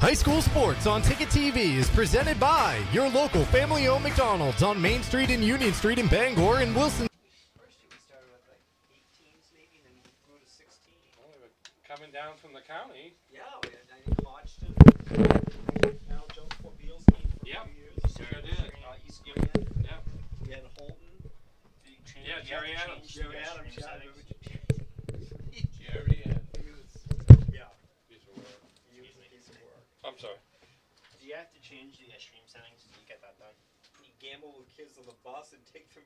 High school sports on Ticket TV is presented by your local family-owned McDonald's on Main Street and Union Street in Bangor and Wilson. First year we started with like 8 teams maybe, and then we grew to 16. Well, we were coming down from the county. Yeah, we had, I think, Hodgson, Al Jones, Fort Beals came for a few years. Sure did. East Union. Yeah. We had Holton. Yeah, Jerry Adams. Jerry Adams, yeah. Jerry Adams. Yeah. Piece of work. He was a piece of work. I'm sorry. Do you have to change the stream settings to get that done? You gamble with kids on the bus and take them.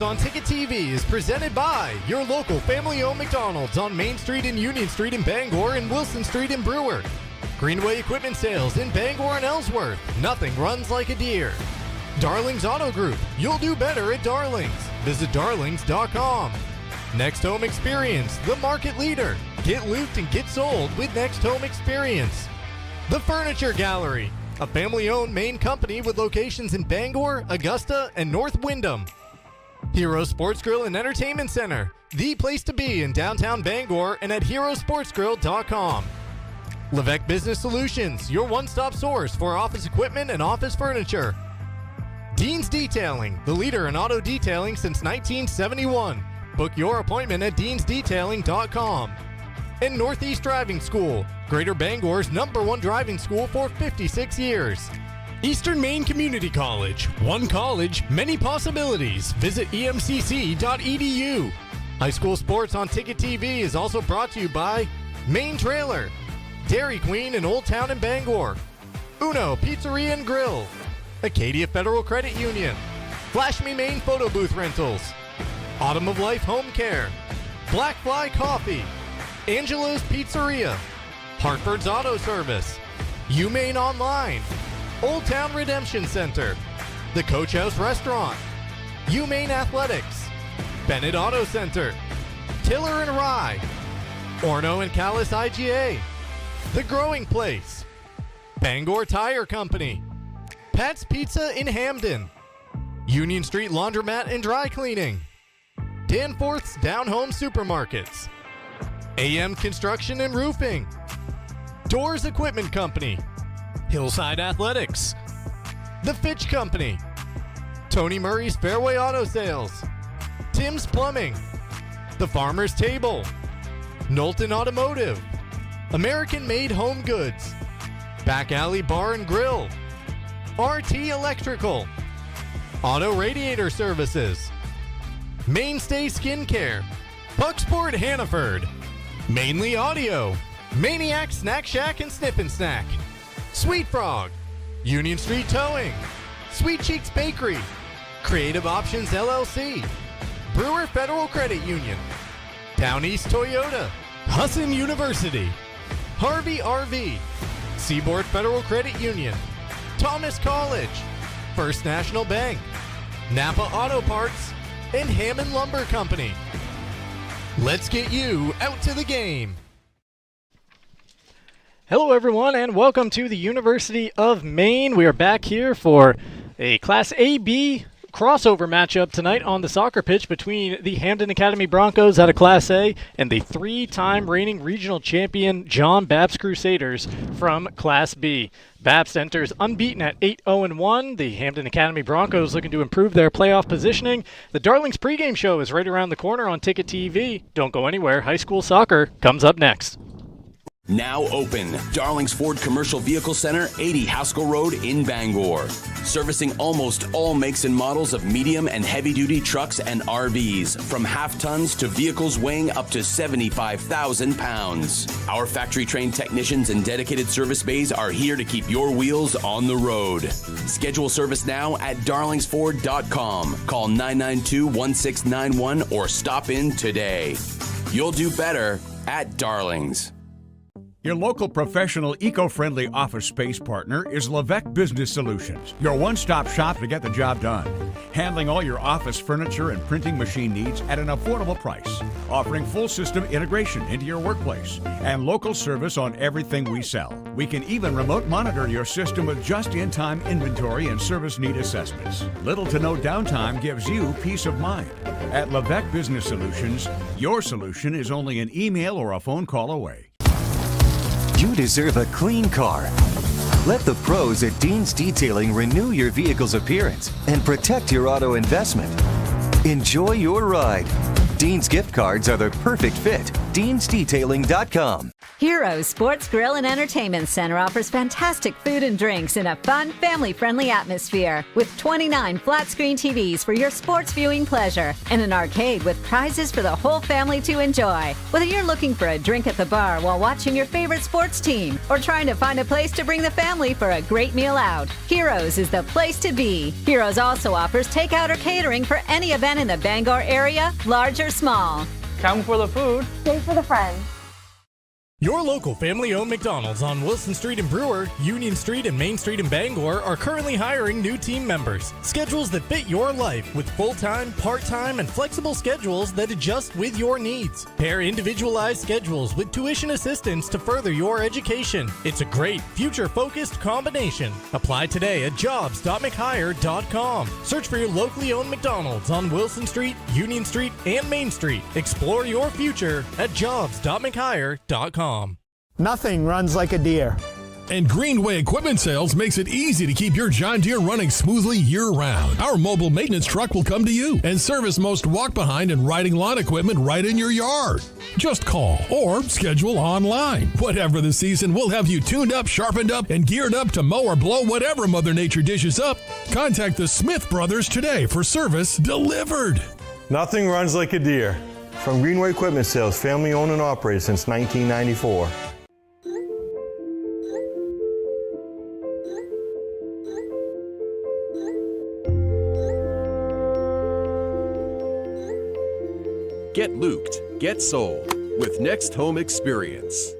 On Ticket TV is presented by your local family-owned McDonald's on Main Street and Union Street in Bangor and Wilson Street in Brewer. Greenway Equipment Sales in Bangor and Ellsworth. Nothing runs like a deer. Darling's Auto Group. You'll do better at Darling's. Visit darlings.com. Next Home Experience, the market leader. Get looped and get sold with Next Home Experience. The Furniture Gallery, a family-owned Maine company with locations in Bangor, Augusta, and North Windham. Hero Sports Grill and Entertainment Center, the place to be in downtown Bangor and at herosportsgrill.com. Levesque Business Solutions, your one-stop source for office equipment and office furniture. Dean's Detailing, the leader in auto detailing since 1971. Book your appointment at deansdetailing.com. And Northeast Driving School, Greater Bangor's #1 driving school for 56 years. Eastern Maine Community College. One college, many possibilities. Visit emcc.edu. High school sports on Ticket TV is also brought to you by Maine Trailer, Dairy Queen in Old Town and Bangor, Uno Pizzeria and Grill, Acadia Federal Credit Union, Flash Me Maine Photo Booth Rentals, Autumn of Life Home Care, Black Fly Coffee, Angelo's Pizzeria, Hartford's Auto Service, UMaine Online, Old Town Redemption Center, the Coach House Restaurant, UMaine Athletics, Bennett Auto Center, Tiller and Rye, Orno and Callis IGA, The Growing Place, Bangor Tire Company, Pat's Pizza in Hampden, Union Street Laundromat and Dry Cleaning, Danforth's Down Home Supermarkets, AM Construction and Roofing, Doors Equipment Company, Hillside Athletics, The Fitch Company, Tony Murray's Fairway Auto Sales, Tim's Plumbing, The Farmer's Table, Knowlton Automotive, American Made Home Goods, Back Alley Bar and Grill, RT Electrical, Auto Radiator Services, Mainstay Skincare, Bucksport Hannaford, Mainly Audio, Maniac Snack Shack and Snip and Snack, Sweet Frog, Union Street Towing, Sweet Cheeks Bakery, Creative Options LLC, Brewer Federal Credit Union, Down East Toyota, Husson University, Harvey RV, Seaboard Federal Credit Union, Thomas College, First National Bank, Napa Auto Parts, and Hammond Lumber Company. Let's get you out to the game. Hello everyone and welcome to the University of Maine. We are back here for a Class A-B crossover matchup tonight on the soccer pitch between the Hampden Academy Broncos out of Class A and the three-time reigning regional champion John Bapst Crusaders from Class B. Bapst enters unbeaten at 8-0-1. The Hampden Academy Broncos looking to improve their playoff positioning. The Darlings pregame show is right around the corner on Ticket TV. Don't go anywhere. High school soccer comes up next. Now open. Darling's Ford Commercial Vehicle Center, 80 Haskell Road in Bangor. Servicing almost all makes and models of medium and heavy-duty trucks and RVs, from half-tons to vehicles weighing up to 75,000 pounds. Our factory-trained technicians and dedicated service bays are here to keep your wheels on the road. Schedule service now at darlingsford.com. Call 992-1691 or stop in today. You'll do better at Darlings. Your local professional eco-friendly office space partner is Levesque Business Solutions, your one-stop shop to get the job done. Handling all your office furniture and printing machine needs at an affordable price. Offering full system integration into your workplace and local service on everything we sell. We can even remote monitor your system with just-in-time inventory and service need assessments. Little to no downtime gives you peace of mind. At Levesque Business Solutions, your solution is only an email or a phone call away. You deserve a clean car. Let the pros at Dean's Detailing renew your vehicle's appearance and protect your auto investment. Enjoy your ride. Dean's gift cards are the perfect fit. Dean'sDetailing.com. Heroes Sports Grill and Entertainment Center offers fantastic food and drinks in a fun, family-friendly atmosphere with 29 flat-screen TVs for your sports viewing pleasure and an arcade with prizes for the whole family to enjoy. Whether you're looking for a drink at the bar while watching your favorite sports team or trying to find a place to bring the family for a great meal out, Heroes is the place to be. Heroes also offers takeout or catering for any event in the Bangor area, large or small. Come for the food. Stay for the friends. Your local family-owned McDonald's on Wilson Street in Brewer, Union Street and Main Street in Bangor are currently hiring new team members. Schedules that fit your life with full-time, part-time, and flexible schedules that adjust with your needs. Pair individualized schedules with tuition assistance to further your education. It's a great, future-focused combination. Apply today at jobs.mchire.com. Search for your locally owned McDonald's on Wilson Street, Union Street, and Main Street. Explore your future at jobs.mchire.com. Nothing runs like a deer. And Greenway Equipment Sales makes it easy to keep your John Deere running smoothly year-round. Our mobile maintenance truck will come to you and service most walk-behind and riding lawn equipment right in your yard. Just call or schedule online. Whatever the season, we'll have you tuned up, sharpened up, and geared up to mow or blow whatever Mother Nature dishes up. Contact the Smith Brothers today for service delivered. Nothing runs like a deer. From Greenway Equipment Sales, family owned and operated since 1994. Get looped, get sold with Next Home Experience.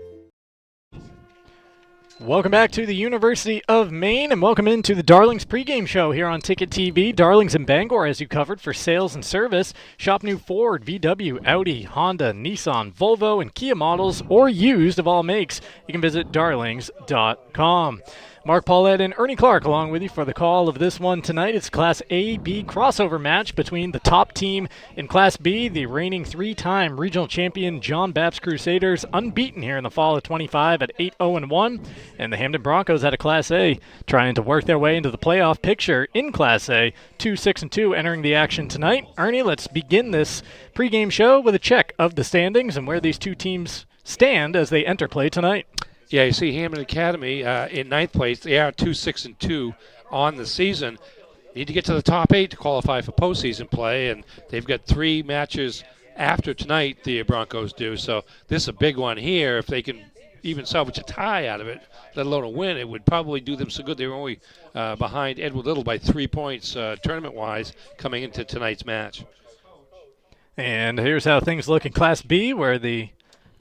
Welcome back to the University of Maine, and welcome into the Darlings pregame show here on Ticket TV. Darlings and Bangor, as you covered, for sales and service. Shop new Ford, VW, Audi, Honda, Nissan, Volvo, and Kia models, or used of all makes. You can visit darlings.com. Mark Paulette and Ernie Clark along with you for the call of this one tonight. It's Class A-B crossover match between the top team in Class B, the reigning three-time regional champion John Bapst Crusaders, unbeaten here in the fall of 25 at 8-0-1, and the Hampden Broncos out of Class A trying to work their way into the playoff picture in Class A, 2-6-2 entering the action tonight. Ernie, let's begin this pregame show with a check of the standings and where these two teams stand as they enter play tonight. Yeah, you see Hampden Academy in ninth place. They are 2-6-2 on the season. Need to get to the top 8 to qualify for postseason play, and they've got 3 matches after tonight, the Broncos do. So this is a big one here. If they can even salvage a tie out of it, let alone a win, it would probably do them so good. They were only behind Edward Little by 3 points tournament-wise coming into tonight's match. And here's how things look in Class B, where the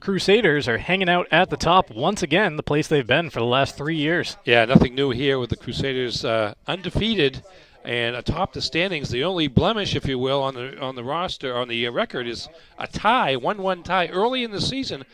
Crusaders are hanging out at the top once again, the place they've been for the last 3 years. Yeah, nothing new here with the Crusaders undefeated and atop the standings. The only blemish, if you will, on the roster, on the record, is a tie, 1-1 tie early in the season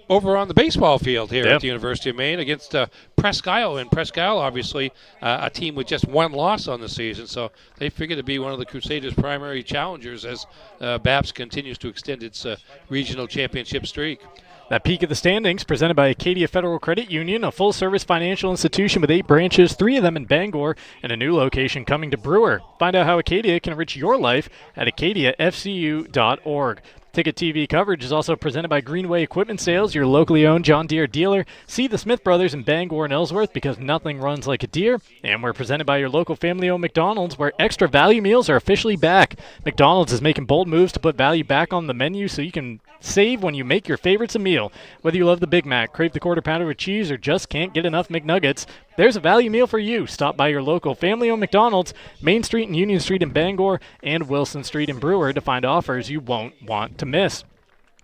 over on the baseball field here at the University of Maine against Presque Isle. And Presque Isle, obviously, a team with just 1 loss on the season. So they figure to be one of the Crusaders' primary challengers as Bapst continues to extend its regional championship streak. That peak of the standings presented by Acadia Federal Credit Union, a full-service financial institution with 8 branches, 3 of them in Bangor, and a new location coming to Brewer. Find out how Acadia can enrich your life at acadiafcu.org. Ticket TV coverage is also presented by Greenway Equipment Sales, your locally owned John Deere dealer. See the Smith brothers in Bangor and Ellsworth because nothing runs like a Deere. And we're presented by your local family-owned McDonald's, where extra value meals are officially back. McDonald's is making bold moves to put value back on the menu so you can save when you make your favorites a meal. Whether you love the Big Mac, crave the quarter pounder with cheese, or just can't get enough McNuggets, there's a value meal for you. Stop by your local family-owned McDonald's, Main Street and Union Street in Bangor, and Wilson Street in Brewer to find offers you won't want to miss.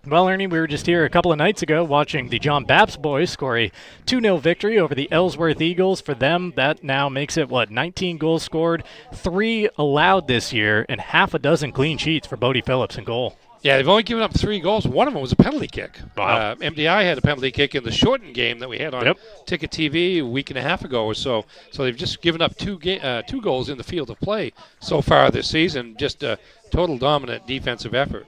Well, Ernie, we were just here a couple of nights ago watching the John Bapst boys score a 2-0 victory over the Ellsworth Eagles. For them, that now makes it, 19 goals scored, 3 allowed this year, and half a dozen clean sheets for Bodie Phillips in goal. Yeah, they've only given up 3 goals. One of them was a penalty kick. Wow. MDI had a penalty kick in the shortened game that we had on Ticket TV a week and a half ago or so. So they've just given up 2 goals in the field of play so far this season. Just a total dominant defensive effort.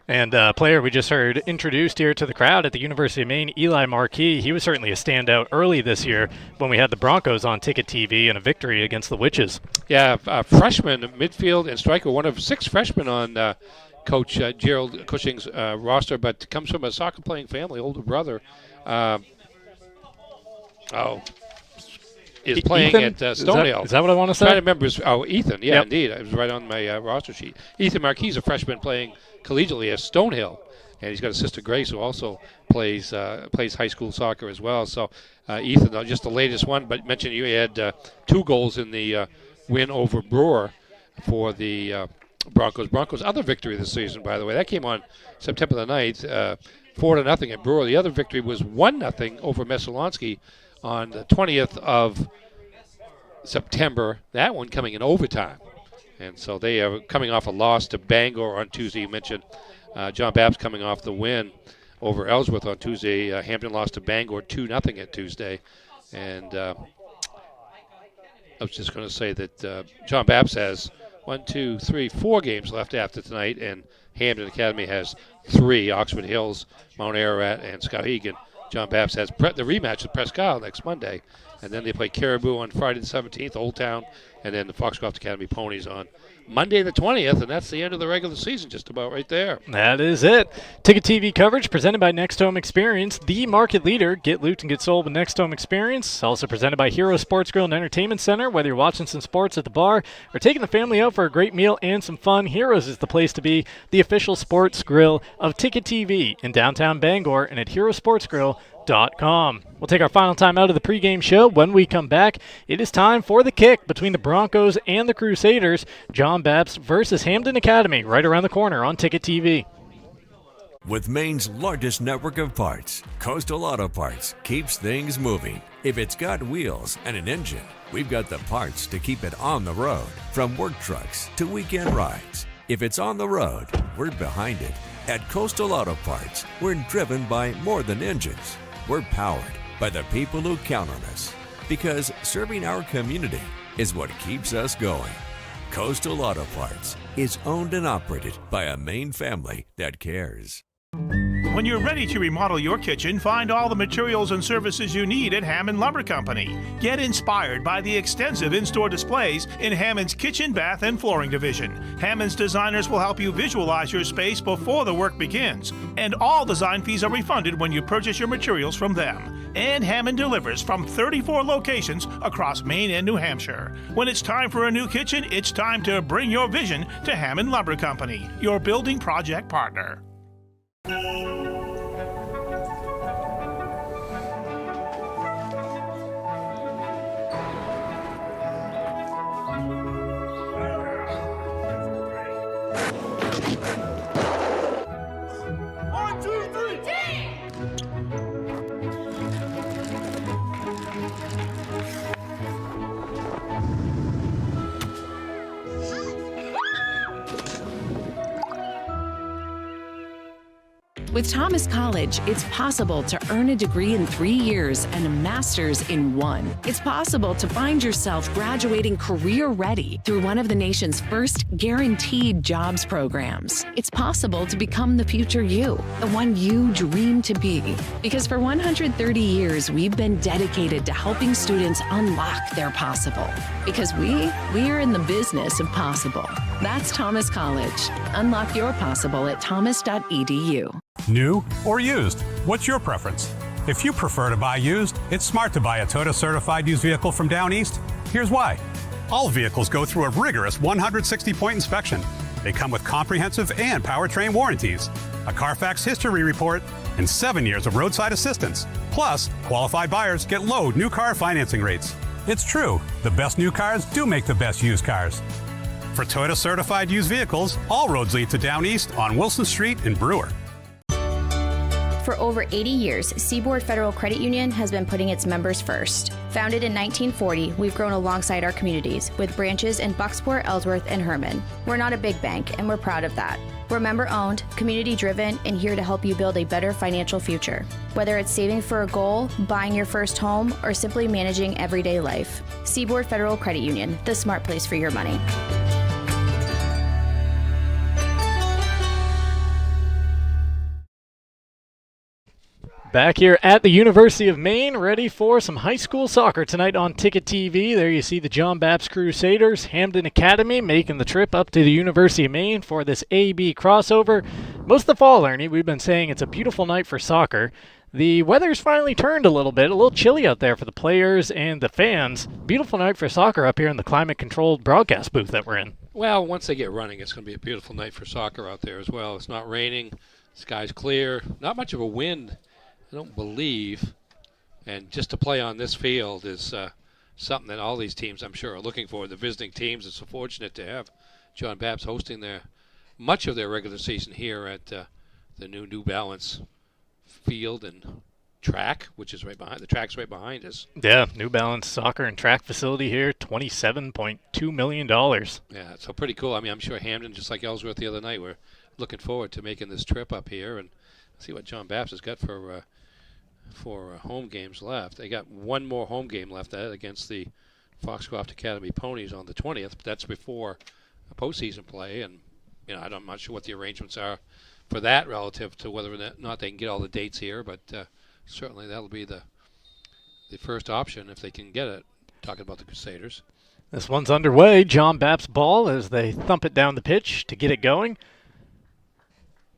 And a player we just heard introduced here to the crowd at the University of Maine, Eli Marquis, he was certainly a standout early this year when we had the Broncos on Ticket TV and a victory against the Witches. Yeah, freshman, midfield, and striker, one of 6 freshmen on Coach Gerald Cushing's roster, but comes from a soccer-playing family, older brother. Is playing Ethan? at Stonehill. Is that what I want to say? I'm trying to remember. Ethan. Yeah, Yep. Indeed. It was right on my roster sheet. Ethan Marquis is a freshman playing collegiately at Stonehill, and he's got a sister Grace who also plays high school soccer as well. So Ethan, just the latest one, but mentioned you had 2 goals in the win over Brewer for the Broncos. Broncos' other victory this season, by the way, that came on September the 9th, 4-0 at Brewer. The other victory was 1-0 over Messalonsky on the 20th of September, that one coming in overtime. And so they are coming off a loss to Bangor on Tuesday. You mentioned John Bapst coming off the win over Ellsworth on Tuesday. Hampden lost to Bangor 2-0 at Tuesday. And I was just going to say that John Bapst has 4 games left after tonight, and Hampden Academy has 3, Oxford Hills, Mount Ararat, and Skowhegan. John Bapst has the rematch with Presque Isle next Monday, and then they play Caribou on Friday the 17th, Old Town, and then the Foxcroft Academy Ponies on Monday the 20th, and that's the end of the regular season, just about right there. That is it. Ticket TV coverage presented by Next Home Experience, the market leader. Get loot and get sold with Next Home Experience. Also presented by Hero Sports Grill and Entertainment Center. Whether you're watching some sports at the bar or taking the family out for a great meal and some fun, Heroes is the place to be. The official sports grill of Ticket TV in downtown Bangor and at herosportsgrill.com. We'll take our final time out of the pregame show. When we come back, it is time for the kick between the Broncos and the Crusaders. John Bapst versus Hampden Academy right around the corner on Ticket TV. With Maine's largest network of parts, Coastal Auto Parts keeps things moving. If it's got wheels and an engine, we've got the parts to keep it on the road. From work trucks to weekend rides. If it's on the road, we're behind it. At Coastal Auto Parts, we're driven by more than engines. We're powered by the people who count on us. Because serving our community is what keeps us going. Coastal Auto Parts is owned and operated by a Maine family that cares. When you're ready to remodel your kitchen, find all the materials and services you need at Hammond Lumber Company. Get inspired by the extensive in-store displays in Hammond's kitchen, bath, and flooring division. Hammond's designers will help you visualize your space before the work begins. And all design fees are refunded when you purchase your materials from them. And Hammond delivers from 34 locations across Maine and New Hampshire. When it's time for a new kitchen, it's time to bring your vision to Hammond Lumber Company, your building project partner. With Thomas College, it's possible to earn a degree in 3 years and a master's in 1. It's possible to find yourself graduating career-ready through one of the nation's first guaranteed jobs programs. It's possible to become the future you, the one you dream to be. Because for 130 years, we've been dedicated to helping students unlock their possible. Because we're in the business of possible. That's Thomas College. Unlock your possible at thomas.edu. New or used? What's your preference? If you prefer to buy used, it's smart to buy a Toyota certified used vehicle from Down East. Here's why. All vehicles go through a rigorous 160-point inspection. They come with comprehensive and powertrain warranties, a Carfax history report, and 7 years of roadside assistance. Plus, qualified buyers get low new car financing rates. It's true, the best new cars do make the best used cars. For Toyota certified used vehicles, all roads lead to Down East on Wilson Street in Brewer. For over 80 years, Seaboard Federal Credit Union has been putting its members first. Founded in 1940, we've grown alongside our communities with branches in Bucksport, Ellsworth, and Herman. We're not a big bank, and we're proud of that. We're member-owned, community-driven, and here to help you build a better financial future. Whether it's saving for a goal, buying your first home, or simply managing everyday life. Seaboard Federal Credit Union, the smart place for your money. Back here at the University of Maine, ready for some high school soccer tonight on Ticket TV. There you see the John Bapst Crusaders, Hampden Academy, making the trip up to the University of Maine for this AB crossover. Most of the fall, Ernie, we've been saying it's a beautiful night for soccer. The weather's finally turned a little chilly out there for the players and the fans. Beautiful night for soccer up here in the climate-controlled broadcast booth that we're in. Well, once they get running, it's going to be a beautiful night for soccer out there as well. It's not raining, sky's clear, not much of a wind, I don't believe, and just to play on this field is something that all these teams, I'm sure, are looking for. The visiting teams are so fortunate to have John Bapst hosting much of their regular season here at the New Balance field and track, which is right behind. The track's right behind us. Yeah, New Balance soccer and track facility here, $27.2 million. Yeah, so pretty cool. I mean, I'm sure Hampden, just like Ellsworth the other night, we're looking forward to making this trip up here and see what John Bapst has got for home games left. They got one more home game left against the Foxcroft Academy Ponies on the 20th. But that's before a postseason play, and I'm not sure what the arrangements are for that relative to whether or not they can get all the dates here. But certainly that'll be the first option if they can get it. Talking about the Crusaders. This one's underway. John Bapst ball as they thump it down the pitch to get it going.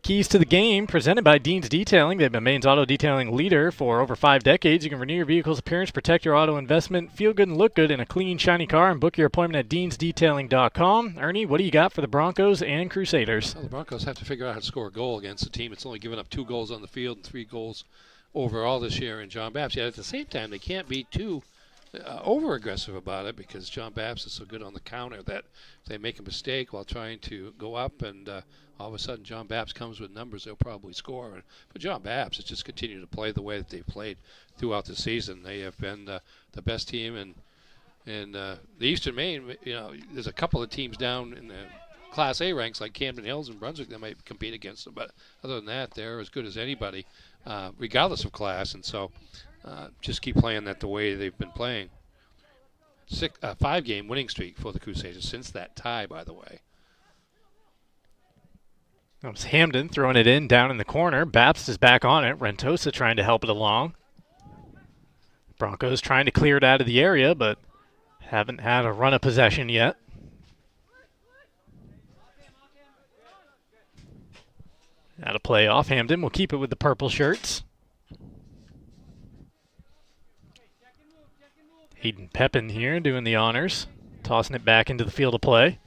Keys to the game presented by Dean's Detailing. They've been Maine's auto detailing leader for over 5 decades. You can renew your vehicle's appearance, protect your auto investment, feel good and look good in a clean, shiny car, and book your appointment at deansdetailing.com. Ernie, what do you got for the Broncos and Crusaders? Well, the Broncos have to figure out how to score a goal against a team that's only given up 2 goals on the field and 3 goals overall this year in John Bapst. Yet at the same time, they can't be too over-aggressive about it because John Bapst is so good on the counter that if they make a mistake while trying to go up and all of a sudden John Bapst comes with numbers, they'll probably score. But John Bapst has just continued to play the way that they've played throughout the season. They have been the best team in the Eastern Maine. There's a couple of teams down in the Class A ranks like Camden Hills and Brunswick that might compete against them. But other than that, they're as good as anybody, regardless of class. And so just keep playing that the way they've been playing. 5-game winning streak for the Crusaders since that tie, by the way. That was Hampden throwing it in down in the corner. Bapst is back on it. Rentosa trying to help it along. Broncos trying to clear it out of the area, but haven't had a run of possession yet. Out of play off. Hampden will keep it with the purple shirts. Hayden Pepin here doing the honors. Tossing it back into the field of play.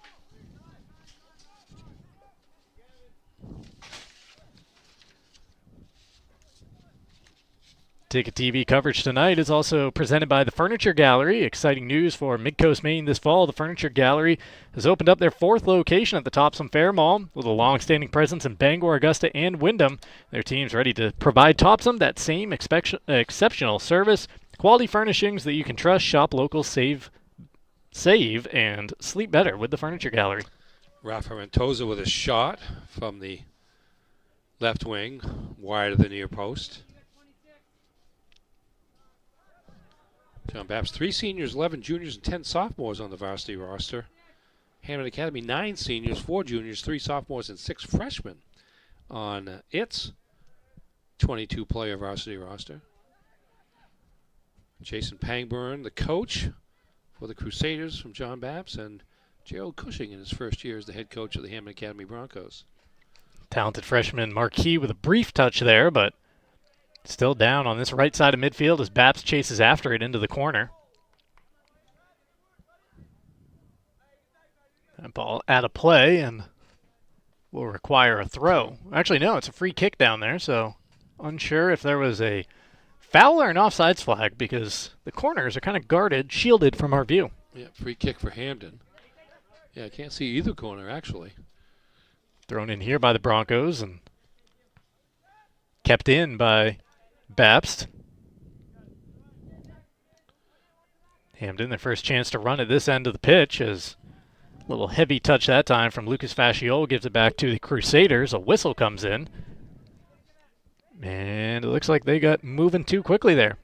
Ticket TV coverage tonight is also presented by the Furniture Gallery. Exciting news for Midcoast Maine this fall. The Furniture Gallery has opened up their 4th location at the Topsom Fair Mall with a long-standing presence in Bangor, Augusta, and Wyndham. Their team's ready to provide Topsom that same exceptional service, quality furnishings that you can trust. Shop local, save, and sleep better with the Furniture Gallery. Rafa Rentosa with a shot from the left wing, wide of the near post. John Bapst, 3 seniors, 11 juniors, and 10 sophomores on the varsity roster. Hampden Academy, 9 seniors, 4 juniors, 3 sophomores, and 6 freshmen on its 22-player varsity roster. Jason Pangburn, the coach for the Crusaders from John Bapst, and Gerald Cushing in his first year as the head coach of the Hampden Academy Broncos. Talented freshman Marquis with a brief touch there, but still down on this right side of midfield as Bapst chases after it into the corner. That ball out of play and will require a throw. Actually, no, it's a free kick down there, so unsure if there was a foul or an offsides flag because the corners are kind of guarded, shielded from our view. Yeah, free kick for Hampden. Yeah, I can't see either corner, actually. Thrown in here by the Broncos and kept in by Bapst. Hampden, their first chance to run at this end of the pitch, as a little heavy touch that time from Lucas Fasciol gives it back to the Crusaders. A whistle comes in. And it looks like they got moving too quickly there.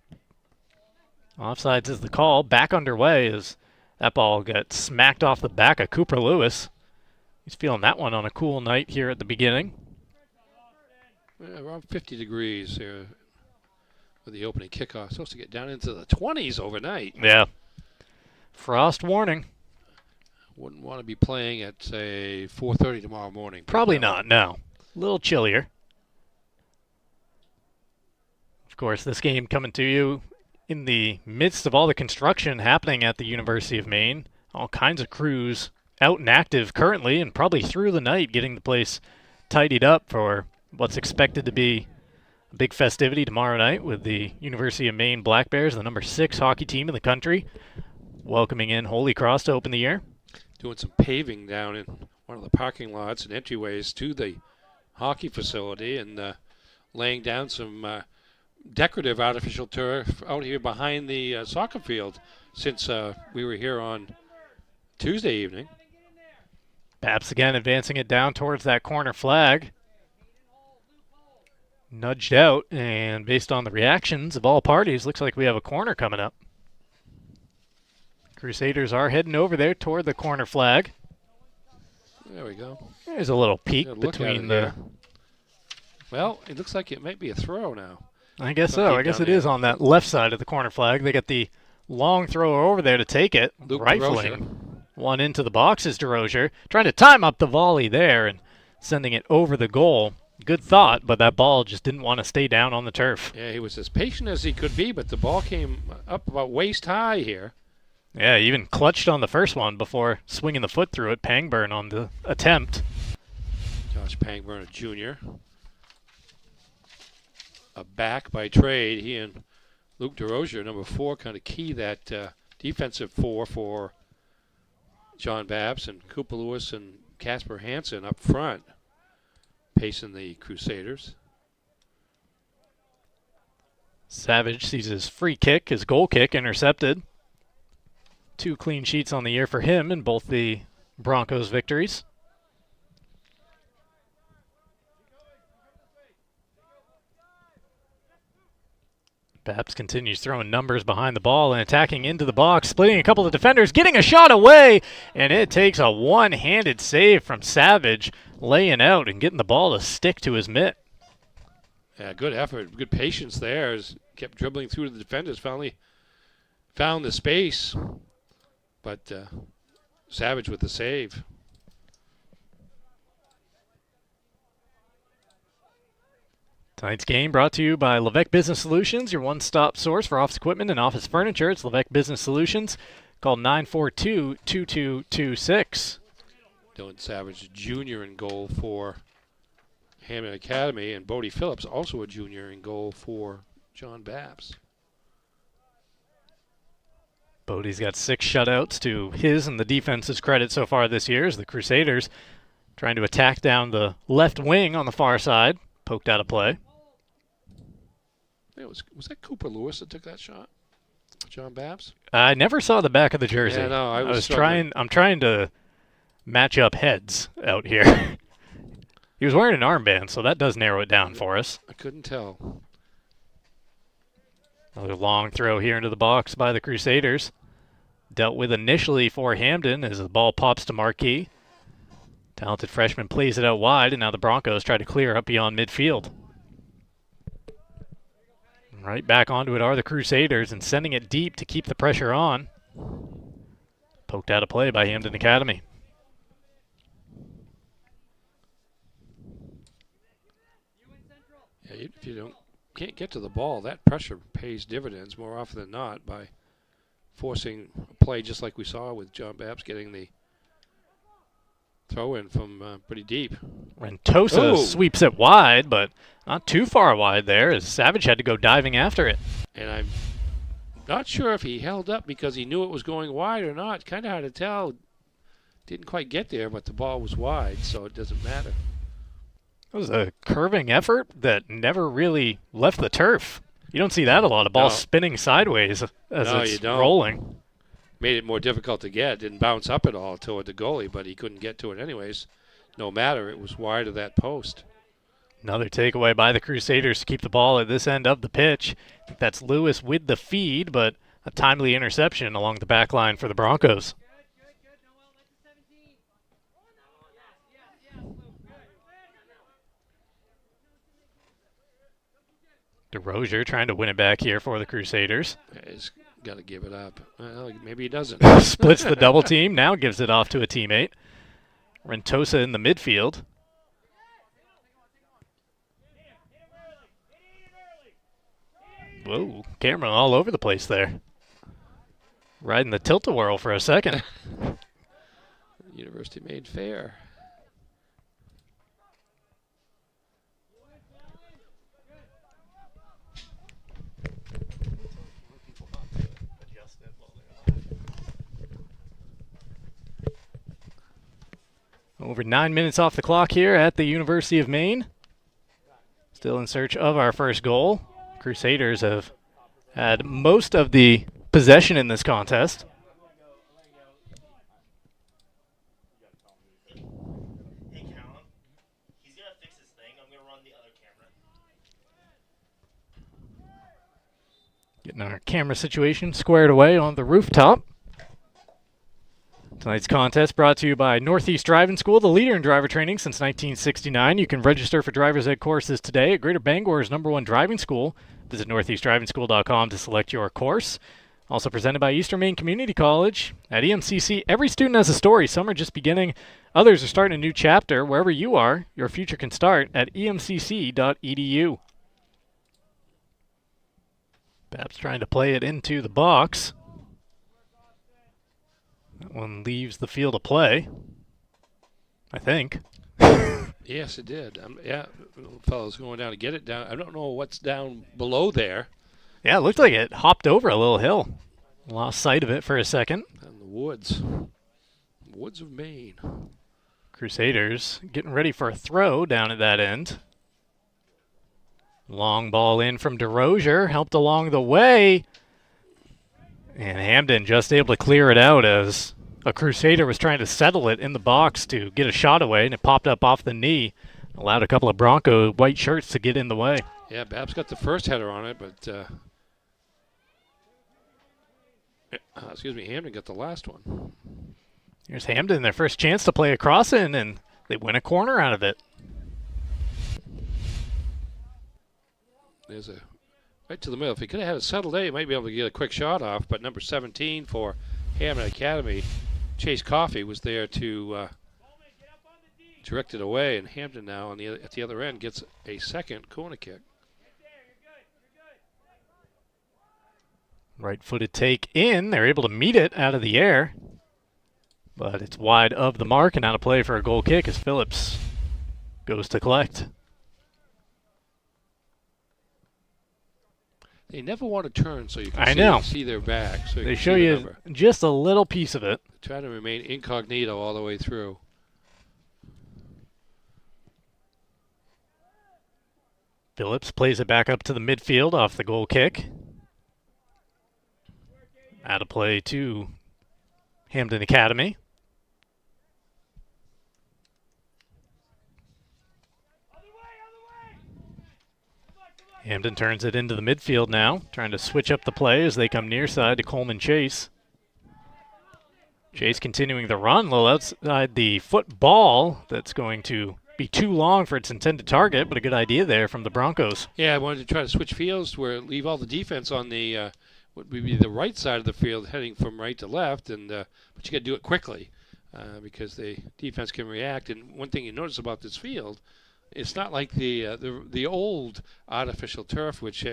Offsides is the call. Back underway as that ball got smacked off the back of Cooper Lewis. He's feeling that one on a cool night here at the beginning. Yeah, around 50 degrees here with the opening kickoff. Supposed to get down into the 20s overnight. Yeah. Frost warning. Wouldn't want to be playing at, say, 4:30 tomorrow morning. Probably not, no. A little chillier. Of course, this game coming to you in the midst of all the construction happening at the University of Maine. All kinds of crews out and active currently and probably through the night getting the place tidied up for what's expected to be a big festivity tomorrow night with the University of Maine Black Bears, the number 6 hockey team in the country, welcoming in Holy Cross to open the year. Doing some paving down in one of the parking lots and entryways to the hockey facility and laying down some decorative artificial turf out here behind the soccer field since we were here on Tuesday evening. Bapst again advancing it down towards that corner flag. Nudged out, and based on the reactions of all parties, looks like we have a corner coming up. Crusaders are heading over there toward the corner flag. There we go. There's a little peek between the... Well, it looks like it might be a throw now. I guess so. I guess it is on that left side of the corner flag. They got the long thrower over there to take it. Luke rifling DeRozier. One into the box is DeRozier. Trying to time up the volley there and sending it over the goal. Good thought, but that ball just didn't want to stay down on the turf. Yeah, he was as patient as he could be, but the ball came up about waist high here. Yeah, even clutched on the first one before swinging the foot through it. Pangburn on the attempt. Josh Pangburn, a junior. A back by trade. He and Luke DeRozier, number 4, kind of key that defensive 4 for John Bapst, and Cooper Lewis and Casper Hansen up front, pacing the Crusaders. Savage sees his free kick, his goal kick, intercepted. 2 clean sheets on the year for him in both the Broncos victories. Bapst continues throwing numbers behind the ball and attacking into the box, splitting a couple of defenders, getting a shot away, and it takes a one-handed save from Savage, laying out and getting the ball to stick to his mitt. Yeah, good effort, good patience there. As kept dribbling through the defenders, finally found the space, but Savage with the save. Tonight's game brought to you by Levesque Business Solutions, your one-stop source for office equipment and office furniture. It's Levesque Business Solutions. Call 942-2226. Dylan Savage, junior in goal for Hampden Academy, and Bodie Phillips, also a junior in goal for John Bapst. Bodie's got 6 shutouts to his and the defense's credit so far this year as the Crusaders trying to attack down the left wing on the far side. Poked out of play. Was that Cooper Lewis that took that shot? John Bapst? I never saw the back of the jersey. Yeah, no, I was trying. I'm trying to match up heads out here. He was wearing an armband, so that does narrow it down for us. I couldn't tell. Another long throw here into the box by the Crusaders. Dealt with initially for Hampden as the ball pops to Marquis. Talented freshman plays it out wide, and now the Broncos try to clear up beyond midfield. Right back onto it are the Crusaders, and sending it deep to keep the pressure on. Poked out of play by Hampden Academy. Yeah, if you can't get to the ball, that pressure pays dividends more often than not by forcing a play just like we saw with John Bapst getting the throw in from pretty deep. Rentosa sweeps it wide, but not too far wide there as Savage had to go diving after it. And I'm not sure if he held up because he knew it was going wide or not. Kind of hard to tell. Didn't quite get there, but the ball was wide, so it doesn't matter. It was a curving effort that never really left the turf. You don't see that a lot, a ball spinning sideways as it's rolling. Made it more difficult to get. Didn't bounce up at all toward the goalie, but he couldn't get to it anyways. No matter, it was wide of that post. Another takeaway by the Crusaders to keep the ball at this end of the pitch. I think that's Lewis with the feed, but a timely interception along the back line for the Broncos. DeRozier trying to win it back here for the Crusaders. Yeah, he's got to give it up. Well, maybe he doesn't. Splits the double team, now gives it off to a teammate. Rentosa in the midfield. Whoa, camera all over the place there. Riding the tilt-a-whirl for a second. University made fair. Over 9 minutes off the clock here at the University of Maine. Still in search of our first goal. Crusaders have had most of the possession in this contest. Hey, Callum, he's going to fix his thing. I'm going to run the other camera. Getting our camera situation squared away on the rooftop. Tonight's contest brought to you by Northeast Driving School, the leader in driver training since 1969. You can register for driver's ed courses today at Greater Bangor's #1 driving school. Visit northeastdrivingschool.com to select your course. Also presented by Eastern Maine Community College. At EMCC, every student has a story. Some are just beginning. Others are starting a new chapter. Wherever you are, your future can start at emcc.edu. Bapst trying to play it into the box. That one leaves the field of play, I think. Yes, it did. Yeah, fellows going down to get it down. I don't know what's down below there. Yeah, it looked like it hopped over a little hill. Lost sight of it for a second. In the woods. Woods of Maine. Crusaders getting ready for a throw down at that end. Long ball in from DeRozier, helped along the way. And Hampden just able to clear it out as a Crusader was trying to settle it in the box to get a shot away, and it popped up off the knee. Allowed a couple of Bronco white shirts to get in the way. Yeah, Bapst got the first header on it, but Hampden got the last one. Here's Hampden, their first chance to play a cross in, and they win a corner out of it. There's a right to the middle. If he could have had it settled there, he might be able to get a quick shot off, but number 17 for Hampden Academy, Chase Coffey, was there to direct it away, and Hampden now at the other end gets a second corner kick. Right-footed take in. They're able to meet it out of the air, but it's wide of the mark and out of play for a goal kick as Phillips goes to collect. They never want to turn so you can see their back. So they show you just a little piece of it. Try to remain incognito all the way through. Phillips plays it back up to the midfield off the goal kick. Out of play to Hampden Academy. Hampden turns it into the midfield now, trying to switch up the play as they come near side to Coleman Chase. Chase continuing the run, a little outside the football. That's going to be too long for its intended target, but a good idea there from the Broncos. Yeah, I wanted to try to switch fields where leave all the defense on the what would be the right side of the field, heading from right to left, and but you got to do it quickly because the defense can react. And one thing you notice about this field, it's not like the old artificial turf, which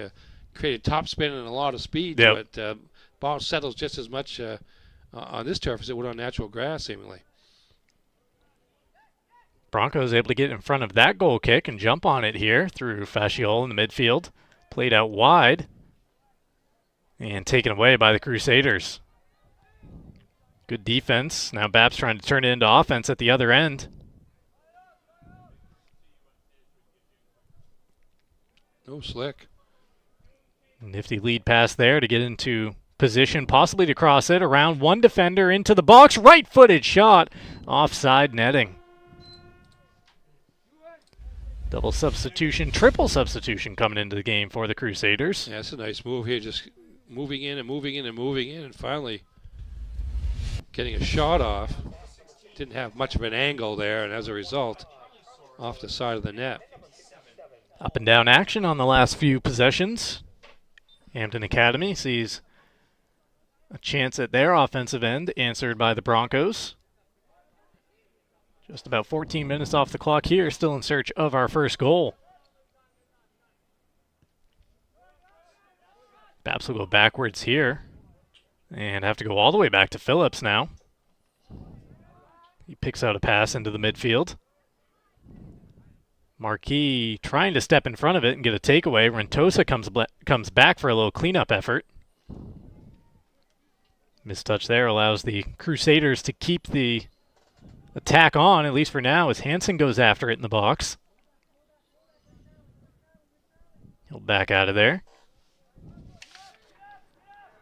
created top spin and a lot of speed. Yep. But ball settles just as much on this turf as it would on natural grass, seemingly. Broncos able to get in front of that goal kick and jump on it here through Fasciol in the midfield. Played out wide and taken away by the Crusaders. Good defense. Now Bapst trying to turn it into offense at the other end. Oh, slick. Nifty lead pass there to get into position, possibly to cross it around one defender into the box. Right-footed shot, offside netting. Double substitution, triple substitution coming into the game for the Crusaders. Yeah, it's a nice move here, just moving in and moving in and moving in, and finally getting a shot off. Didn't have much of an angle there, and as a result, off the side of the net. Up and down action on the last few possessions. Hampden Academy sees a chance at their offensive end, answered by the Broncos. Just about 14 minutes off the clock here, still in search of our first goal. Bapst will go backwards here and have to go all the way back to Phillips now. He picks out a pass into the midfield. Marquis trying to step in front of it and get a takeaway. Rentosa comes back for a little cleanup effort. Mistouch there allows the Crusaders to keep the attack on, at least for now, as Hansen goes after it in the box. He'll back out of there.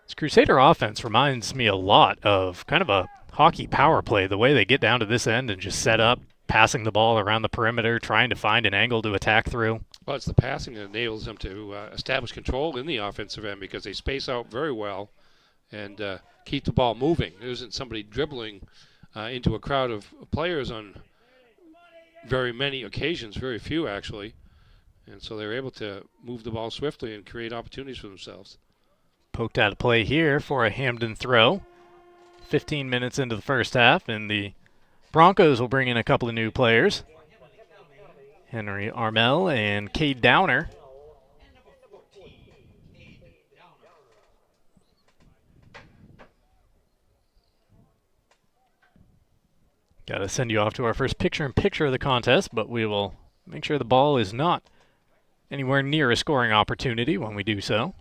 This Crusader offense reminds me a lot of kind of a hockey power play, the way they get down to this end and just set up, passing the ball around the perimeter, trying to find an angle to attack through. Well, it's the passing that enables them to establish control in the offensive end because they space out very well and keep the ball moving. There isn't somebody dribbling into a crowd of players on very many occasions, very few actually. And so they're able to move the ball swiftly and create opportunities for themselves. Poked out of play here for a Hampden throw. 15 minutes into the first half, and the Broncos will bring in a couple of new players. Henry Armel and Cade Downer. Got to send you off to our first picture-in-picture of the contest, but we will make sure the ball is not anywhere near a scoring opportunity when we do so.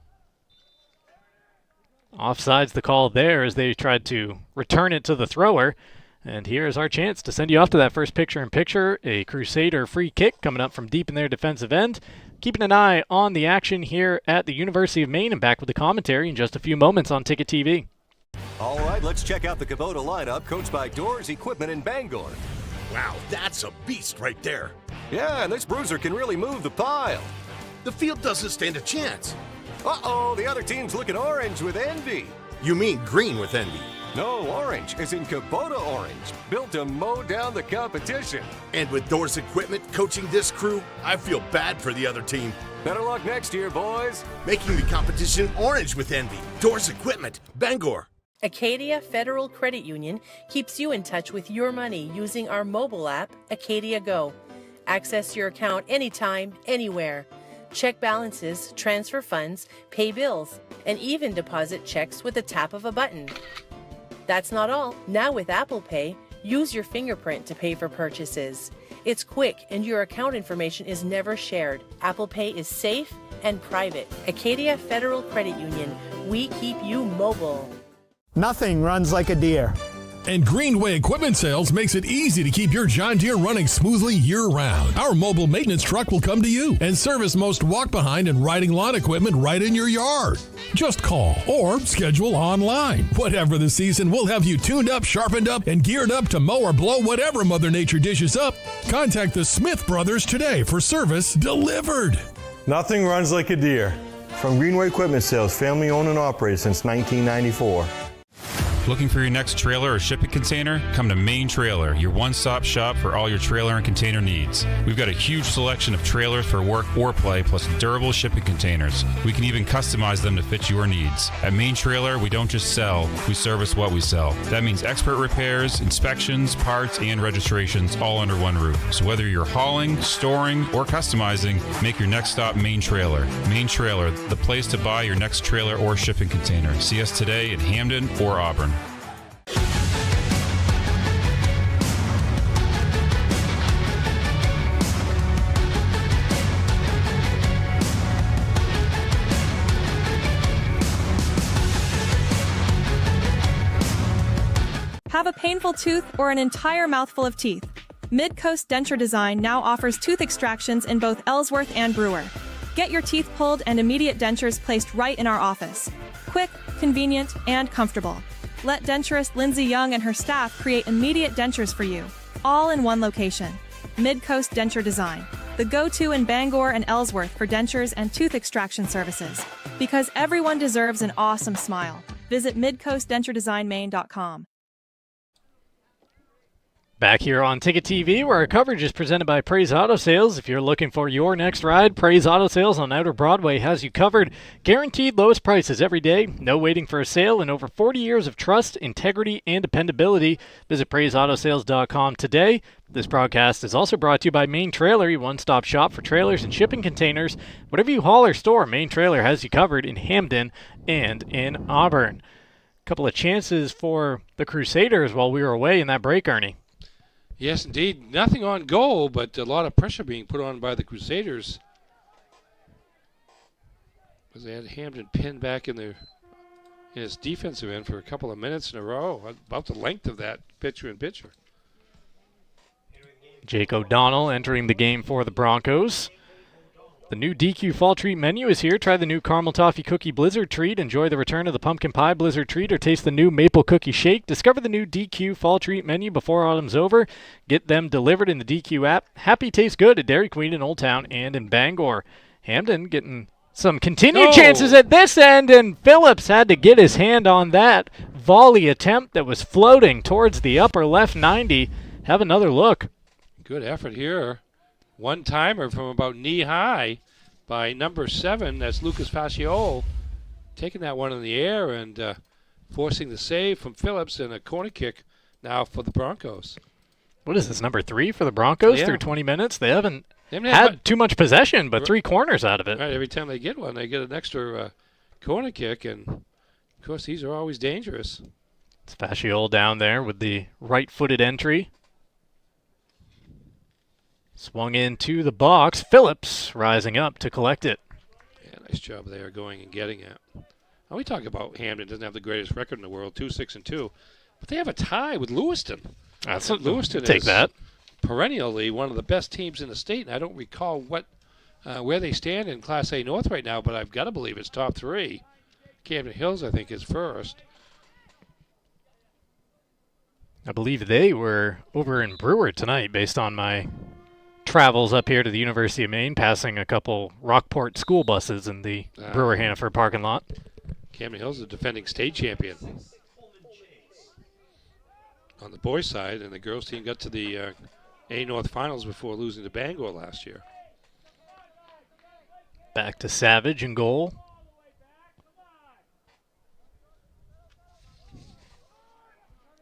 Offside's the call there as they tried to return it to the thrower. And here's our chance to send you off to that first picture-in-picture. A Crusader free kick coming up from deep in their defensive end. Keeping an eye on the action here at the University of Maine, and back with the commentary in just a few moments on Ticket TV. All right, let's check out the Kubota lineup, coached by Doors Equipment in Bangor. Wow, that's a beast right there. Yeah, and this bruiser can really move the pile. The field doesn't stand a chance. Uh-oh, the other team's looking orange with envy. You mean green with envy? No, orange is in Kubota orange, built to mow down the competition. And with Doors Equipment coaching this crew, I feel bad for the other team. Better luck next year, boys. Making the competition orange with envy. Doors Equipment, Bangor. Acadia Federal Credit Union keeps you in touch with your money using our mobile app, Acadia Go. Access your account anytime, anywhere. Check balances, transfer funds, pay bills, and even deposit checks with the tap of a button. That's not all. Now with Apple Pay, use your fingerprint to pay for purchases. It's quick and your account information is never shared. Apple Pay is safe and private. Acadia Federal Credit Union, we keep you mobile. Nothing runs like a deer. And Greenway Equipment Sales makes it easy to keep your John Deere running smoothly year-round. Our mobile maintenance truck will come to you and service most walk-behind and riding lawn equipment right in your yard. Just call or schedule online. Whatever the season, we'll have you tuned up, sharpened up, and geared up to mow or blow whatever Mother Nature dishes up. Contact the Smith Brothers today for service delivered. Nothing runs like a deer. From Greenway Equipment Sales, family owned and operated since 1994. Looking for your next trailer or shipping container? Come to Main Trailer, your one-stop shop for all your trailer and container needs. We've got a huge selection of trailers for work or play, plus durable shipping containers. We can even customize them to fit your needs. At Main Trailer, we don't just sell, we service what we sell. That means expert repairs, inspections, parts, and registrations all under one roof. So whether you're hauling, storing, or customizing, make your next stop Main Trailer. Main Trailer, the place to buy your next trailer or shipping container. See us today in Hampden or Auburn. Have a painful tooth or an entire mouthful of teeth? Mid-Coast Denture Design now offers tooth extractions in both Ellsworth and Brewer. Get your teeth pulled and immediate dentures placed right in our office. Quick, convenient, and comfortable. Let denturist Lindsay Young and her staff create immediate dentures for you, all in one location. Mid-Coast Denture Design, the go-to in Bangor and Ellsworth for dentures and tooth extraction services. Because everyone deserves an awesome smile. Visit midcoastdenturedesignmaine.com. Back here on Ticket TV, where our coverage is presented by Praise Auto Sales. If you're looking for your next ride, Praise Auto Sales on Outer Broadway has you covered. Guaranteed lowest prices every day, no waiting for a sale, and over 40 years of trust, integrity, and dependability. Visit PraiseAutoSales.com today. This broadcast is also brought to you by Main Trailer, your one-stop shop for trailers and shipping containers. Whatever you haul or store, Main Trailer has you covered in Hampden and in Auburn. A couple of chances for the Crusaders while we were away in that break, Ernie. Yes, indeed. Nothing on goal, but a lot of pressure being put on by the Crusaders. Because they had Hampden pinned back in his defensive end for a couple of minutes in a row, about the length of that pitcher-in-pitcher. Jake O'Donnell entering the game for the Broncos. The new DQ Fall Treat menu is here. Try the new Caramel Toffee Cookie Blizzard Treat. Enjoy the return of the Pumpkin Pie Blizzard Treat, or taste the new Maple Cookie Shake. Discover the new DQ Fall Treat menu before autumn's over. Get them delivered in the DQ app. Happy tastes good at Dairy Queen in Old Town and in Bangor. Hampden getting some continued chances at this end, and Phillips had to get his hand on that volley attempt that was floating towards the upper left 90. Have another look. Good effort here. One-timer from about knee-high by number 7. That's Lucas Fasciole. Taking that one in the air and forcing the save from Phillips, and a corner kick now for the Broncos. What is this, number 3 for the Broncos through 20 minutes? They haven't had too much possession, but 3 corners out of it. Right, every time they get one, they get an extra corner kick, and, of course, these are always dangerous. It's Fasciole down there with the right-footed entry. Swung into the box. Phillips rising up to collect it. Yeah, nice job there going and getting it. Now we talk about Hampden doesn't have the greatest record in the world, 2-6-2, but they have a tie with Lewiston. Lewiston take is that. Perennially one of the best teams in the state, and I don't recall where they stand in Class A North right now, but I've got to believe it's top 3. Camden Hills, I think, is first. I believe they were over in Brewer tonight, based on my travels up here to the University of Maine, passing a couple Rockport school buses in the Brewer Hannaford parking lot. Camden Hills is the defending state champion on the boys' side, and the girls' team got to the A North Finals before losing to Bangor last year. Back to Savage in goal.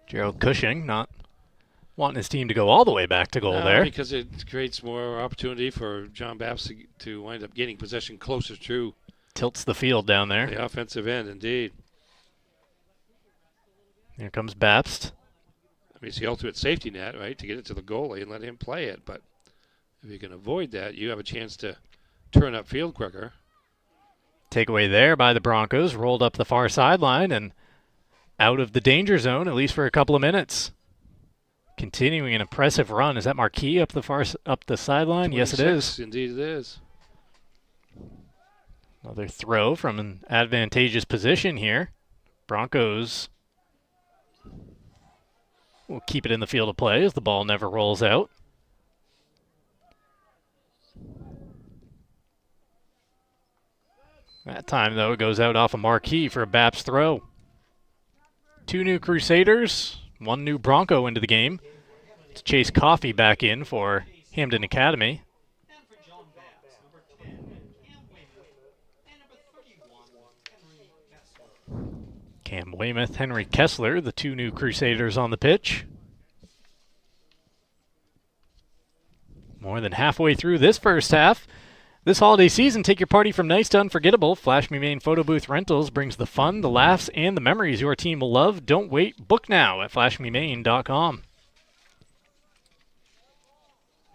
Gerald Cushing not wanting his team to go all the way back to goal there. Because it creates more opportunity for John Bapst to wind up getting possession closer to. Tilts the field down there. The offensive end, indeed. Here comes Bapst. I mean, it's the ultimate safety net, right, to get it to the goalie and let him play it. But if you can avoid that, you have a chance to turn up field quicker. Takeaway there by the Broncos. Rolled up the far sideline and out of the danger zone, at least for a couple of minutes. Continuing an impressive run. Is that Marquis up the sideline? Yes, it is. Indeed it is. Another throw from an advantageous position here. Broncos will keep it in the field of play as the ball never rolls out. That time, though, it goes out off a marquee for a Bapst throw. 2 new Crusaders, 1 new Bronco into the game. It's Chase Coffey back in for Hampden Academy. Cam Weymouth, Henry Kessler, the 2 new Crusaders on the pitch. More than halfway through this first half. This holiday season, take your party from nice to unforgettable. Flash Me Main Photo Booth Rentals brings the fun, the laughs, and the memories your team will love. Don't wait. Book now at flashmemain.com.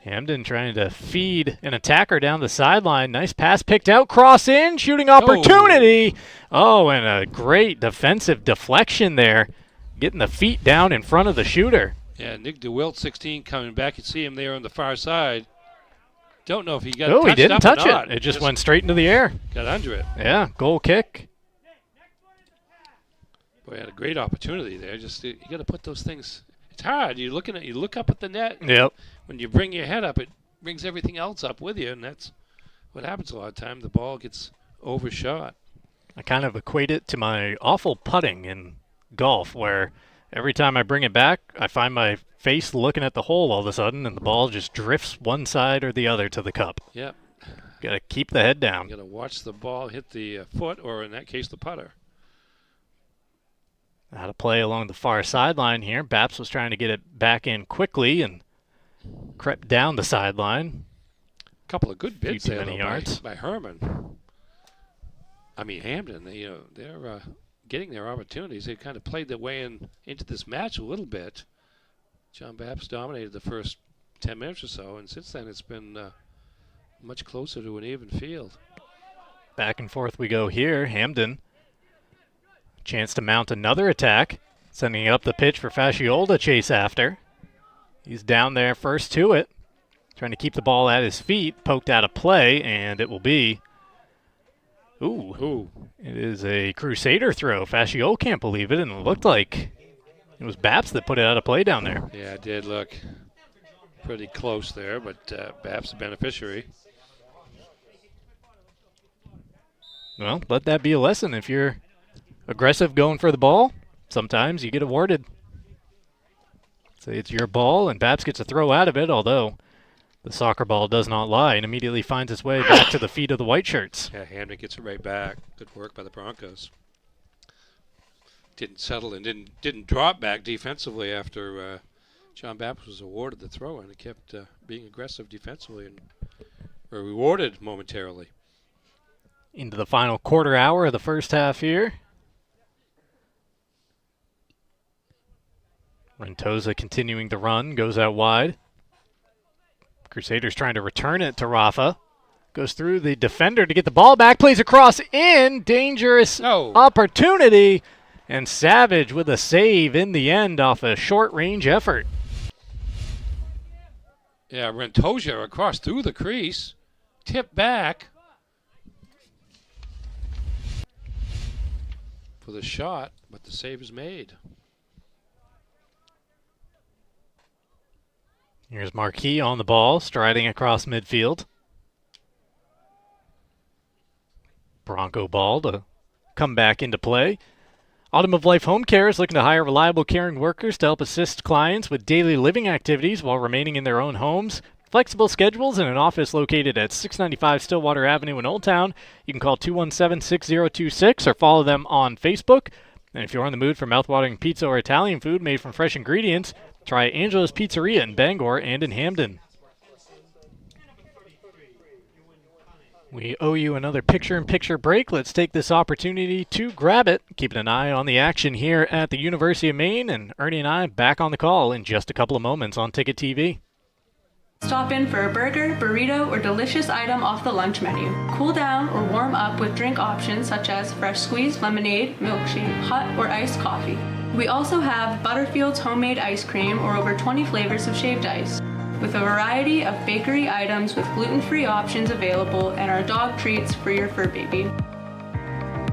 Hampden trying to feed an attacker down the sideline. Nice pass picked out. Cross in. Shooting opportunity. Oh, and a great defensive deflection there. Getting the feet down in front of the shooter. Yeah, Nick DeWilt, 16, coming back. You see him there on the far side. Don't know if he got he didn't touch or not. it. It just went straight into the air. Got under it. Yeah, goal kick. Boy, had a great opportunity there. Just you got to put those things. It's hard. You look up at the net. Yep. When you bring your head up, it brings everything else up with you, and that's what happens a lot of time. The ball gets overshot. I kind of equate it to my awful putting in golf, where every time I bring it back, I find my face looking at the hole all of a sudden, and the ball just drifts one side or the other to the cup. Yep. Got to keep the head down. Got to watch the ball hit the foot, or in that case, the putter. Out of play along the far sideline here. Bapst was trying to get it back in quickly and crept down the sideline. A couple of good bids there by Herman. I mean, Hampden, they're getting their opportunities. They've kind of played their way into this match a little bit. John Bapst dominated the first 10 minutes or so, and since then it's been much closer to an even field. Back and forth we go here. Hampden, chance to mount another attack, sending it up the pitch for Fasciola to chase after. He's down there first to it, trying to keep the ball at his feet, poked out of play, and it will be... Ooh. It is a Crusader throw. Fasciola can't believe it, and it looked like it was Bapst that put it out of play down there. Yeah, it did look pretty close there, but Bapst the beneficiary. Well, let that be a lesson. If you're aggressive going for the ball, sometimes you get awarded. Say it's your ball, and Bapst gets a throw out of it, although the soccer ball does not lie and immediately finds its way back to the feet of the white shirts. Yeah, Hampden gets it right back. Good work by the Broncos. Didn't settle and didn't drop back defensively after John Bapst was awarded the throw, and it kept being aggressive defensively and were rewarded momentarily. Into the final quarter hour of the first half here. Rentosa continuing the run, goes out wide. Crusaders trying to return it to Rafa. Goes through the defender to get the ball back, plays across in, dangerous opportunity, and Savage with a save in the end off a short-range effort. Yeah, Rentosa across through the crease, tip back for the shot, but the save is made. Here's Marquis on the ball, striding across midfield. Bronco ball to come back into play. Autumn of Life Home Care is looking to hire reliable, caring workers to help assist clients with daily living activities while remaining in their own homes. Flexible schedules and an office located at 695 Stillwater Avenue in Old Town. You can call 217-6026 or follow them on Facebook. And if you're in the mood for mouthwatering pizza or Italian food made from fresh ingredients, try Angela's Pizzeria in Bangor and in Hampden. We owe you another picture-in-picture break. Let's take this opportunity to grab it. Keeping an eye on the action here at the University of Maine, and Ernie and I back on the call in just a couple of moments on Ticket TV. Stop in for a burger, burrito, or delicious item off the lunch menu. Cool down or warm up with drink options such as fresh squeezed lemonade, milkshake, hot or iced coffee. We also have Butterfield's homemade ice cream or over 20 flavors of shaved ice, with a variety of bakery items with gluten-free options available and our dog treats for your fur baby.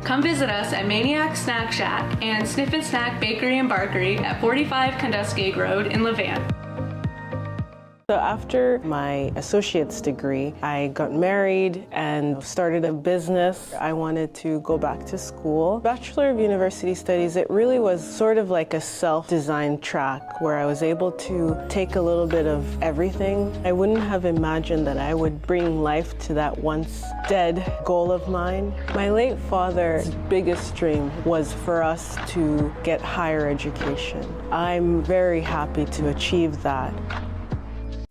Come visit us at Maniac Snack Shack and Sniff and Snack Bakery and Barkery at 45 Conduskeg Road in Levant. So after my associate's degree, I got married and started a business. I wanted to go back to school. Bachelor of University Studies, it really was sort of like a self-designed track where I was able to take a little bit of everything. I wouldn't have imagined that I would bring life to that once dead goal of mine. My late father's biggest dream was for us to get higher education. I'm very happy to achieve that.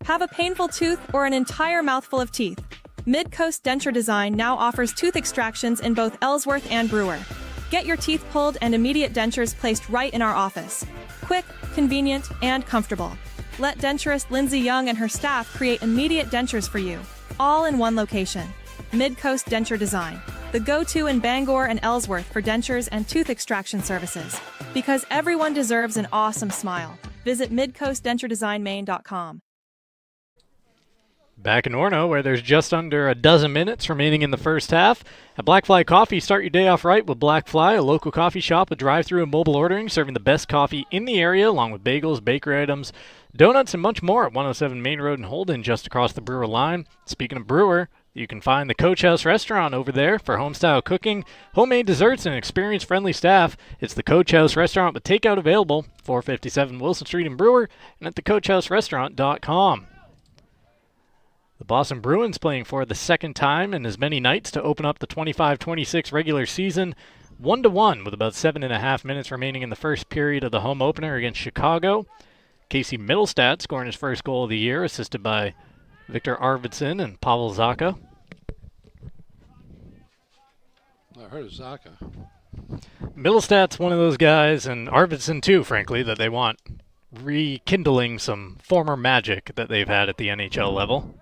Have a painful tooth or an entire mouthful of teeth? Mid-Coast Denture Design now offers tooth extractions in both Ellsworth and Brewer. Get your teeth pulled and immediate dentures placed right in our office. Quick, convenient, and comfortable. Let denturist Lindsay Young and her staff create immediate dentures for you, all in one location. Mid-Coast Denture Design, the go-to in Bangor and Ellsworth for dentures and tooth extraction services. Because everyone deserves an awesome smile. Visit midcoastdenturedesignmaine.com. Back in Orno, where there's just under a dozen minutes remaining in the first half. At Black Fly Coffee, start your day off right with Black Fly, a local coffee shop with drive-thru and mobile ordering, serving the best coffee in the area, along with bagels, bakery items, donuts, and much more at 107 Main Road in Holden, just across the Brewer line. Speaking of Brewer, you can find the Coach House Restaurant over there for home-style cooking, homemade desserts, and experienced-friendly staff. It's the Coach House Restaurant with takeout available, 457 Wilson Street in Brewer, and at thecoachhouserestaurant.com. The Boston Bruins playing for the second time in as many nights to open up the 25-26 regular season, 1-1 with about 7.5 minutes remaining in the first period of the home opener against Chicago. Casey Middlestat scoring his first goal of the year, assisted by Victor Arvidsson and Pavel Zacha. I heard of Zacha. Middlestat's one of those guys, and Arvidsson too, frankly, that they want rekindling some former magic that they've had at the NHL level.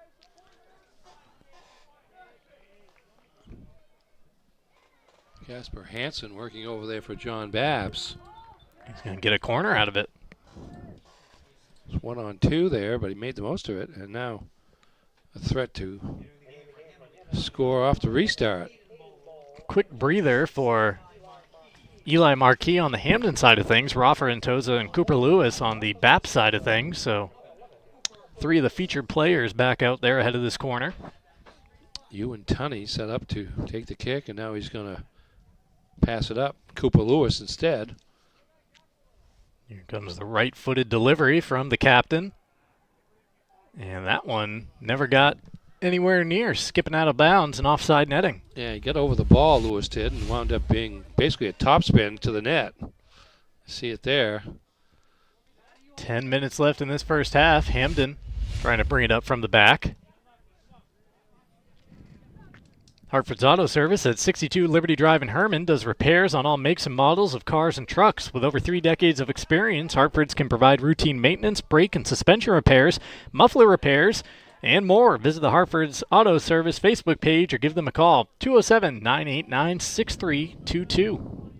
Casper Hansen working over there for John Bapst. He's going to get a corner out of it. It's 1-on-2 there, but he made the most of it, and now a threat to score off the restart. Quick breather for Eli Marquis on the Hampden side of things, Roffer and Toza and Cooper Lewis on the Bapst side of things. So 3 of the featured players back out there ahead of this corner. Ewan Tunney set up to take the kick, and now he's going to pass it up. Cooper Lewis instead. Here comes the right-footed delivery from the captain. And that one never got anywhere near skipping out of bounds and offside netting. Yeah, he got over the ball, Lewis did, and wound up being basically a topspin to the net. See it there. 10 minutes left in this first half. Hampden trying to bring it up from the back. Hartford's Auto Service at 62 Liberty Drive in Herman does repairs on all makes and models of cars and trucks. With over 3 decades of experience, Hartford's can provide routine maintenance, brake and suspension repairs, muffler repairs, and more. Visit the Hartford's Auto Service Facebook page or give them a call, 207-989-6322.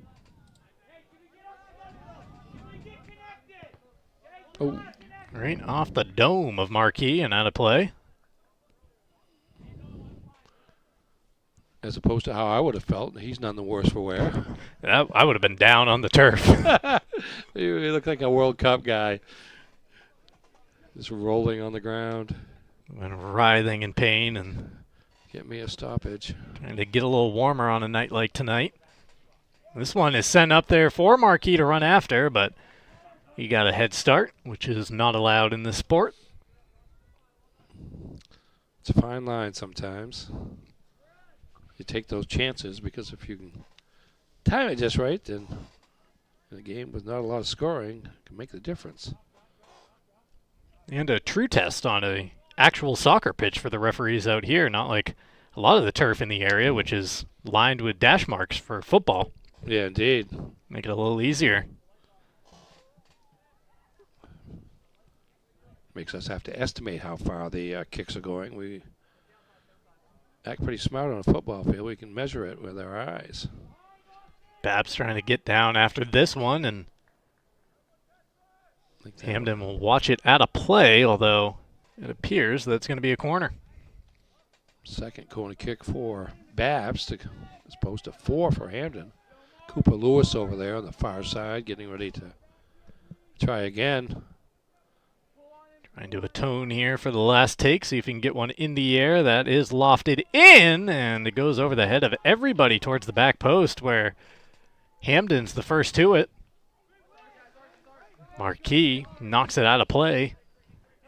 Oh. Right off the dome of Marquis and out of play. As opposed to how I would have felt. He's none the worse for wear. I would have been down on the turf. You look like a World Cup guy. Just rolling on the ground. And writhing in pain and get me a stoppage. Trying to get a little warmer on a night like tonight. This one is sent up there for Marquis to run after, but he got a head start, which is not allowed in this sport. It's a fine line sometimes. You take those chances, because if you can time it just right, then in a game with not a lot of scoring, it can make the difference. And a true test on a actual soccer pitch for the referees out here, not like a lot of the turf in the area, which is lined with dash marks for football. Yeah, indeed. Make it a little easier. Makes us have to estimate how far the kicks are going. We act pretty smart on a football field. We can measure it with our eyes. Bapst trying to get down after this one, and Hampden will watch it out of play, although it appears that it's going to be a corner. Second corner kick for Bapst, as opposed to 4 for Hampden. Cooper Lewis over there on the far side, getting ready to try again. Trying to do a tone here for the last take, see if he can get one in the air. That is lofted in, and it goes over the head of everybody towards the back post, where Hampden's the first to it. Marquis knocks it out of play,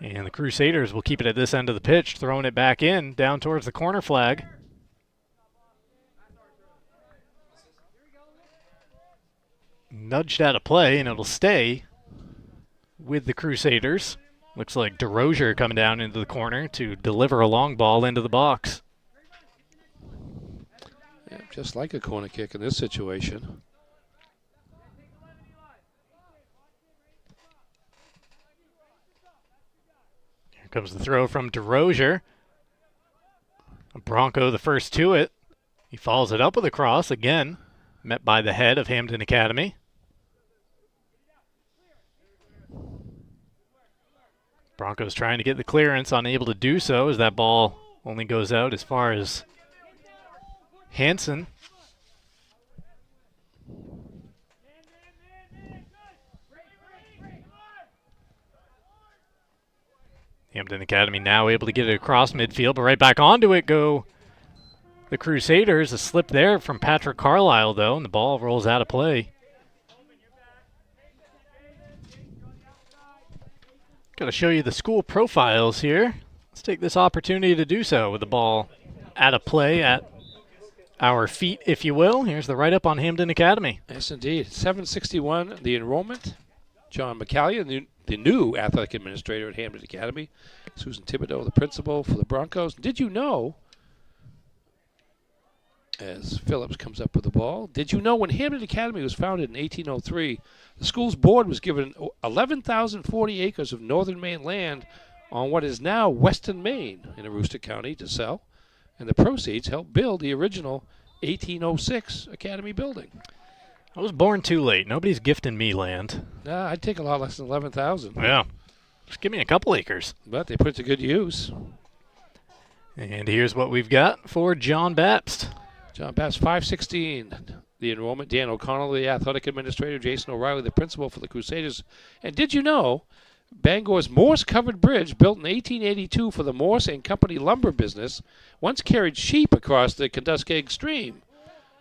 and the Crusaders will keep it at this end of the pitch, throwing it back in, down towards the corner flag. Nudged out of play, and it'll stay with the Crusaders. Looks like DeRozier coming down into the corner to deliver a long ball into the box. Yeah, just like a corner kick in this situation. Here comes the throw from DeRozier. Bronco the first to it. He follows it up with a cross again, met by the head of Hampden Academy. Broncos trying to get the clearance, unable to do so as that ball only goes out as far as Hansen. Hampden Academy now able to get it across midfield, but right back onto it go the Crusaders. A slip there from Patrick Carlisle, though, and the ball rolls out of play. Got to show you the school profiles here. Let's take this opportunity to do so with the ball out of play at our feet, if you will. Here's the write-up on Hampden Academy. Yes, indeed. 761, the enrollment. John McCallion, the new athletic administrator at Hampden Academy. Susan Thibodeau, the principal for the Broncos. Did you know, as Phillips comes up with the ball, did you know when Hampden Academy was founded in 1803, the school's board was given 11,040 acres of northern Maine land on what is now western Maine in Aroostook County to sell, and the proceeds helped build the original 1806 Academy building. I was born too late. Nobody's gifting me land. Nah, I'd take a lot less than 11,000. Yeah. Just give me a couple acres. But they put it to good use. And here's what we've got for John Bapst. John Bapst, 516. The enrollment, Dan O'Connell, the athletic administrator, Jason O'Reilly, the principal for the Crusaders. And did you know Bangor's Morse-covered bridge, built in 1882 for the Morse and Company lumber business, once carried sheep across the Kentuskeg Stream.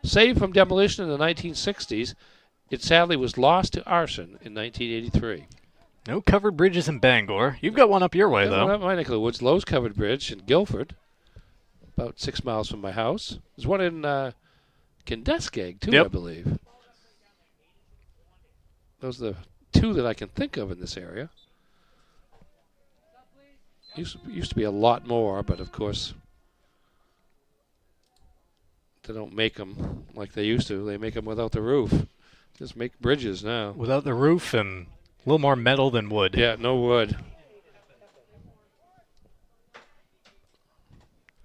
Saved from demolition in the 1960s, it sadly was lost to arson in 1983. No covered bridges in Bangor. You've got one up your way, though. One up my neck of the woods, Lowe's Covered Bridge in Guilford, about 6 miles from my house. There's one in Kentuskeg, too, yep. I believe. Those are the two that I can think of in this area. Used to be a lot more, but of course they don't make them like they used to. They make them without the roof. Just make bridges now. Without the roof and a little more metal than wood. Yeah, no wood.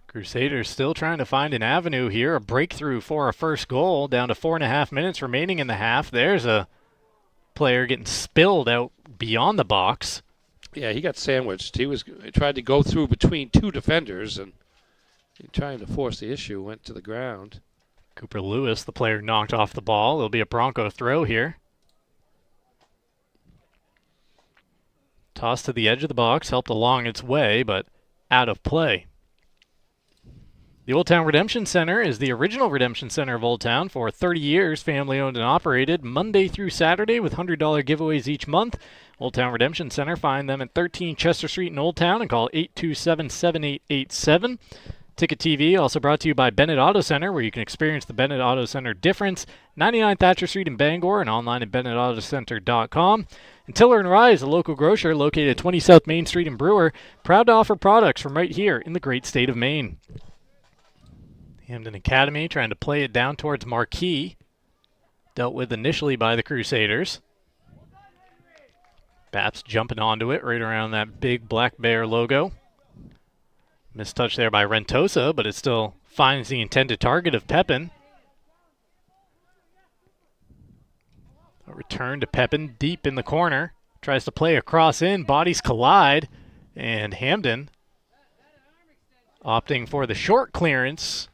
Crusaders still trying to find an avenue here. A breakthrough for a first goal. Down to 4.5 minutes remaining in the half. There's a player getting spilled out beyond the box. Yeah, he got sandwiched. He tried to go through between two defenders, and trying to force the issue, went to the ground. Cooper Lewis, the player knocked off the ball. It'll be a Bronco throw here. Tossed to the edge of the box, helped along its way, but out of play. The Old Town Redemption Center is the original Redemption Center of Old Town for 30 years, family owned and operated, Monday through Saturday with $100 giveaways each month. Old Town Redemption Center, find them at 13 Chester Street in Old Town and call 827-7887. Ticket TV also brought to you by Bennett Auto Center, where you can experience the Bennett Auto Center difference. 99 Thatcher Street in Bangor and online at BennettAutoCenter.com. And Tiller & Rye is a local grocer located at 20 South Main Street in Brewer, proud to offer products from right here in the great state of Maine. Hampden Academy trying to play it down towards Marquis. Dealt with initially by the Crusaders. Bapst jumping onto it right around that big Black Bear logo. Missed touch there by Rentosa, but it still finds the intended target of Pepin. A return to Pepin deep in the corner. Tries to play a cross in. Bodies collide. And Hampden opting for the short clearance,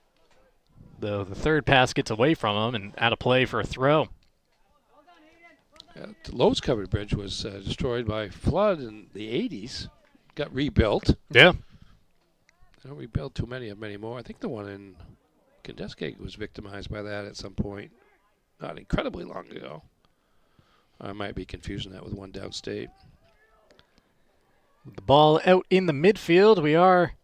though the third pass gets away from him and out of play for a throw. The Lowe's Covered Bridge was destroyed by flood in the 80s. got rebuilt. Yeah. They don't rebuild too many of them anymore. I think the one in Kenduskeag was victimized by that at some point, not incredibly long ago. I might be confusing that with one downstate. The ball out in the midfield. We are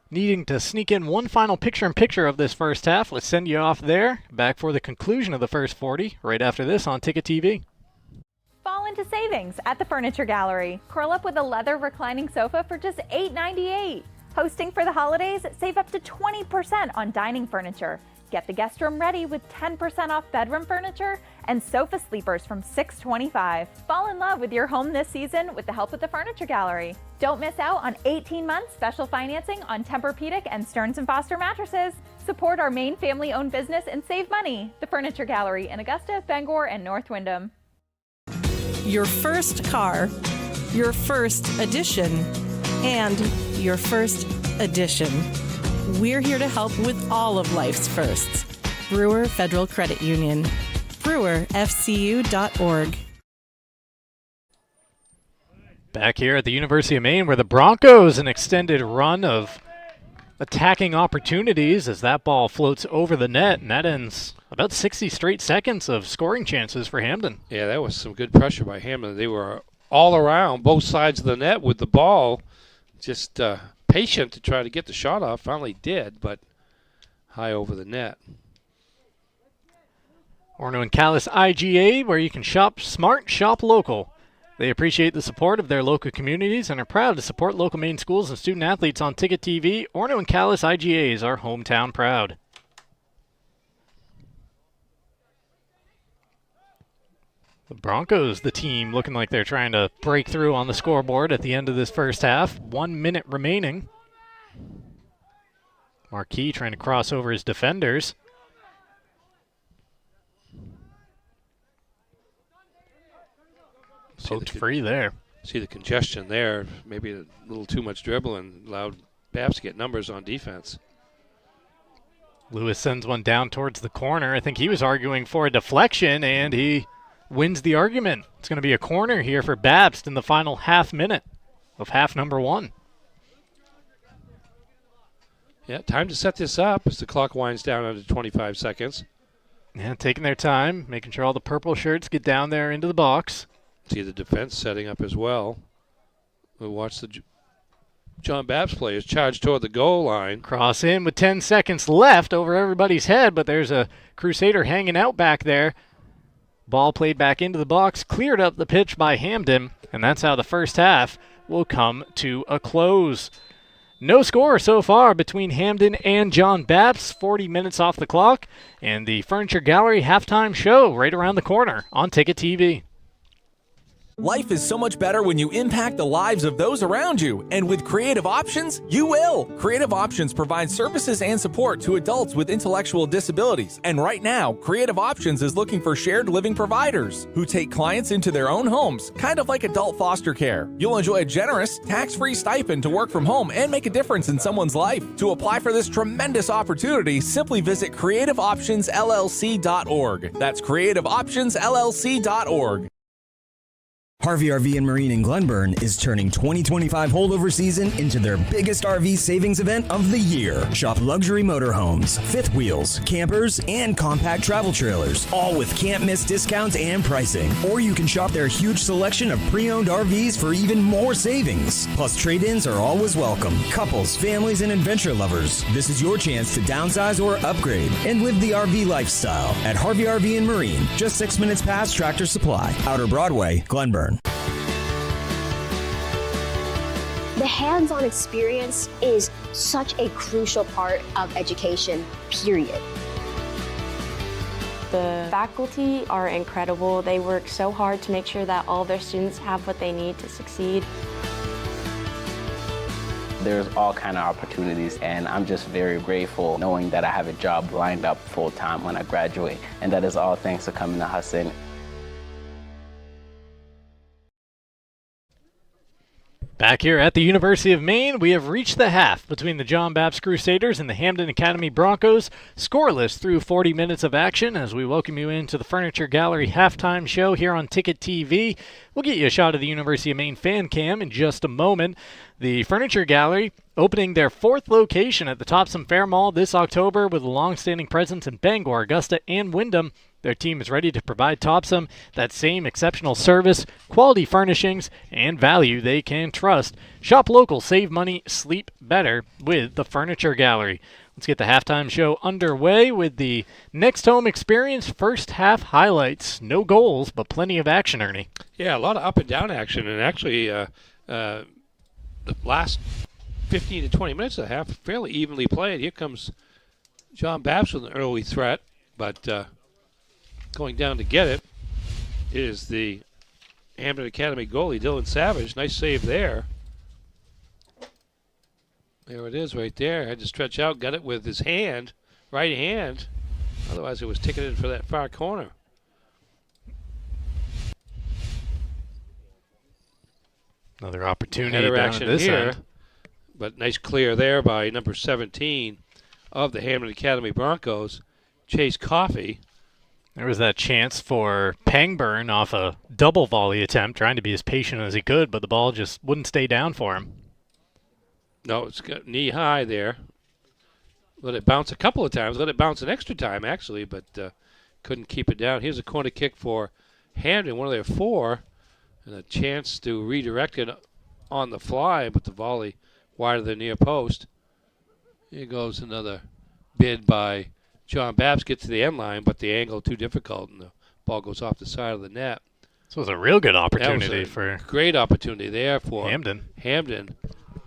needing to sneak in one final picture-in-picture of this first half. Let's send you off there. Back for the conclusion of the first 40 right after this on Ticket TV. Fall into savings at the Furniture Gallery. Curl up with a leather reclining sofa for just $8.98. Hosting for the holidays, save up to 20% on dining furniture. Get the guest room ready with 10% off bedroom furniture and sofa sleepers from $6.25. Fall in love with your home this season with the help of the Furniture Gallery. Don't miss out on 18 months special financing on Tempur-Pedic and Stearns & Foster mattresses. Support our main family-owned business and save money. The Furniture Gallery in Augusta, Bangor, and North Windham. Your first car, your first edition, and your first edition. We're here to help with all of life's firsts. Brewer Federal Credit Union. BrewerFCU.org. Back here at the University of Maine, where the Broncos an extended run of attacking opportunities as that ball floats over the net, and that ends about 60 straight seconds of scoring chances for Hampden. Yeah, that was some good pressure by Hampden. They were all around both sides of the net with the ball, just patient to try to get the shot off. Finally did, but high over the net. Orono and Calais IGA, where you can shop smart, shop local. They appreciate the support of their local communities and are proud to support local Maine schools and student athletes on Ticket TV. Orono and Calais IGA is our hometown proud. The Broncos, the team, looking like they're trying to break through on the scoreboard at the end of this first half. 1 minute remaining. Marquis trying to cross over his defenders. Poked free there. See the congestion there. Maybe a little too much dribbling allowed Bapst to get numbers on defense. Lewis sends one down towards the corner. I think he was arguing for a deflection, and he wins the argument. It's going to be a corner here for Bapst in the final half minute of half number one. Yeah, time to set this up as the clock winds down under 25 seconds. Yeah, taking their time, making sure all the purple shirts get down there into the box. See the defense setting up as well. We'll watch the John Bapst players charge toward the goal line. Cross in with 10 seconds left over everybody's head, but there's a Crusader hanging out back there. Ball played back into the box, cleared up the pitch by Hampden, and that's how the first half will come to a close. No score so far between Hampden and John Bapst. 40 minutes off the clock, and the Furniture Gallery halftime show right around the corner on Ticket TV. Life is so much better when you impact the lives of those around you. And with Creative Options, you will. Creative Options provides services and support to adults with intellectual disabilities. And right now, Creative Options is looking for shared living providers who take clients into their own homes, kind of like adult foster care. You'll enjoy a generous, tax-free stipend to work from home and make a difference in someone's life. To apply for this tremendous opportunity, simply visit creativeoptionsllc.org. That's creativeoptionsllc.org. Harvey RV and Marine in Glenburn is turning 2025 holdover season into their biggest RV savings event of the year. Shop luxury motorhomes, fifth wheels, campers, and compact travel trailers, all with can't-miss discounts and pricing. Or you can shop their huge selection of pre-owned RVs for even more savings. Plus, trade-ins are always welcome. Couples, families, and adventure lovers, this is your chance to downsize or upgrade and live the RV lifestyle at Harvey RV and Marine, just 6 minutes past Tractor Supply, Outer Broadway, Glenburn. The hands-on experience is such a crucial part of education, period. The faculty are incredible. They work so hard to make sure that all their students have what they need to succeed. There's all kind of opportunities, and I'm just very grateful knowing that I have a job lined up full-time when I graduate, and that is all thanks to coming to Hudson. Back here at the University of Maine, we have reached the half between the John Bapst Crusaders and the Hampden Academy Broncos. Scoreless through 40 minutes of action as we welcome you into the Furniture Gallery halftime show here on Ticket TV. We'll get you a shot of the University of Maine fan cam in just a moment. The Furniture Gallery opening their 4th location at the Topsom Fair Mall this October with a long-standing presence in Bangor, Augusta, and Wyndham. Their team is ready to provide Topsom that same exceptional service, quality furnishings, and value they can trust. Shop local, save money, sleep better with the Furniture Gallery. Let's get the halftime show underway with the Next Home Experience first half highlights. No goals, but plenty of action, Ernie. Yeah, a lot of up and down action, and actually the last 15 to 20 minutes of the half fairly evenly played. Here comes John Bapst with an early threat, but going down to get it is the Hampden Academy goalie, Dylan Savage. Nice save there. There it is right there. Had to stretch out, got it with his hand, right hand. Otherwise, it was ticketed for that far corner. Another opportunity Header down action at this here, end. but nice clear there by number 17 of the Hampden Academy Broncos, Chase Coffey. There was that chance for Pangburn off a double volley attempt, trying to be as patient as he could, but the ball just wouldn't stay down for him. No, it's got knee high there. Let it bounce a couple of times. Let it bounce an extra time, actually, but couldn't keep it down. Here's a corner kick for Hampden, one of their 4, and a chance to redirect it on the fly, but the volley wide of the near post. Here goes another bid by John Bapst, gets to the end line, but the angle too difficult, and the ball goes off the side of the net. This was a real good opportunity for great opportunity there for Hampden. Hampden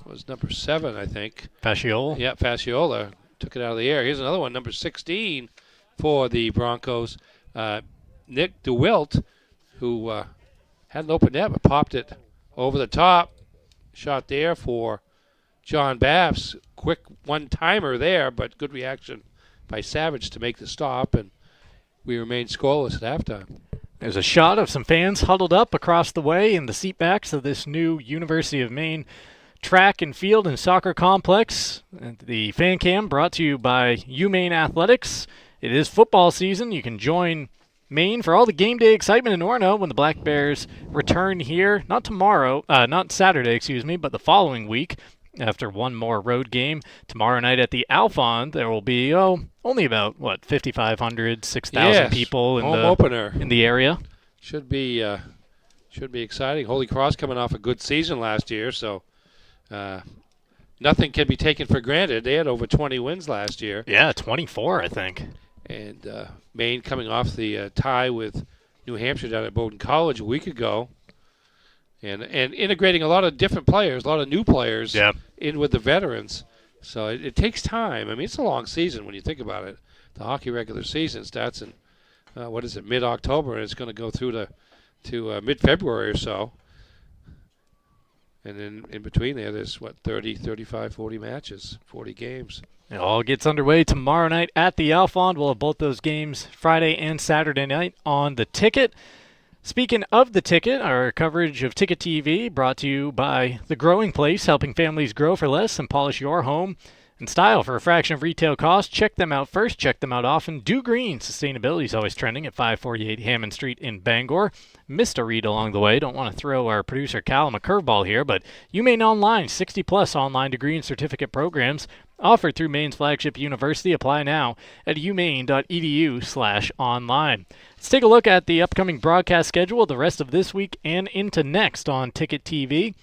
was number 7, I think. Fasciola. Yeah, Fasciola took it out of the air. Here's another one, number 16 for the Broncos. Nick DeWilt, who had an open net but popped it over the top. Shot there for John Bapst. Quick one-timer there, but good reaction by Savage to make the stop, and we remain scoreless at halftime. There's a shot of some fans huddled up across the way in the seatbacks of this new University of Maine track and field and soccer complex. And the fan cam brought to you by UMaine Athletics. It is football season. You can join Maine for all the game day excitement in Orono when the Black Bears return here, not Saturday, but the following week. After one more road game tomorrow night at the Alfond, there will be only about 5,500, 6,000 people in the area. Should be exciting. Holy Cross coming off a good season last year, so nothing can be taken for granted. They had over 20 wins last year. Yeah, 24, I think. And Maine coming off the tie with New Hampshire down at Bowdoin College a week ago. And integrating a lot of different players, a lot of new players in with the veterans. So it takes time. I mean, it's a long season when you think about it. The hockey regular season starts in, mid-October, and it's going to go through to mid-February or so. And then in between there's 30, 35, 40 matches, 40 games. It all gets underway tomorrow night at the Alfond. We'll have both those games Friday and Saturday night on the Ticket. Speaking of the Ticket, our coverage of Ticket TV brought to you by The Growing Place, helping families grow for less and polish your home in style for a fraction of retail cost. Check them out first. Check them out often. Do Green. Sustainability is always trending at 548 Hammond Street in Bangor. Missed a read along the way. Don't want to throw our producer Callum a curveball here, but UMaine Online, 60-plus online degree and certificate programs offered through Maine's flagship university. Apply now at umaine.edu/online. Let's take a look at the upcoming broadcast schedule the rest of this week and into next on Ticket TV.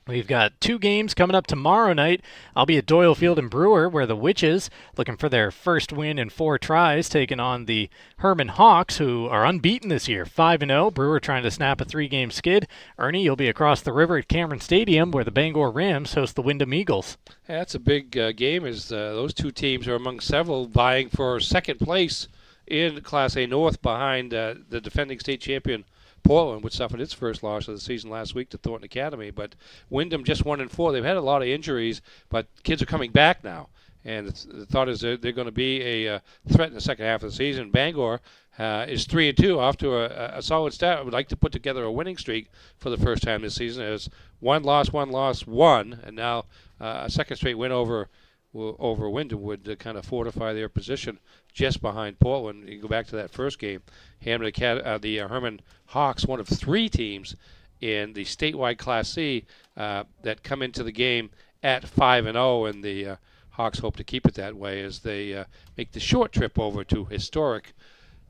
We've got 2 games coming up tomorrow night. I'll be at Doyle Field in Brewer, where the Witches, looking for their first win in 4 tries, taking on the Herman Hawks, who are unbeaten this year, 5-0. Brewer trying to snap a 3-game skid. Ernie, you'll be across the river at Cameron Stadium, where the Bangor Rams host the Wyndham Eagles. Yeah, that's a big game, as those 2 teams are among several vying for second place in Class A North behind the defending state champion Portland, which suffered its first loss of the season last week to Thornton Academy. But Wyndham just 1-4. They've had a lot of injuries, but kids are coming back now. And the thought is they're going to be a threat in the second half of the season. Bangor is 3-2, off to a solid start. I would like to put together a winning streak for the first time this season. It's 1 loss, 1 loss, 1, and now a second straight win over Wyndham would kind of fortify their position just behind Portland. You go back to that first game. The Herman Hawks, one of 3 teams in the statewide Class C that come into the game at 5-0, and the Hawks hope to keep it that way as they make the short trip over to historic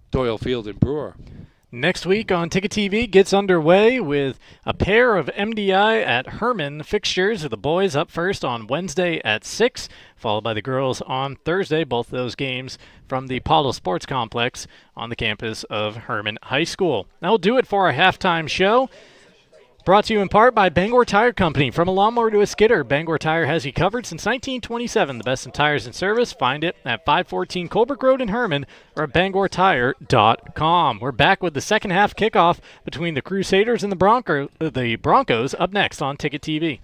Doyle Field in Brewer. Next week on Ticket TV gets underway with a pair of MDI at Herman fixtures. The boys up first on Wednesday at 6, followed by the girls on Thursday. Both those games from the Paulo Sports Complex on the campus of Herman High School. That'll do it for our halftime show. Brought to you in part by Bangor Tire Company. From a lawnmower to a skidder, Bangor Tire has you covered since 1927. The best in tires and service. Find it at 514 Colbrook Road in Herman or at bangortire.com. We're back with the second half kickoff between the Crusaders and the Broncos up next on Ticket TV.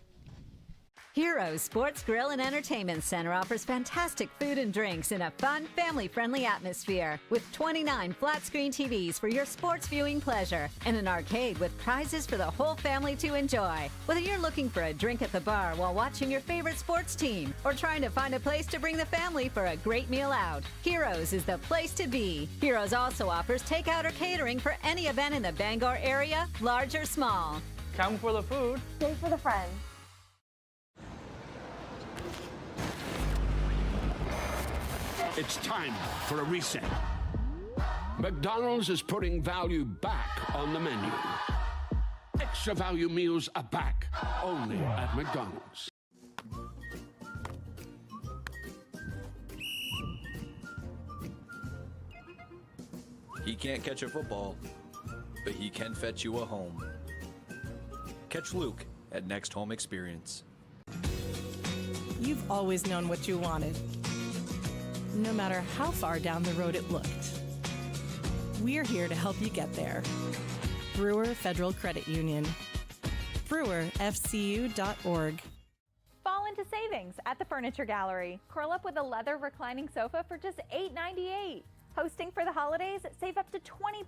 Heroes Sports Grill and Entertainment Center offers fantastic food and drinks in a fun, family-friendly atmosphere with 29 flat-screen TVs for your sports viewing pleasure and an arcade with prizes for the whole family to enjoy. Whether you're looking for a drink at the bar while watching your favorite sports team or trying to find a place to bring the family for a great meal out, Heroes is the place to be. Heroes also offers takeout or catering for any event in the Bangor area, large or small. Come for the food. Stay for the friends. It's time for a reset. McDonald's is putting value back on the menu. Extra value meals are back, only at McDonald's. He can't catch a football, but he can fetch you a home. Catch Luke at Next Home Experience. You've always known what you wanted, no matter how far down the road it looked. We're here to help you get there. Brewer Federal Credit Union. BrewerFCU.org. Fall into savings at the Furniture Gallery. Curl up with a leather reclining sofa for just $8.98. Hosting for the holidays, save up to 20%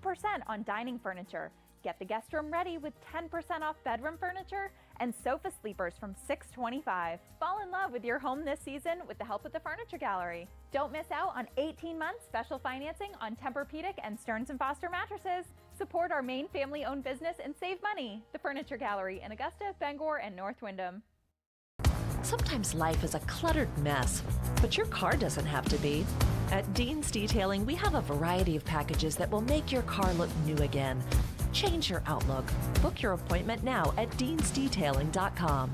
on dining furniture. Get the guest room ready with 10% off bedroom furniture and sofa sleepers from $6.25. Fall in love with your home this season with the help of the Furniture Gallery. Don't miss out on 18 months special financing on Tempur-Pedic and Stearns & Foster mattresses. Support our main family-owned business and save money. The Furniture Gallery in Augusta, Bangor, and North Windham. Sometimes life is a cluttered mess, but your car doesn't have to be. At Dean's Detailing, we have a variety of packages that will make your car look new again. Change your outlook. Book your appointment now at deansdetailing.com.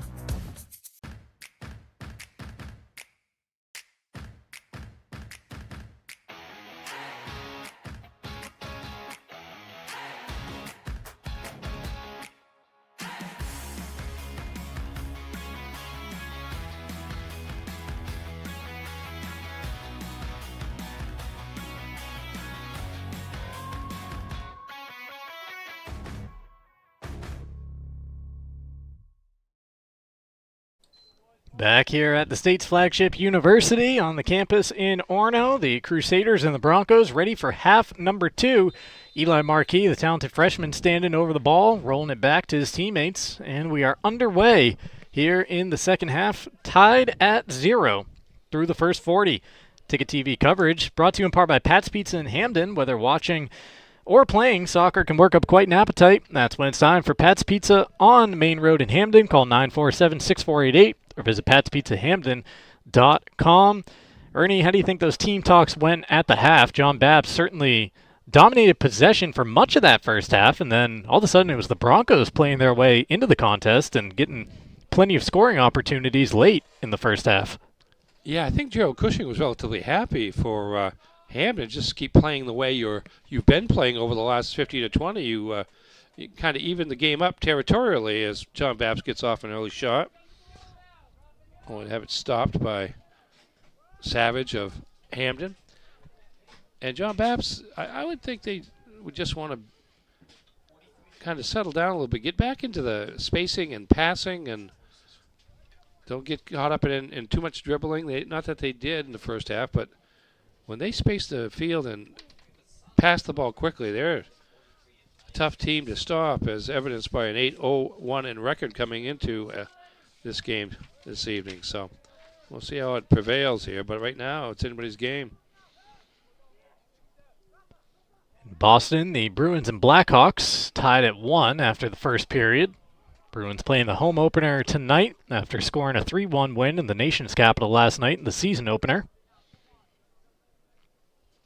Back here at the state's flagship university on the campus in Orono, the Crusaders and the Broncos ready for half number 2. Eli Marquis, the talented freshman, standing over the ball, rolling it back to his teammates, and we are underway here in the second half, tied at 0 through the first 40. Ticket TV coverage brought to you in part by Pat's Pizza in Hampden. Whether watching or playing soccer can work up quite an appetite. That's when it's time for Pat's Pizza on Main Road in Hampden. Call 947-6488 or visit patspizzahampden.com. Ernie, how do you think those team talks went at the half? John Bapst certainly dominated possession for much of that first half, and then all of a sudden it was the Broncos playing their way into the contest and getting plenty of scoring opportunities late in the first half. Yeah, I think Gerald Cushing was relatively happy for Hampden. Just keep playing the way you've been playing over the last 15 to 20. You kind of even the game up territorially as John Bapst gets off an early shot. Only have it stopped by Savage of Hampden. And John Bapst, I would think they would just want to kind of settle down a little bit, get back into the spacing and passing, and don't get caught up in too much dribbling. Not that they did in the first half, but when they space the field and pass the ball quickly. They're a tough team to stop, as evidenced by an 8-0-1 in record coming into this game this evening. So we'll see how it prevails here. But right now, it's anybody's game. In Boston, the Bruins and Blackhawks tied at 1 after the first period. Bruins playing the home opener tonight after scoring a 3-1 win in the nation's capital last night in the season opener.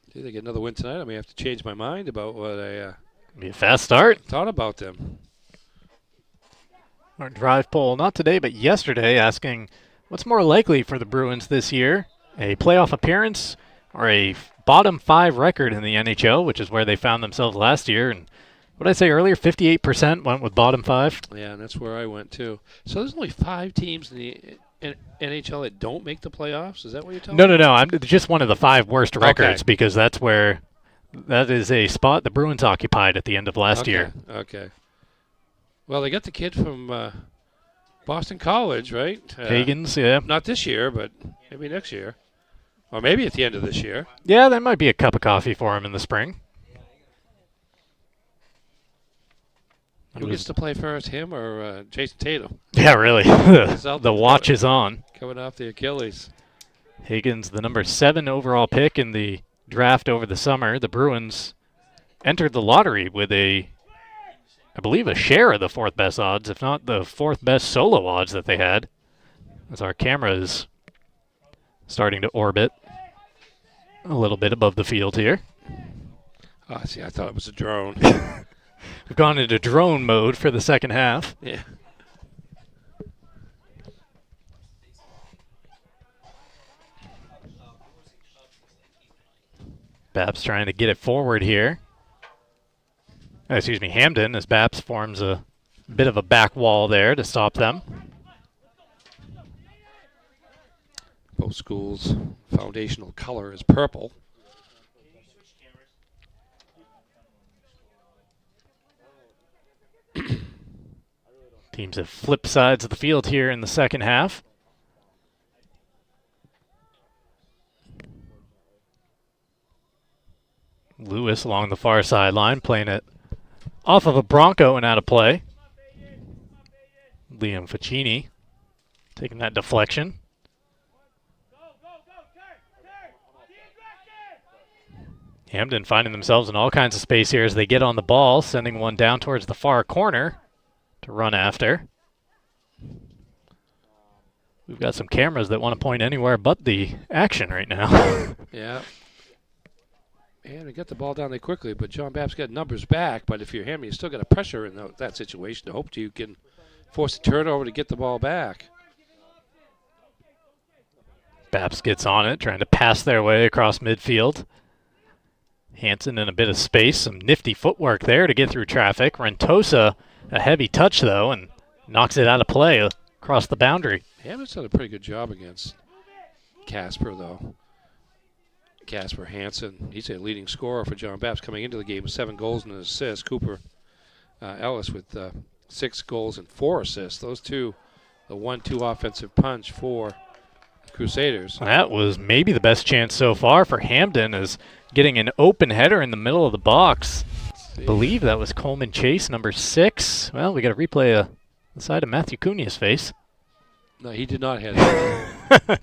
If they get another win tonight, I may have to change my mind about what I be a fast start. Thought about them. Our drive poll, not today, but yesterday, asking what's more likely for the Bruins this year, a playoff appearance or a bottom 5 record in the NHL, which is where they found themselves last year. And what did I say earlier? 58% went with bottom 5. Yeah, and that's where I went too. So there's only 5 teams in the NHL that don't make the playoffs? Is that what you're telling me? No. I'm just one of the 5 worst records because that is a spot the Bruins occupied at the end of last year. Okay. Well, they got the kid from Boston College, right? Higgins, yeah. Not this year, but maybe next year. Or maybe at the end of this year. Yeah, there might be a cup of coffee for him in the spring. Who gets to play first, him or Jason Tatum? Yeah, really. The watch is on. Coming off the Achilles. Higgins, the number 7 overall pick in the draft over the summer. The Bruins entered the lottery with I believe, a share of the 4th best odds, if not the 4th best solo odds that they had, as our camera is starting to orbit a little bit above the field here. Oh, see, I thought it was a drone. We've gone into drone mode for the second half. Yeah. Bapst trying to get it forward here. Hampden, as Bapst forms a bit of a back wall there to stop them. Both schools' foundational color is purple. Teams have flipped sides of the field here in the second half. Lewis along the far sideline, playing it off of a Bronco and out of play. Liam Ficini taking that deflection. Hampden finding themselves in all kinds of space here as they get on the ball, sending one down towards the far corner to run after. We've got some cameras that want to point anywhere but the action right now. Yeah. And they got the ball down there quickly, but John Bapst got numbers back. But if you're him, you still got a pressure in that situation to hope you can force a turnover to get the ball back. Bapst gets on it, trying to pass their way across midfield. Hansen in a bit of space, some nifty footwork there to get through traffic. Rentosa, a heavy touch though, and knocks it out of play across the boundary. Hampden's done a pretty good job against Casper, though. Casper Hansen, he's a leading scorer for John Bapst coming into the game with 7 goals and an assist. Cooper Ellis with 6 goals and 4 assists. Those two, the 1-2 offensive punch for Crusaders. That was maybe the best chance so far for Hampden, as getting an open header in the middle of the box. I believe that was Coleman Chase, number 6. Well, we got to replay the side of Matthew Cunha's face. No, he did not hit it.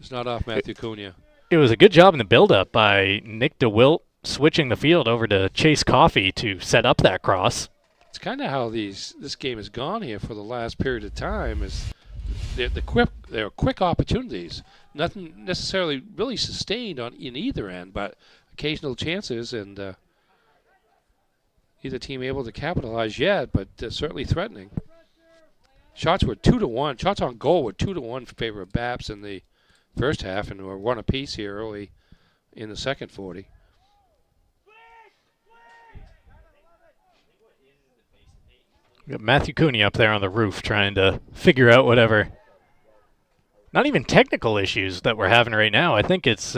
It's not off Matthew Cunha. It was a good job in the build-up by Nick DeWilt switching the field over to Chase Coffey to set up that cross. It's kind of how this game has gone here for the last period of time. Is they're quick opportunities, nothing necessarily really sustained in either end, but occasional chances, and neither team able to capitalize yet, but certainly threatening. Shots were 2-1. Shots on goal were 2-1 in favor of Bapst in the first half, and were 1 apiece here early in the second 40. We got Matthew Cooney up there on the roof trying to figure out whatever, not even technical issues that we're having right now. I think it's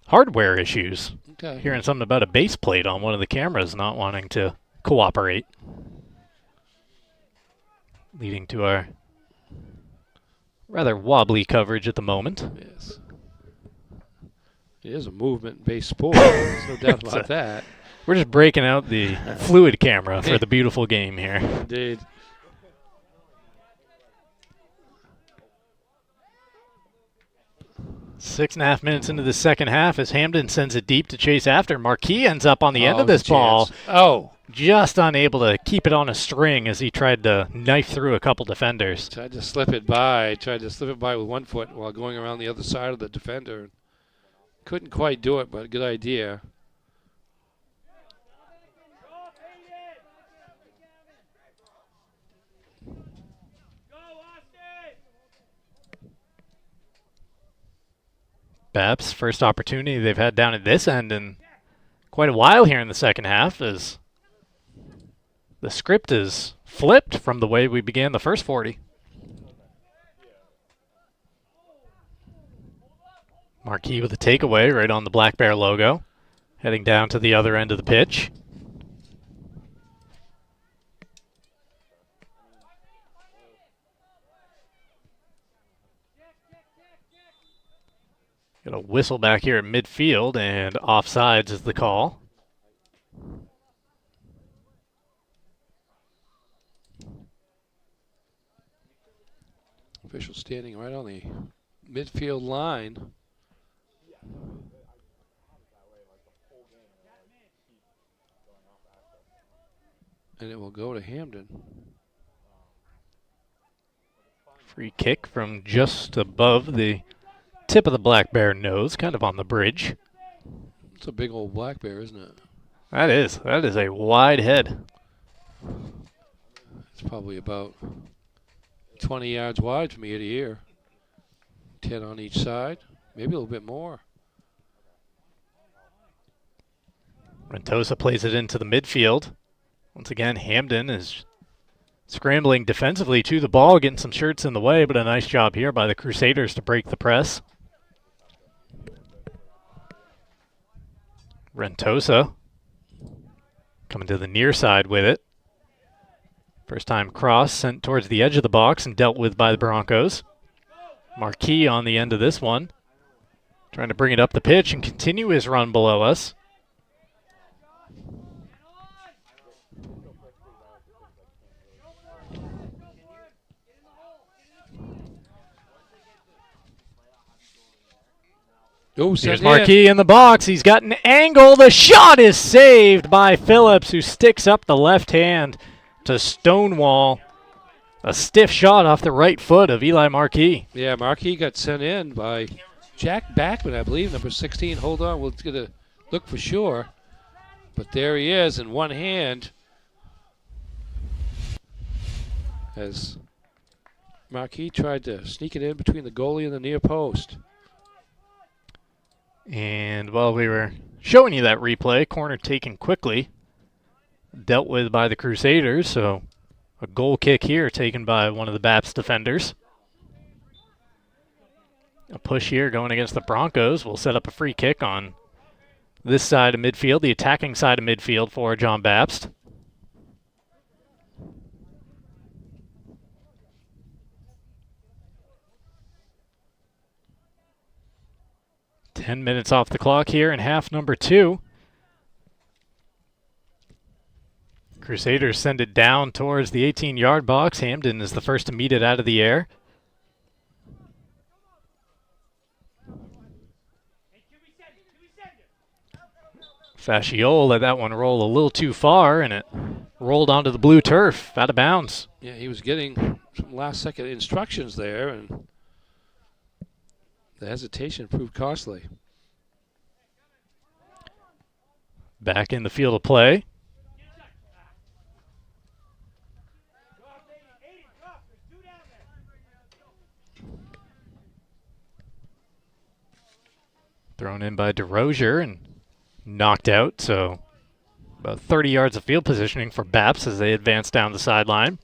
hardware issues. Okay. Hearing something about a base plate on one of the cameras not wanting to cooperate, leading to our rather wobbly coverage at the moment. Yes. It is a movement-based sport. There's no doubt about that. We're just breaking out the fluid camera for the beautiful game here. Indeed. Six and a half minutes into the second half as Hampden sends it deep to chase after. Marquis ends up on the end of this ball. Oh. Just unable to keep it on a string as he tried to knife through a couple defenders. Tried to slip it by with 1 foot while going around the other side of the defender. Couldn't quite do it, but good idea. Bapst, first opportunity they've had down at this end in quite a while here in the second half, as the script is flipped from the way we began the first 40. Marquis with a takeaway right on the Black Bear logo, heading down to the other end of the pitch. Got a whistle back here at midfield, and offsides is the call. Official standing right on the midfield line. And it will go to Hampden. Free kick from just above the tip of the Black Bear nose, kind of on the bridge. It's a big old Black Bear, isn't it? That is a wide head. It's probably about 20 yards wide from ear to ear. 10 on each side, maybe a little bit more. Rentosa plays it into the midfield. Once again, Hampden is scrambling defensively to the ball, getting some shirts in the way, but a nice job here by the Crusaders to break the press. Rentosa coming to the near side with it. First time cross sent towards the edge of the box and dealt with by the Broncos. Marquis on the end of this one, trying to bring it up the pitch and continue his run below us. Oh, here's Marquis in the box. He's got an angle. The shot is saved by Phillips, who sticks up the left hand to stonewall a stiff shot off the right foot of Eli Marquis. Yeah, Marquis got sent in by Jack Backman, I believe, number 16. Hold on, we'll get a look for sure. But there he is in one hand as Marquis tried to sneak it in between the goalie and the near post. And while we were showing you that replay, corner taken quickly, dealt with by the Crusaders, so a goal kick here taken by one of the Bapst defenders. A push here going against the Broncos will set up a free kick on this side of midfield, the attacking side of midfield for John Bapst. Minutes off the clock here in half number 2. Crusaders send it down towards the 18-yard box. Hampden is the first to meet it out of the air. Fasciole let that one roll a little too far, and it rolled onto the blue turf, out of bounds. Yeah, he was getting some last-second instructions there, and the hesitation proved costly. Back in the field of play. Thrown in by DeRozier and knocked out, so about 30 yards of field positioning for Bapst as they advance down the sideline.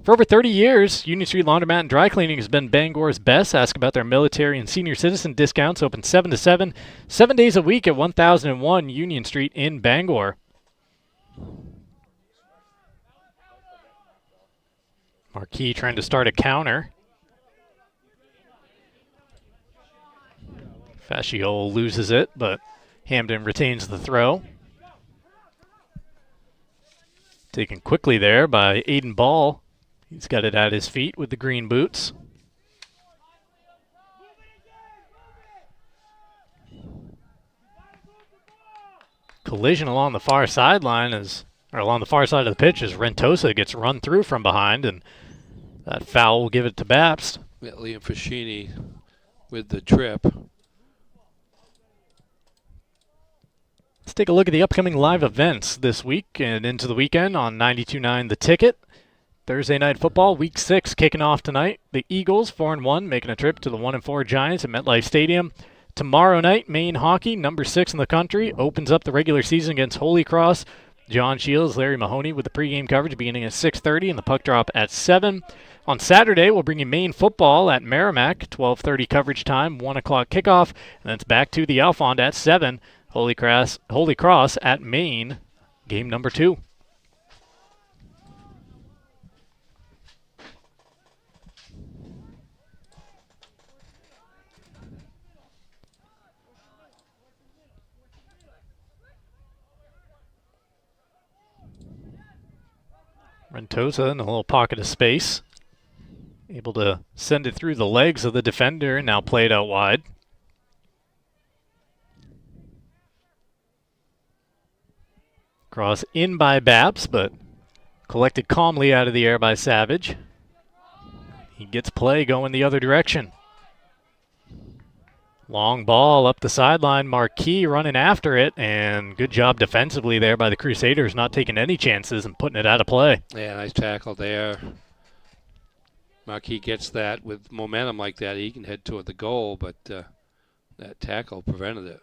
For over 30 years, Union Street Laundromat and Dry Cleaning has been Bangor's best. Ask about their military and senior citizen discounts. Open 7 to 7, 7 days a week at 1001 Union Street in Bangor. Marquis trying to start a counter. Fasciole loses it, but Hampden retains the throw. Taken quickly there by Aiden Ball. He's got it at his feet with the green boots. Collision along the far sideline or along the far side of the pitch as Rentosa gets run through from behind, and that foul will give it to Bapst. Yeah, Liam Fascini with the trip. Let's take a look at the upcoming live events this week and into the weekend on 92.9 The Ticket. Thursday Night Football, Week 6 kicking off tonight. The Eagles, 4-1, making a trip to the 1-4 Giants at MetLife Stadium. Tomorrow night, Maine hockey, number 6 in the country, opens up the regular season against Holy Cross. John Shields, Larry Mahoney with the pregame coverage beginning at 6:30 and the puck drop at 7. On Saturday, we'll bring you Maine football at Merrimack, 12:30 coverage time, 1 o'clock kickoff, and then it's back to the Alfond at 7. Holy Cross at Maine, game number 2. Rentosa in a little pocket of space. Able to send it through the legs of the defender and now played out wide. Cross in by Bapst, but collected calmly out of the air by Savage. He gets play going the other direction. Long ball up the sideline. Marquis running after it, and good job defensively there by the Crusaders, not taking any chances and putting it out of play. Yeah, nice tackle there. Marquis gets that with momentum like that. He can head toward the goal, but that tackle prevented it.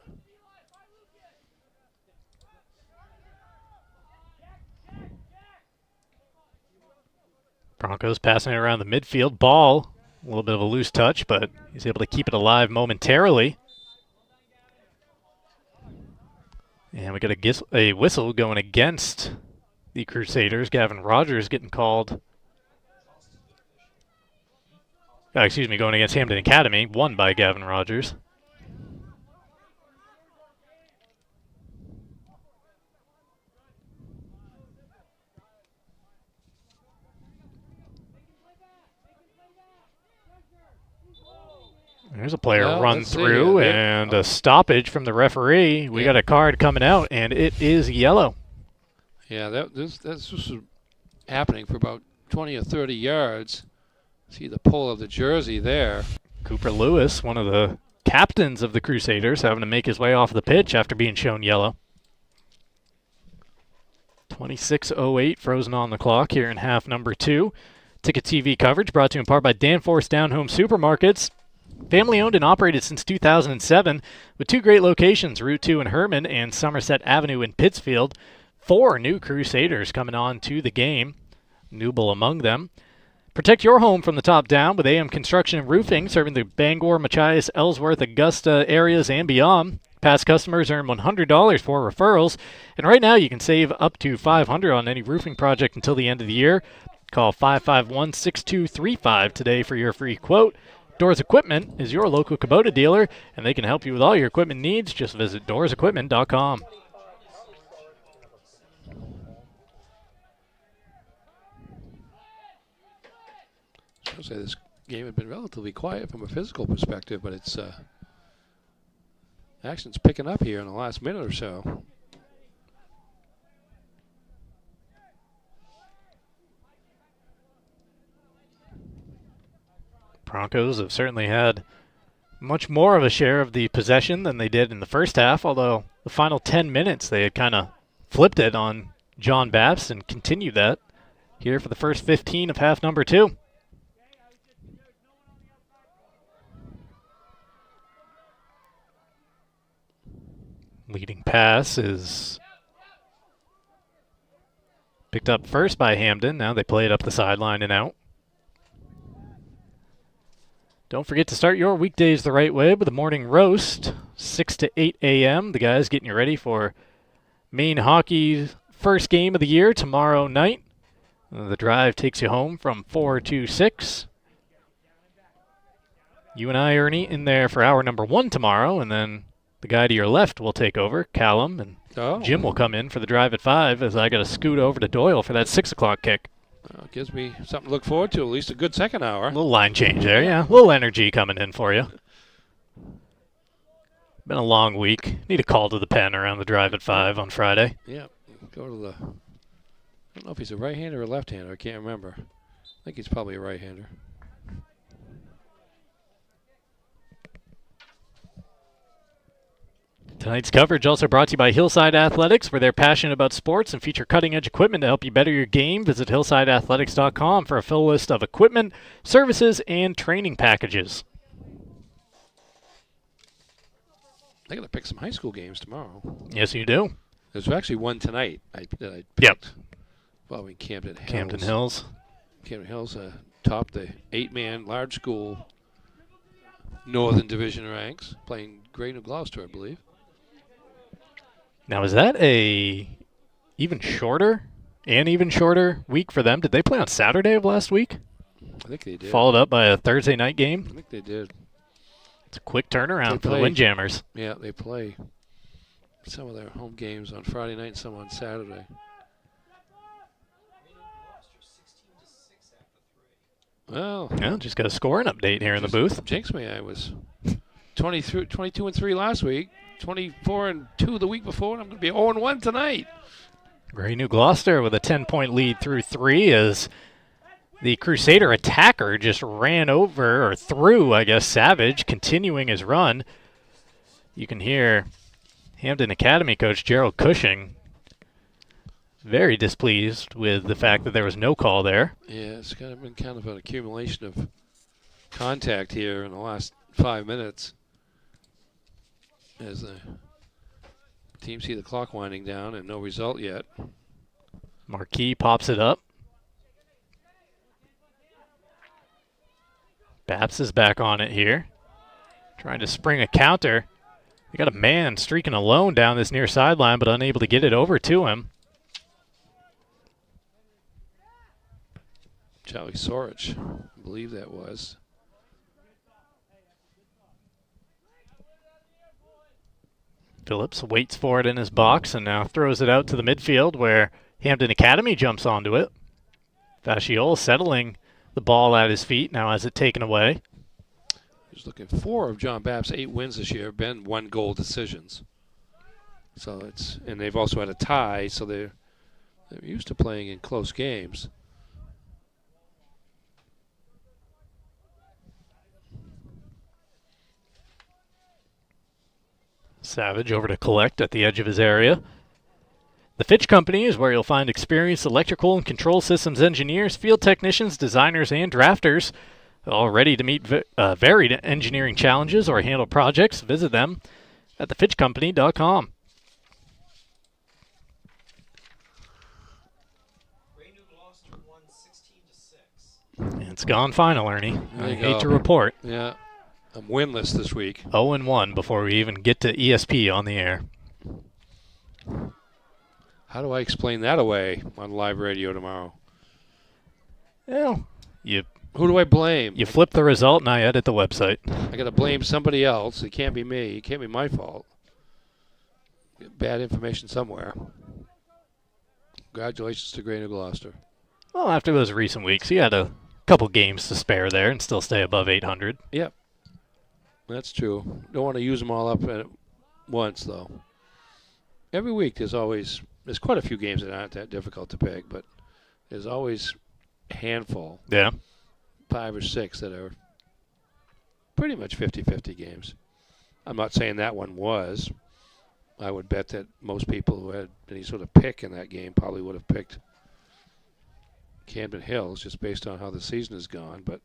Broncos passing it around the midfield. Ball, a little bit of a loose touch, but he's able to keep it alive momentarily. And we got a whistle going against the Crusaders. Gavin Rogers getting called. Going against Hampden Academy, won by Gavin Rogers. There's a player run through and a stoppage from the referee. We got a card coming out, and it is yellow. Yeah, this was happening for about 20 or 30 yards. See the pull of the jersey there. Cooper Lewis, one of the captains of the Crusaders, having to make his way off the pitch after being shown yellow. 26:08 frozen on the clock here in half number 2. Ticket TV coverage brought to you in part by Danforth Down Home Supermarkets. Family owned and operated since 2007 with 2 great locations, Route 2 in Herman and Somerset Avenue in Pittsfield. 4 new Crusaders coming on to the game, Newble among them. Protect your home from the top down with AM Construction and Roofing, serving the Bangor, Machias, Ellsworth, Augusta areas and beyond. Past customers earn $100 for referrals, and right now you can save up to $500 on any roofing project until the end of the year. Call 551-6235 today for your free quote. Doors Equipment is your local Kubota dealer, and they can help you with all your equipment needs. Just visit doorsequipment.com. I'll say this game had been relatively quiet from a physical perspective, but it's action's picking up here in the last minute or so. Broncos have certainly had much more of a share of the possession than they did in the first half, although the final 10 minutes they had kind of flipped it on John Bapst and continued that here for the first 15 of half number 2. Leading pass is picked up first by Hampden. Now they play it up the sideline and out. Don't forget to start your weekdays the right way with a morning roast, 6 to 8 a.m. The guys getting you ready for Maine hockey's first game of the year tomorrow night. The drive takes you home from 4 to 6. You and I, Ernie, in there for hour number 1 tomorrow, and then the guy to your left will take over, Callum, and Jim will come in for the drive at 5 as I got to scoot over to Doyle for that 6 o'clock kick. Gives me something to look forward to, at least a good second hour. A little line change there, yeah. A little energy coming in for you. Been a long week. Need a call to the pen around the drive at 5 on Friday. Yeah, go to the... I don't know if he's a right-hander or left-hander. I can't remember. I think he's probably a right-hander. Tonight's coverage also brought to you by Hillside Athletics, where they're passionate about sports and feature cutting-edge equipment to help you better your game. Visit hillsideathletics.com for a full list of equipment, services, and training packages. I got to pick some high school games tomorrow. Yes, you do. There's actually one tonight that I picked. Yep. Following Camden Hills. Camden Hills. Camden Hills topped the 8-man large school Northern Division ranks, playing Gray New Gloucester, I believe. Now, is that a even shorter week for them? Did they play on Saturday of last week? I think they did. Followed up by a Thursday night game? I think they did. It's a quick turnaround for the Windjammers. Yeah, they play some of their home games on Friday night and some on Saturday. Well, yeah, just got a scoring update here in the booth. Jinx me, I was 22-3 last week, 24-2 the week before, and I'm going to be 0-1 tonight. Gray New Gloucester with a 10-point lead through 3 as the Crusader attacker just ran over, or through, I guess, Savage, continuing his run. You can hear Hampden Academy coach Gerald Cushing very displeased with the fact that there was no call there. Yeah, it's been kind of an accumulation of contact here in the last 5 minutes as the team see the clock winding down and no result yet. Marquis pops it up. Bapst is back on it here, trying to spring a counter. They got a man streaking alone down this near sideline, but unable to get it over to him. Charlie Sorich, I believe that was. Phillips waits for it in his box and now throws it out to the midfield where Hampden Academy jumps onto it. Fasciol settling the ball at his feet, now has it taken away. He's looking 4 of John Bapst's 8 wins this year have been 1-goal decisions. So and they've also had a tie, so they're used to playing in close games. Savage over to collect at the edge of his area. The Fitch Company is where you'll find experienced electrical and control systems engineers, field technicians, designers, and drafters, all ready to meet varied engineering challenges or handle projects. Visit them at thefitchcompany.com. It's gone final, Ernie. I hate to report. Yeah, I'm winless this week. 0-1 before we even get to ESP on the air. How do I explain that away on live radio tomorrow? Well, who do I blame? You flip the result and I edit the website. I got to blame somebody else. It can't be me. It can't be my fault. Bad information somewhere. Congratulations to Gray New Gloucester. Well, after those recent weeks, he had a couple games to spare there and still stay above 800. Yep. That's true. Don't want to use them all up at once, though. Every week there's quite a few games that aren't that difficult to pick, but there's always a handful. Yeah. 5 or 6 that are pretty much 50-50 games. I'm not saying that one was. I would bet that most people who had any sort of pick in that game probably would have picked Camden Hills just based on how the season has gone, but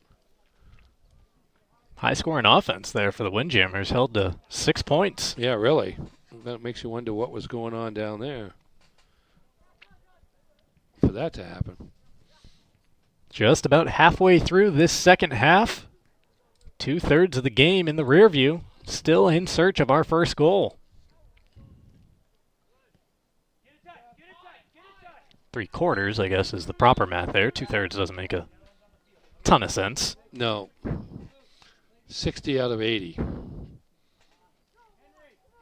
high-scoring offense there for the Windjammers, held to 6 points. Yeah, really. That makes you wonder what was going on down there for that to happen. Just about halfway through this second half. 2/3 of the game in the rear view. Still in search of our first goal. 3/4, I guess, is the proper math there. 2/3 doesn't make a ton of sense. No. 60 out of 80.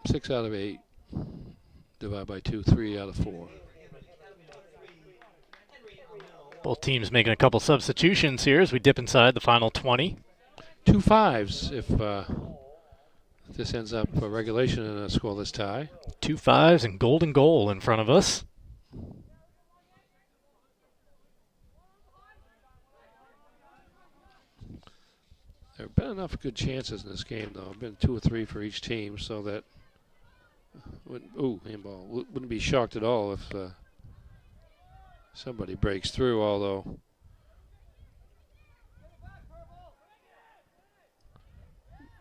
6 out of 8. Divide by 2, 3 out of 4. Both teams making a couple substitutions here as we dip inside the final 20. 2 5s if this ends up a regulation and a scoreless tie. 2 5s and golden goal in front of us. There have been enough good chances in this game, though. There have been 2 or 3 for each team, so that handball. Wouldn't be shocked at all if somebody breaks through, although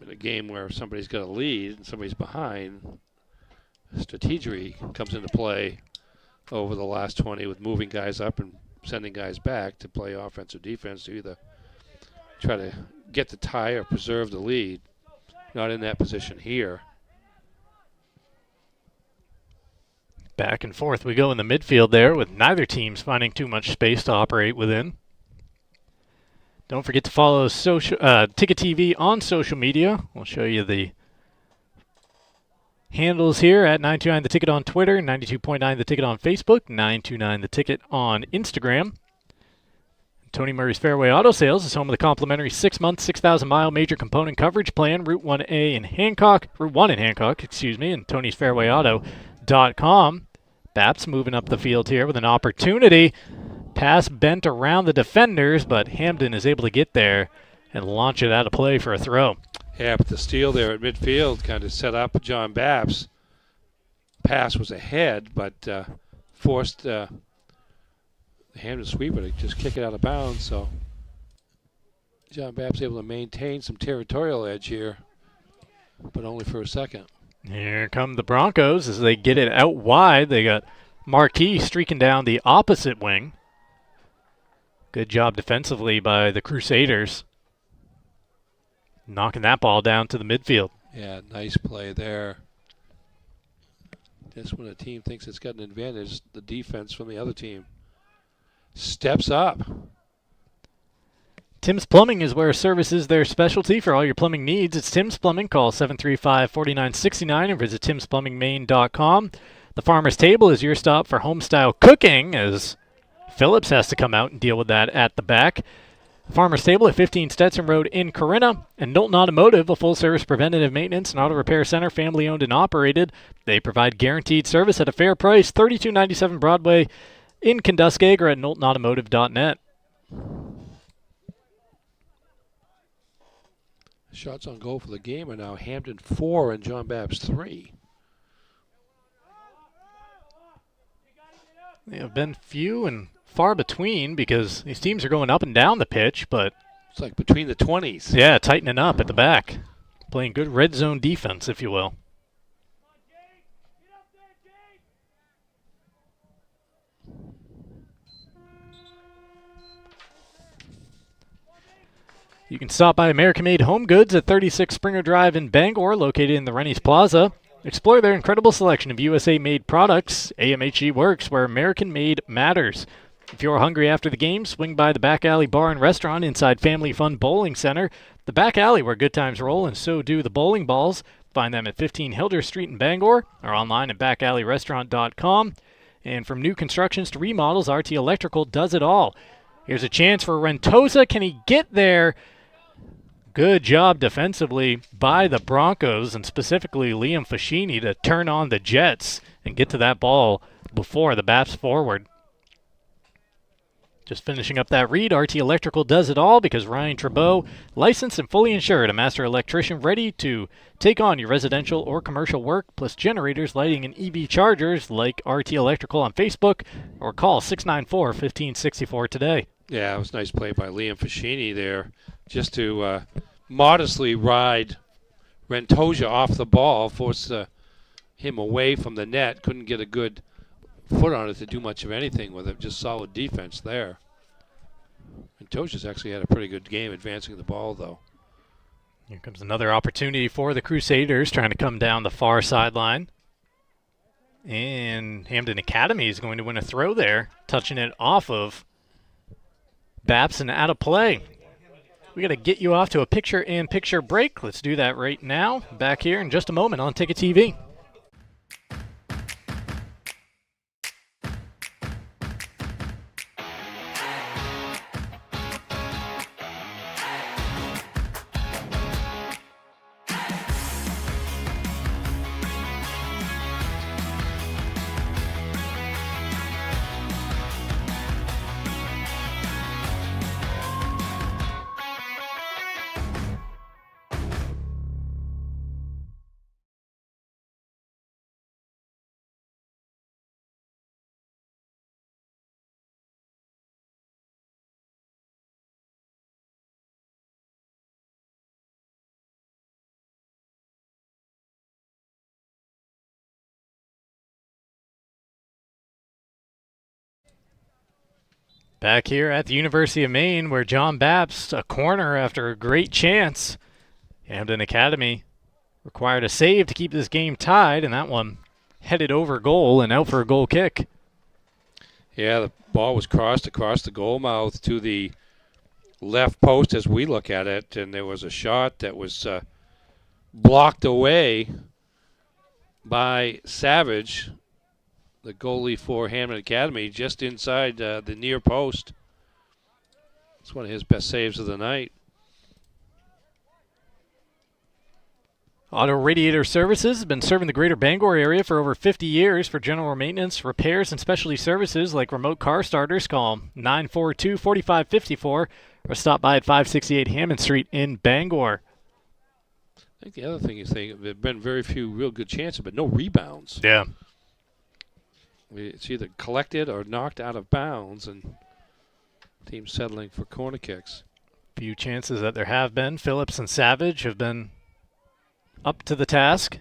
in a game where somebody's got a lead and somebody's behind, strategy comes into play over the last 20 with moving guys up and sending guys back to play offense or defense to either try to get the tie or preserve the lead. Not in that position here. Back and forth we go in the midfield there with neither team's finding too much space to operate within. Don't forget to follow Ticket TV on social media. We'll show you the handles here at 929 The Ticket on Twitter, 92.9 The Ticket on Facebook, 929 The Ticket on Instagram. Tony Murray's Fairway Auto Sales is home of the complimentary 6-month, 6,000-mile major component coverage plan, Route 1 in Hancock, and Tony's Fairway Auto.com. Bapst moving up the field here with an opportunity. Pass bent around the defenders, but Hampden is able to get there and launch it out of play for a throw. Yeah, but the steal there at midfield kind of set up John Bapst. Pass was ahead, but forced the Hampden sweeper to just kick it out of bounds. So John Bapst able to maintain some territorial edge here, but only for a second. Here come the Broncos as they get it out wide. They got Marquis streaking down the opposite wing. Good job defensively by the Crusaders, knocking that ball down to the midfield. Yeah, nice play there. Just when a team thinks it's got an advantage, the defense from the other team steps up. Tim's Plumbing is where service is their specialty for all your plumbing needs. It's Tim's Plumbing. Call 735-4969 and visit timsplumbingmaine.com. The Farmer's Table is your stop for home-style cooking as Phillips has to come out and deal with that at the back. Farmer's Table at 15 Stetson Road in Corinna. And Knowlton Automotive, a full-service preventative maintenance and auto repair center, family-owned and operated. They provide guaranteed service at a fair price. 3297 Broadway in Kentuskeg or at knowltonautomotive.net. Shots on goal for the game are now Hampden 4 and John Bapst 3. They have been few and far between because these teams are going up and down the pitch, but it's like between the 20s. Yeah, tightening up at the back. Playing good red zone defense, if you will. You can stop by American-Made Home Goods at 36 Springer Drive in Bangor, located in the Rennie's Plaza. Explore their incredible selection of USA-made products. AMHG works where American-made matters. If you're hungry after the game, swing by the Back Alley Bar and Restaurant inside Family Fun Bowling Center. The Back Alley where good times roll, and so do the bowling balls. Find them at 15 Hilder Street in Bangor or online at backalley.restaurant.com. And from new constructions to remodels, RT Electrical does it all. Here's a chance for Rentosa. Can he get there? Good job defensively by the Broncos, and specifically Liam Fascini, to turn on the Jets and get to that ball before the Bapst forward. Just finishing up that read, RT Electrical does it all because Ryan Trabeau, licensed and fully insured, a master electrician ready to take on your residential or commercial work, plus generators, lighting, and EV chargers. Like RT Electrical on Facebook or call 694-1564 today. Yeah, it was a nice play by Liam Fascini there, just to modestly ride Rentosa off the ball, force him away from the net. Couldn't get a good foot on it to do much of anything with it. Just solid defense there. Rentosa's actually had a pretty good game advancing the ball, though. Here comes another opportunity for the Crusaders, trying to come down the far sideline. And Hampden Academy is going to win a throw there, touching it off of Bapst and out of play. We got to get you off to a picture-in-picture break. Let's do that right now. Back here in just a moment on Ticket TV. Back here at the University of Maine, where John Bapst, a corner after a great chance. Hampden Academy required a save to keep this game tied, and that one headed over goal and out for a goal kick. Yeah, the ball was crossed across the goal mouth to the left post as we look at it, and there was a shot that was blocked away by Savage, the goalie for Hampden Academy, just inside the near post. It's one of his best saves of the night. Auto Radiator Services has been serving the greater Bangor area for over 50 years. For general maintenance, repairs, and specialty services like remote car starters, call 942-4554 or stop by at 568 Hammond Street in Bangor. I think the other thing is there have been very few real good chances, but no rebounds. Yeah. It's either collected or knocked out of bounds, and teams settling for corner kicks. Few chances that there have been. Phillips and Savage have been up to the task.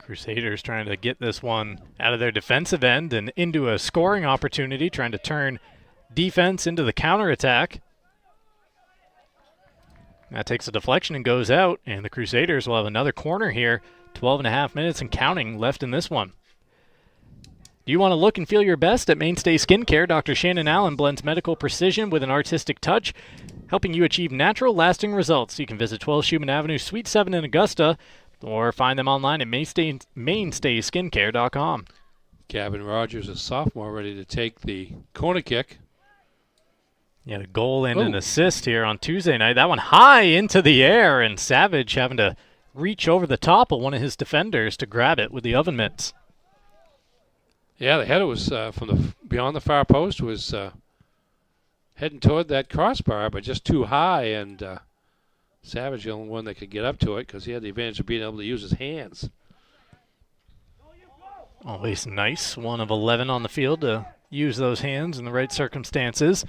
Crusaders trying to get this one out of their defensive end and into a scoring opportunity, trying to turn defense into the counterattack. That takes a deflection and goes out, and the Crusaders will have another corner here. 12 and a half minutes and counting left in this one. Do you want to look and feel your best? At Mainstay Skincare, Dr. Shannon Allen blends medical precision with an artistic touch, helping you achieve natural, lasting results. You can visit 12 Schumann Avenue, Suite 7 in Augusta, or find them online at mainstayskincare.com. Gavin Rogers, a sophomore, ready to take the corner kick. Yeah, a goal and an assist here on Tuesday night. That one high into the air, and Savage having to reach over the top of one of his defenders to grab it with the oven mitts. Yeah, the header was from beyond the far post, was heading toward that crossbar, but just too high, and Savage the only one that could get up to it because he had the advantage of being able to use his hands. Always nice, 1 of 11 on the field to use those hands in the right circumstances.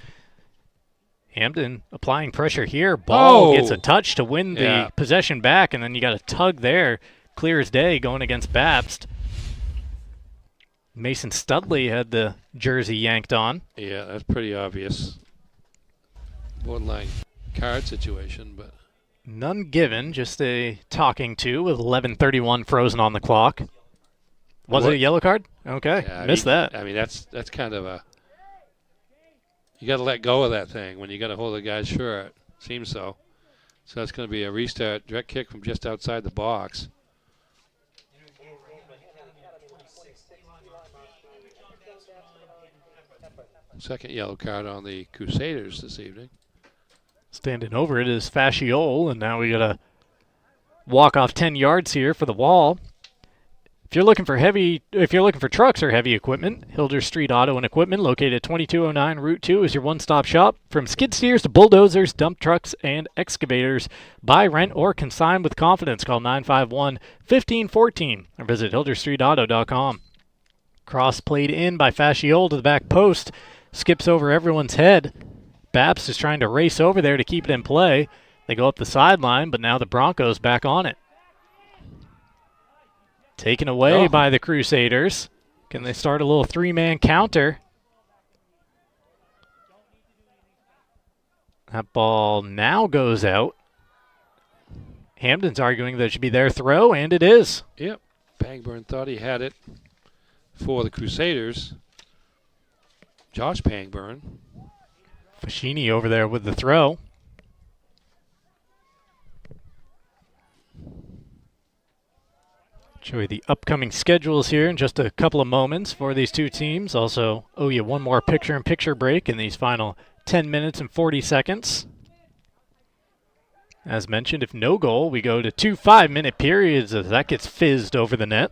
Hampden applying pressure here. Ball gets a touch to win the possession back, and then you got a tug there. Clear as day going against Bapst. Mason Studley had the jersey yanked on. Yeah, that's pretty obvious. Borderline card situation, but none given, just a talking to with 11:31 frozen on the clock. Was it a yellow card? Okay, yeah, missed that. I mean, that's kind of a... You got to let go of that thing when you got to hold a guy's shirt. Seems so. So that's going to be a restart, direct kick from just outside the box. Second yellow card on the Crusaders this evening. Standing over it is Fasciole, and now we got to walk off 10 yards here for the wall. If you're looking for trucks or heavy equipment, Hilder Street Auto and Equipment, located at 2209 Route 2, is your one-stop shop. From skid steers to bulldozers, dump trucks, and excavators, buy, rent, or consign with confidence. Call 951-1514 or visit hilderstreetauto.com. Cross played in by Fasciole to the back post, skips over everyone's head. Bapst is trying to race over there to keep it in play. They go up the sideline, but now the Broncos back on it. Taken away by the Crusaders. Can they start a little three-man counter? That ball now goes out. Hampden's arguing that it should be their throw, and it is. Yep. Bangburn thought he had it for the Crusaders. Josh Pangburn. Fashini over there with the throw. Show you the upcoming schedules here in just a couple of moments for these two teams. Also owe you one more picture-in-picture break in these final 10 minutes and 40 seconds. As mentioned, if no goal, we go to 2 5-minute periods as that gets fizzed over the net.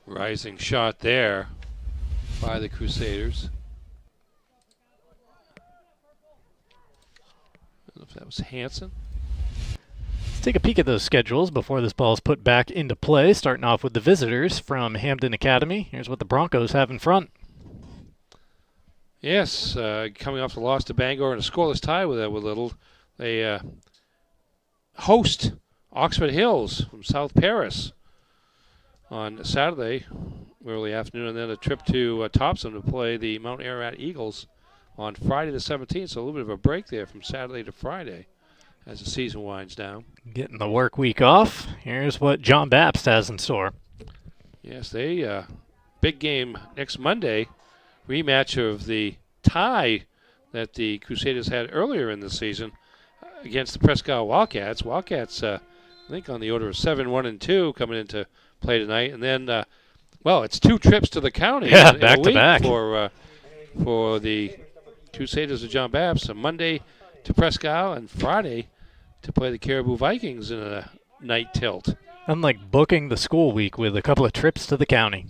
Rising shot there by the Crusaders. I don't know if that was Hansen. Let's take a peek at those schedules before this ball is put back into play, starting off with the visitors from Hampden Academy. Here's what the Broncos have in front. Yes, coming off the loss to Bangor and a scoreless tie with Little. They host Oxford Hills from South Paris on Saturday, early afternoon, and then a trip to Thompson to play the Mount Ararat Eagles on Friday the 17th. So a little bit of a break there from Saturday to Friday as the season winds down. Getting the work week off. Here's what John Bapst has in store. Yes, they big game next Monday, rematch of the tie that the Crusaders had earlier in the season against the Presque Isle Wildcats. Wildcats, I think, on the order of 7-1-2 coming into play tonight, and then, well, it's 2 trips to the county. Yeah, in back a to week back for the Crusaders of John Bapst. So Monday to Presque Isle and Friday to play the Caribou Vikings in a night tilt. Unlike booking the school week with a couple of trips to the county.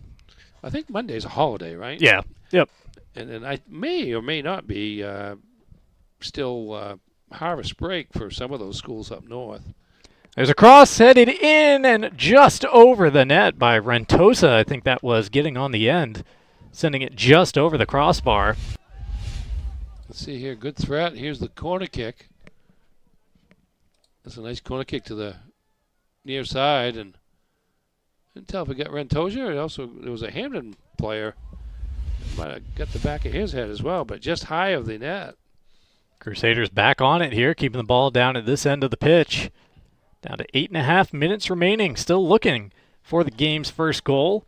I think Monday's a holiday, right? Yeah. Yep. And then I may or may not be still harvest break for some of those schools up north. There's a cross headed in and just over the net by Rentosa. I think that was getting on the end, sending it just over the crossbar. Let's see here. Good threat. Here's the corner kick. That's a nice corner kick to the near side. And didn't tell if it got Rentosa. There was a Hampden player. Might have got the back of his head as well, but just high of the net. Crusaders back on it here, keeping the ball down at this end of the pitch. Down to 8.5 minutes remaining. Still looking for the game's first goal.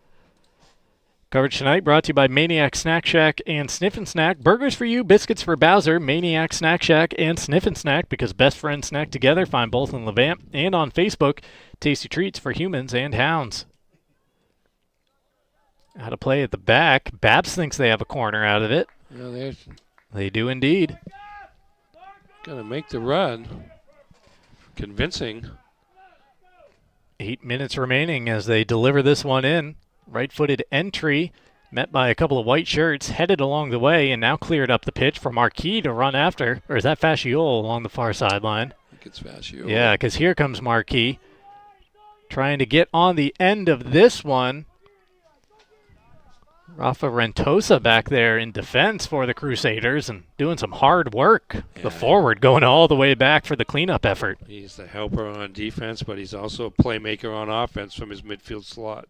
Coverage tonight brought to you by Maniac Snack Shack and Sniff and Snack. Burgers for you, biscuits for Bowser, Maniac Snack Shack and Sniff and Snack, because best friends snack together. Find both in Levant and on Facebook. Tasty treats for humans and hounds. Out of play at the back. Bapst thinks they have a corner out of it. Yeah, they do indeed. Gonna make the run. Convincing. 8 minutes remaining as they deliver this one in. Right-footed entry, met by a couple of white shirts, headed along the way, and now cleared up the pitch for Marquis to run after. Or is that Fasciole along the far sideline? I think it's Fasciole. Yeah, because here comes Marquis. Trying to get on the end of this one. Rafa Rentosa back there in defense for the Crusaders and doing some hard work. Yeah. The forward going all the way back for the cleanup effort. He's the helper on defense, but he's also a playmaker on offense from his midfield slot.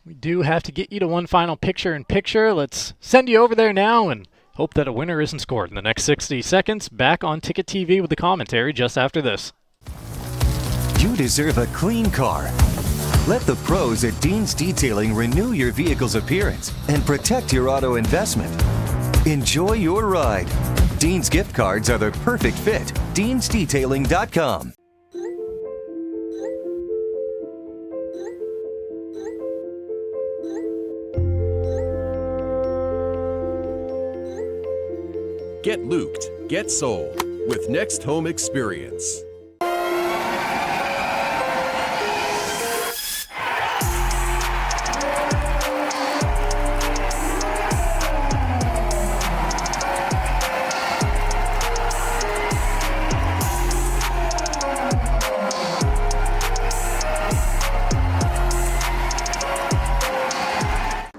We do have to get you to one final picture-in-picture. Let's send you over there now and hope that a winner isn't scored in the next 60 seconds. Back on Ticket TV with the commentary just after this. You deserve a clean car. Let the pros at Dean's Detailing renew your vehicle's appearance and protect your auto investment. Enjoy your ride. Dean's gift cards are the perfect fit. Dean'sDetailing.com. Get looped, get sold with Next Home Experience.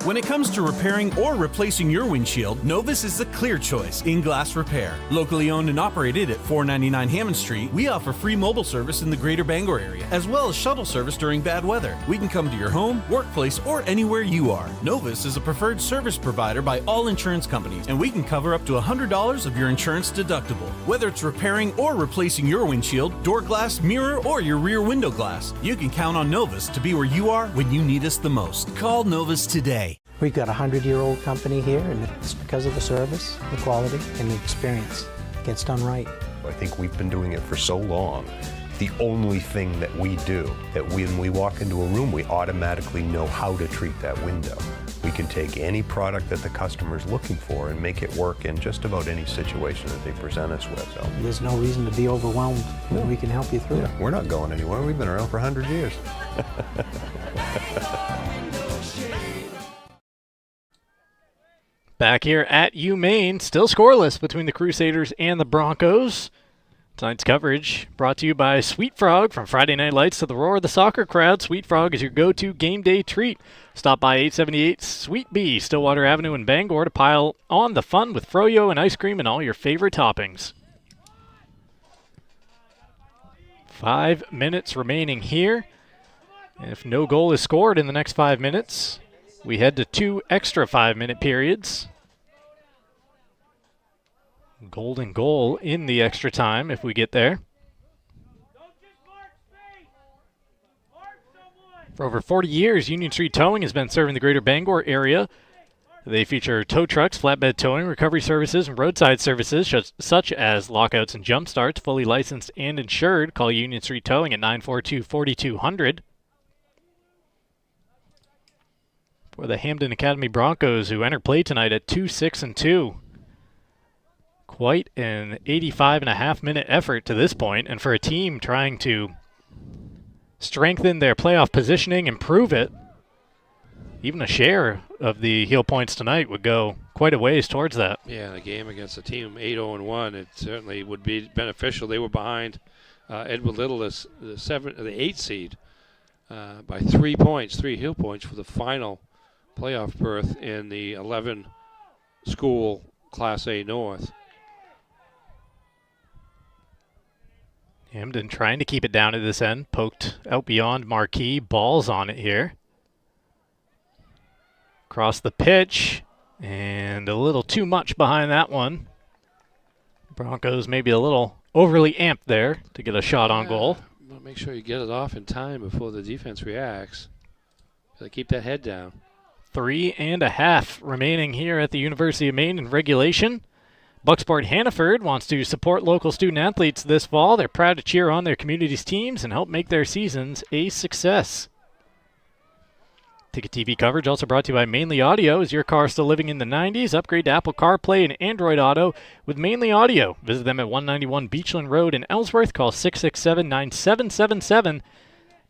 When it comes to repairing or replacing your windshield, Novus is the clear choice in glass repair. Locally owned and operated at 499 Hammond Street, we offer free mobile service in the greater Bangor area, as well as shuttle service during bad weather. We can come to your home, workplace, or anywhere you are. Novus is a preferred service provider by all insurance companies, and we can cover up to $100 of your insurance deductible. Whether it's repairing or replacing your windshield, door glass, mirror, or your rear window glass, you can count on Novus to be where you are when you need us the most. Call Novus today. We've got a 100-year-old company here, and it's because of the service, the quality, and the experience. It gets done right. I think we've been doing it for so long. The only thing that we do, that when we walk into a room, we automatically know how to treat that window. We can take any product that the customer's looking for and make it work in just about any situation that they present us with. So There's no reason to be overwhelmed. We can help you through it. we're not going anywhere. We've been around for 100 years. Back here at UMaine, still scoreless between the Crusaders and the Broncos. Tonight's coverage brought to you by Sweet Frog. From Friday Night Lights to the roar of the soccer crowd, Sweet Frog is your go-to game day treat. Stop by 878 Sweet Bee, Stillwater Avenue in Bangor to pile on the fun with froyo and ice cream and all your favorite toppings. 5 minutes remaining here. And if no goal is scored in the next 5 minutes, we head to 2 extra 5-minute periods. Golden goal in the extra time if we get there. For over 40 years, Union Street Towing has been serving the greater Bangor area. They feature tow trucks, flatbed towing, recovery services, and roadside services such as lockouts and jump starts. Fully licensed and insured. Call Union Street Towing at 942-4200. For the Hampden Academy Broncos, who enter play tonight at 2-6-2. Quite an 85.5-minute effort to this point, and for a team trying to strengthen their playoff positioning, improve it, even a share of the heel points tonight would go quite a ways towards that. Yeah, the game against a team 8-0-1, it certainly would be beneficial. They were behind Edward Little, the 8 seed, by 3 points, 3 heel points for the final playoff berth in the 11-school Class A North. Hampden trying to keep it down at this end. Poked out beyond Marquis. Balls on it here. Across the pitch. And a little too much behind that one. Broncos maybe a little overly amped there to get a shot on goal. Make sure you get it off in time before the defense reacts. Gotta keep that head down. 3.5 remaining here at the University of Maine in regulation. Bucksport Hannaford wants to support local student athletes this fall. They're proud to cheer on their community's teams and help make their seasons a success. Ticket TV coverage also brought to you by Mainly Audio. Is your car still living in the 90s? Upgrade to Apple CarPlay and Android Auto with Mainly Audio. Visit them at 191 Beachland Road in Ellsworth. Call 667-9777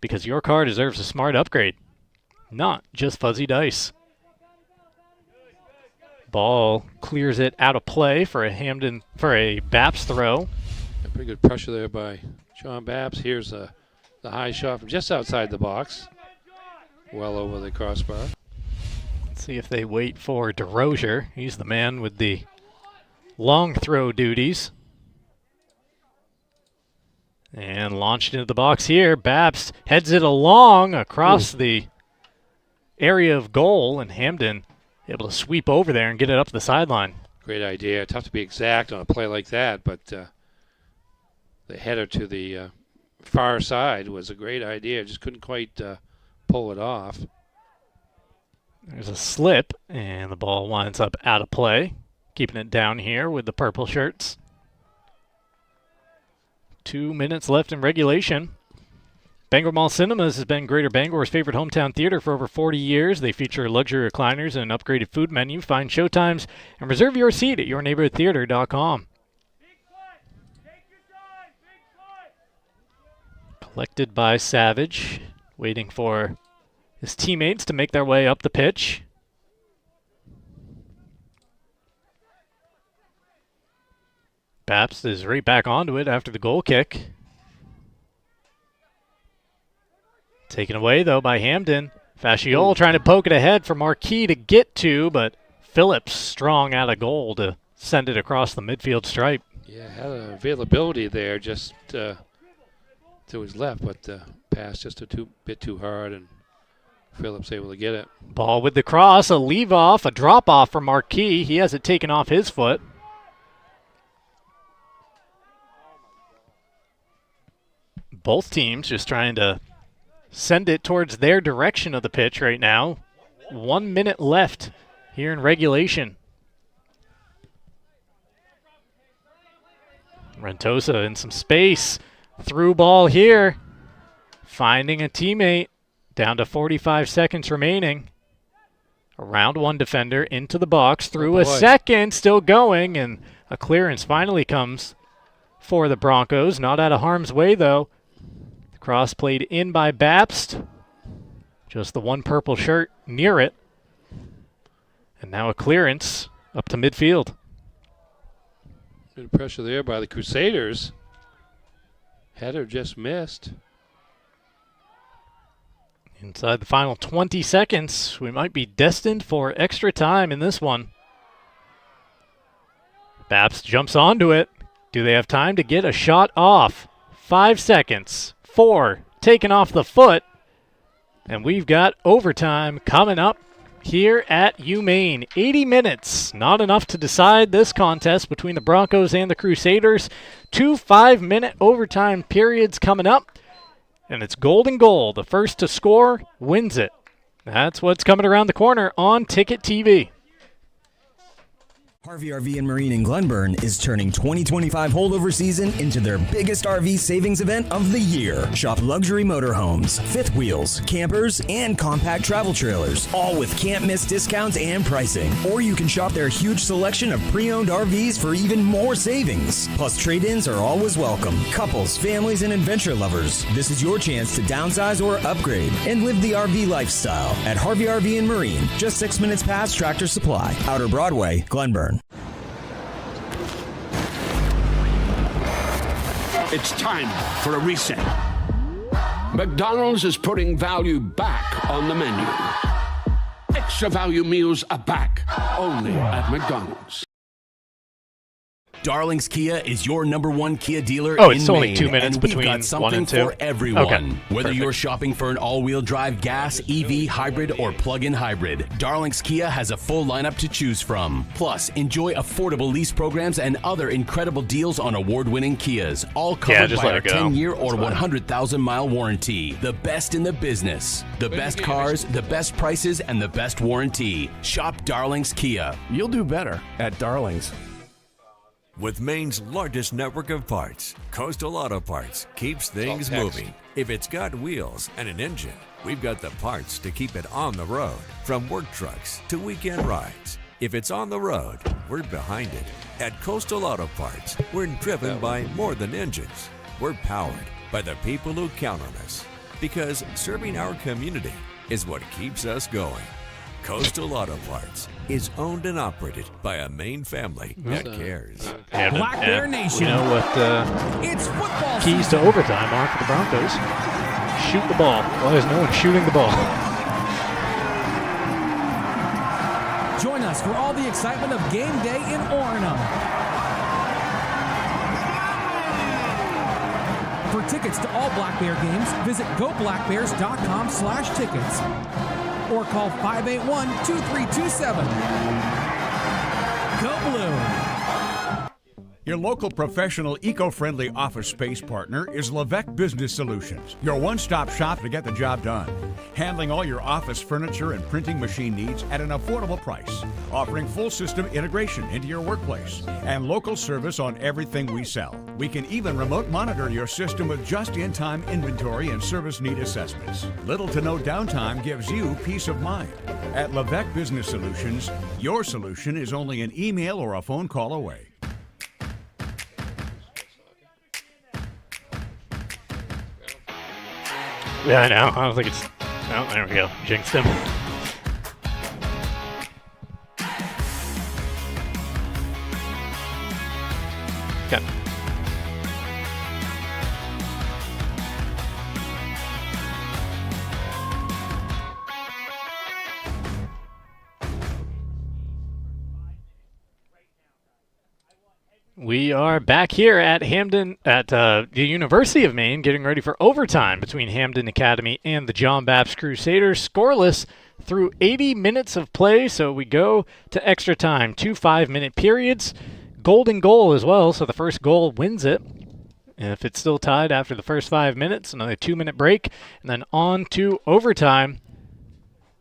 because your car deserves a smart upgrade, not just fuzzy dice. Ball clears it out of play for a Bapst throw. Pretty good pressure there by John Bapst. Here's the high shot from just outside the box. Well over the crossbar. Let's see if they wait for DeRozier. He's the man with the long throw duties. And launched into the box here. Bapst heads it along across the area of goal, and Hampden able to sweep over there and get it up the sideline. Great idea. Tough to be exact on a play like that, but the header to the far side was a great idea. Just couldn't quite pull it off. There's a slip, and the ball winds up out of play. Keeping it down here with the purple shirts. 2 minutes left in regulation. Bangor Mall Cinemas has been Greater Bangor's favorite hometown theater for over 40 years. They feature luxury recliners and an upgraded food menu. Find showtimes and reserve your seat at yourneighborhoodtheater.com. Collected by Savage, waiting for his teammates to make their way up the pitch. Bapst is right back onto it after the goal kick. Taken away, though, by Hampden. Fasciol trying to poke it ahead for Marquis to get to, but Phillips strong out of goal to send it across the midfield stripe. Yeah, had availability there just to his left, but the pass just a bit too hard, and Phillips able to get it. Ball with the cross, a leave-off, a drop-off for Marquis. He has it taken off his foot. Both teams just trying to send it towards their direction of the pitch right now. 1 minute left here in regulation. Rentosa in some space. Through ball here. Finding a teammate. Down to 45 seconds remaining. A round one defender into the box. Through a second. Still going. And a clearance finally comes for the Broncos. Not out of harm's way, though. The cross played in by Bapst. Just the one purple shirt near it. And now a clearance up to midfield. Good pressure there by the Crusaders. Header just missed. Inside the final 20 seconds, we might be destined for extra time in this one. Bapst jumps onto it. Do they have time to get a shot off? 5 seconds. 4. Taken off the foot. And we've got overtime coming up here at UMaine. 80 minutes. Not enough to decide this contest between the Broncos and the Crusaders. 2 5-minute overtime periods coming up. And it's golden goal. The first to score wins it. That's what's coming around the corner on Ticket TV. Harvey RV and Marine in Glenburn is turning 2025 holdover season into their biggest RV savings event of the year. Shop luxury motorhomes, fifth wheels, campers, and compact travel trailers, all with can't-miss discounts and pricing. Or you can shop their huge selection of pre-owned RVs for even more savings. Plus, trade-ins are always welcome. Couples, families, and adventure lovers, this is your chance to downsize or upgrade and live the RV lifestyle at Harvey RV and Marine, just 6 minutes past Tractor Supply, Outer Broadway, Glenburn. It's time for a reset. McDonald's is putting value back on the menu. Extra value meals are back, only at McDonald's. Darling's Kia is your #1 Kia dealer in it's Maine, only 2 minutes and between we've got something 1 and 2. for everyone. Okay, Whether perfect. you're shopping for an all-wheel drive gas, EV, hybrid, or plug-in hybrid, Darling's Kia has a full lineup to choose from. Plus, enjoy affordable lease programs and other incredible deals on award-winning Kias, all covered just by let our it go. 10-year or That's fine. 100,000-mile warranty. The best in the business. The best cars, the best prices, and the best warranty. Shop Darling's Kia. You'll do better at Darling's. With Maine's largest network of parts, Coastal Auto Parts keeps things moving. If it's got wheels and an engine, we've got the parts to keep it on the road. From work trucks to weekend rides. If it's on the road, we're behind it. At Coastal Auto Parts, we're driven by more than engines. We're powered by the people who count on us. Because serving our community is what keeps us going. Coastal Auto Parts is owned and operated by a Maine family that cares. Black Bear Nation. You know what It's football keys to overtime are for the Broncos. Shoot the ball. Well, there's no one shooting the ball. Join us for all the excitement of game day in Orono. For tickets to all Black Bear games, visit goblackbears.com/tickets or call 581-2327. Go Blue! Your local professional eco-friendly office space partner is Levesque Business Solutions, your one-stop shop to get the job done. Handling all your office furniture and printing machine needs at an affordable price. Offering full system integration into your workplace and local service on everything we sell. We can even remote monitor your system with just-in-time inventory and service need assessments. Little to no downtime gives you peace of mind. At Levesque Business Solutions, your solution is only an email or a phone call away. Yeah, I know. I don't think it's... Oh, there we go. Jinxed him. Okay. We are back here at Hampden, at the University of Maine, getting ready for overtime between Hampden Academy and the John Bapst Crusaders. Scoreless through 80 minutes of play, so we go to extra time. 2 5-minute periods. Golden goal as well, so the first goal wins it. And if it's still tied after the first 5 minutes, another 2-minute break, and then on to overtime.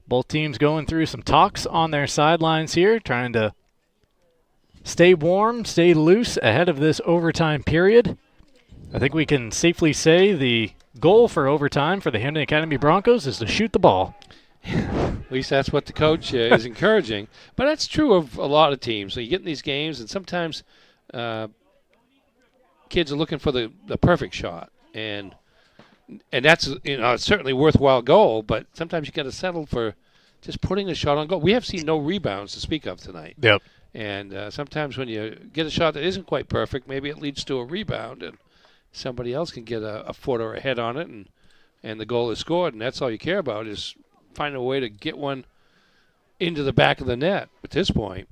Both teams going through some talks on their sidelines here, trying to stay warm, stay loose ahead of this overtime period. I think we can safely say the goal for overtime for the Hampden Academy Broncos is to shoot the ball. At least that's what the coach is encouraging. But that's true of a lot of teams. So you get in these games, and sometimes kids are looking for the perfect shot. And that's it's certainly a worthwhile goal, but sometimes you got to settle for just putting the shot on goal. We have seen no rebounds to speak of tonight. Yep. And sometimes when you get a shot that isn't quite perfect, maybe it leads to a rebound, and somebody else can get a foot or a head on it, and the goal is scored, and that's all you care about is finding a way to get one into the back of the net at this point.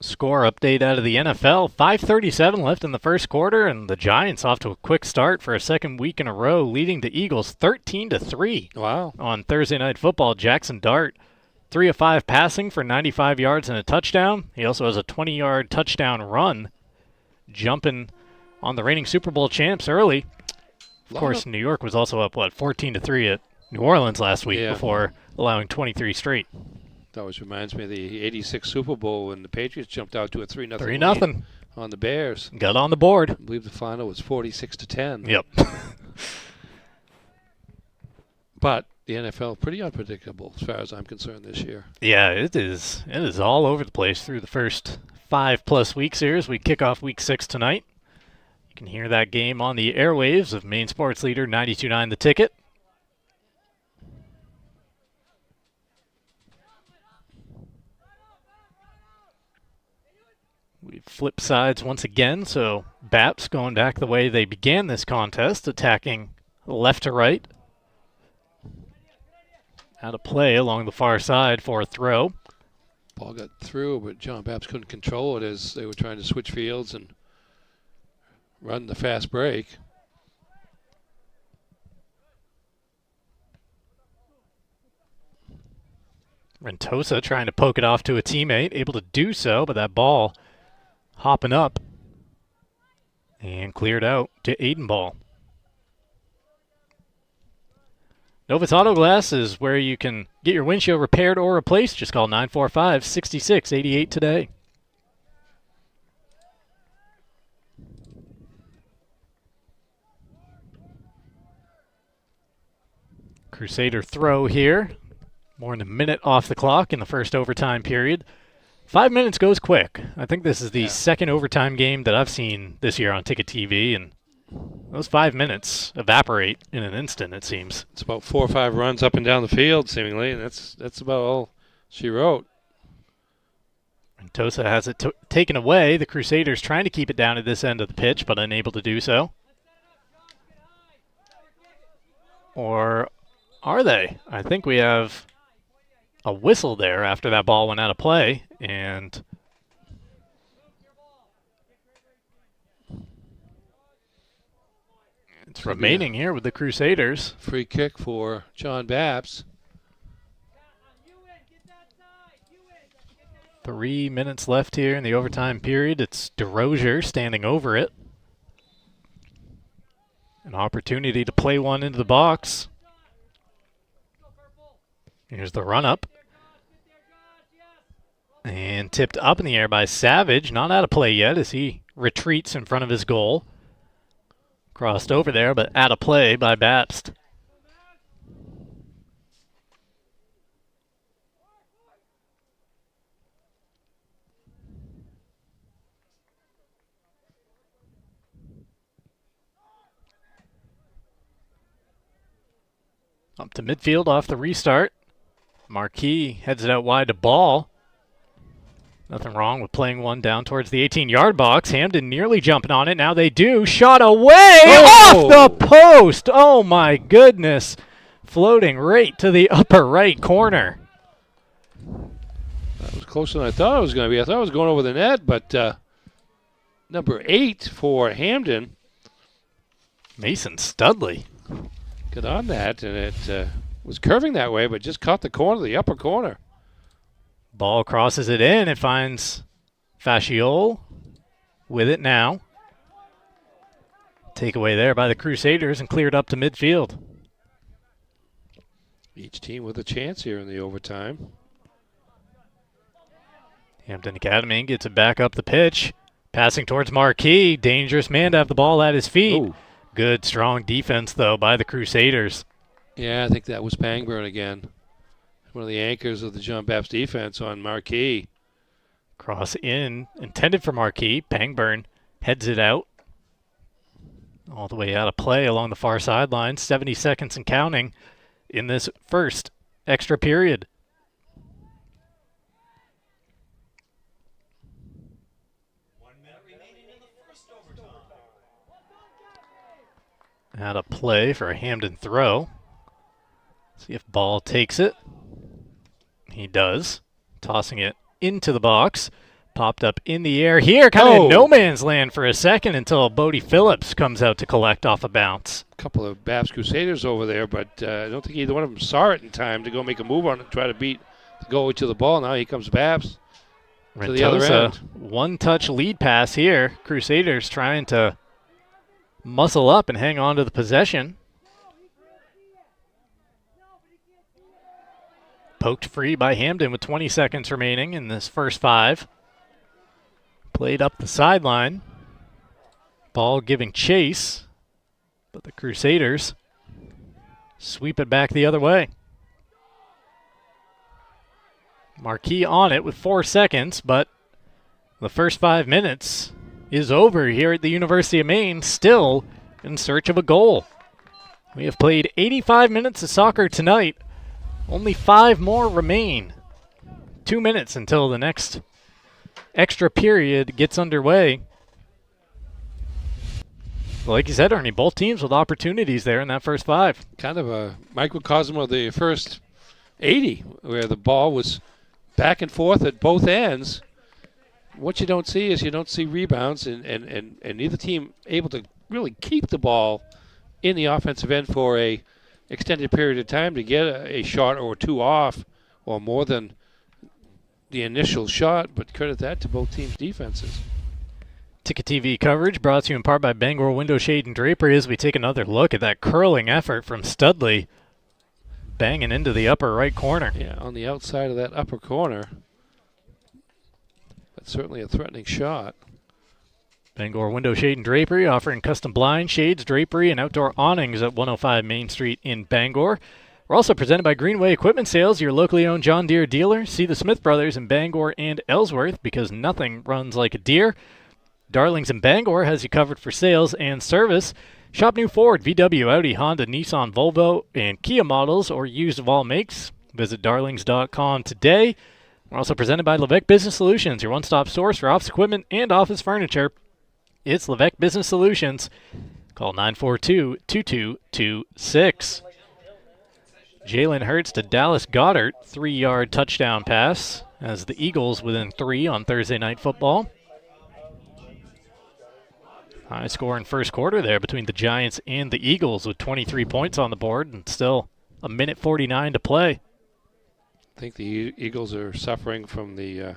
Score update out of the NFL. 5:37 left in the first quarter, and the Giants off to a quick start for a second week in a row, leading the Eagles 13-3. Wow. On Thursday Night Football, Jackson Dart, 3 of 5 passing for 95 yards and a touchdown. He also has a 20-yard touchdown run, jumping on the reigning Super Bowl champs early. Of course, New York was also up, 14-3 at New Orleans last week before allowing 23 straight. That always reminds me of the 86 Super Bowl when the Patriots jumped out to a 3-0 3-0 on the Bears. Got on the board. I believe the final was 46-10. Yep. But the NFL pretty unpredictable as far as I'm concerned this year. Yeah, it is. It is all over the place through the first 5+ weeks here as we kick off Week 6 tonight. You can hear that game on the airwaves of Maine Sports Leader 92.9 The Ticket. We flip sides once again, so Bapst going back the way they began this contest, attacking left to right. Out of play along the far side for a throw. Ball got through, but John Bapst couldn't control it as they were trying to switch fields and run the fast break. Rentosa trying to poke it off to a teammate, able to do so, but that ball hopping up and cleared out to Aiden Ball. Novus Auto Glass is where you can get your windshield repaired or replaced. Just call 945-6688 today. Crusader throw here. More than a minute off the clock in the first overtime period. 5 minutes goes quick. I think this is the second overtime game that I've seen this year on Ticket TV, and those 5 minutes evaporate in an instant, it seems. It's about 4 or 5 runs up and down the field, seemingly, and that's about all she wrote. Rentosa has it taken away. The Crusaders trying to keep it down at this end of the pitch, but unable to do so. Or are they? I think we have a whistle there after that ball went out of play, and it's remaining here with the Crusaders. Free kick for John Bapst. 3 minutes left here in the overtime period. It's DeRozier standing over it. An opportunity to play one into the box. Here's the run-up. And tipped up in the air by Savage. Not out of play yet as he retreats in front of his goal. Crossed over there, but out of play by Bapst. Up to midfield off the restart. Marquis heads it out wide to Ball. Nothing wrong with playing one down towards the 18-yard box. Hampden nearly jumping on it. Now they do. Shot away off the post. Oh, my goodness. Floating right to the upper right corner. That was closer than I thought it was going to be. I thought it was going over the net, but number 8 for Hampden. Mason Studley. Got on that, and it was curving that way, but just caught the corner, the upper corner. Ball crosses it in. It finds Fasciole with it now. Takeaway there by the Crusaders and cleared up to midfield. Each team with a chance here in the overtime. Hampden Academy gets it back up the pitch. Passing towards Marquis. Dangerous man to have the ball at his feet. Ooh. Good, strong defense, though, by the Crusaders. Yeah, I think that was Pangburn again. One of the anchors of the John Bapst defense on Marquis. Cross in, intended for Marquis. Pangburn heads it out. All the way out of play along the far sideline. 70 seconds and counting in this first extra period. Out of play for a Hampden throw. See if Ball takes it. He does. Tossing it into the box. Popped up in the air here. Kind of in no man's land for a second until Bodie Phillips comes out to collect off a bounce. A couple of Bapst Crusaders over there, but I don't think either one of them saw it in time to go make a move on it and try to beat the goalie to the ball. Now here comes Bapst to the other end. One-touch lead pass here. Crusaders trying to muscle up and hang on to the possession. Poked free by Hampden with 20 seconds remaining in this first 5. Played up the sideline. Ball giving chase, but the Crusaders sweep it back the other way. Marquis on it with 4 seconds, but the first 5 minutes is over here at the University of Maine, still in search of a goal. We have played 85 minutes of soccer tonight. Only 5 more remain. 2 minutes until the next extra period gets underway. Like you said, Ernie, both teams with opportunities there in that first 5. Kind of a microcosm of the first 80, where the ball was back and forth at both ends. What you don't see is you don't see rebounds, and neither team able to really keep the ball in the offensive end for a extended period of time to get a shot or 2 off, or more than the initial shot, but credit that to both teams' defenses. Ticket TV coverage brought to you in part by Bangor Window Shade and Drapery as we take another look at that curling effort from Studley, banging into the upper right corner. Yeah, on the outside of that upper corner. That's certainly a threatening shot. Bangor Window Shade and Drapery offering custom blinds, shades, drapery, and outdoor awnings at 105 Main Street in Bangor. We're also presented by Greenway Equipment Sales, your locally owned John Deere dealer. See the Smith Brothers in Bangor and Ellsworth because nothing runs like a Deere. Darlings in Bangor has you covered for sales and service. Shop new Ford, VW, Audi, Honda, Nissan, Volvo, and Kia models or used of all makes. Visit darlings.com today. We're also presented by Levesque Business Solutions, your one-stop source for office equipment and office furniture. It's Levesque Business Solutions. Call 942-2226. Jalen Hurts to Dallas Goddard, 3-yard touchdown pass as the Eagles within 3 on Thursday Night Football. High score in first quarter there between the Giants and the Eagles with 23 points on the board and still a minute 49 to play. I think the Eagles are suffering from the, I don't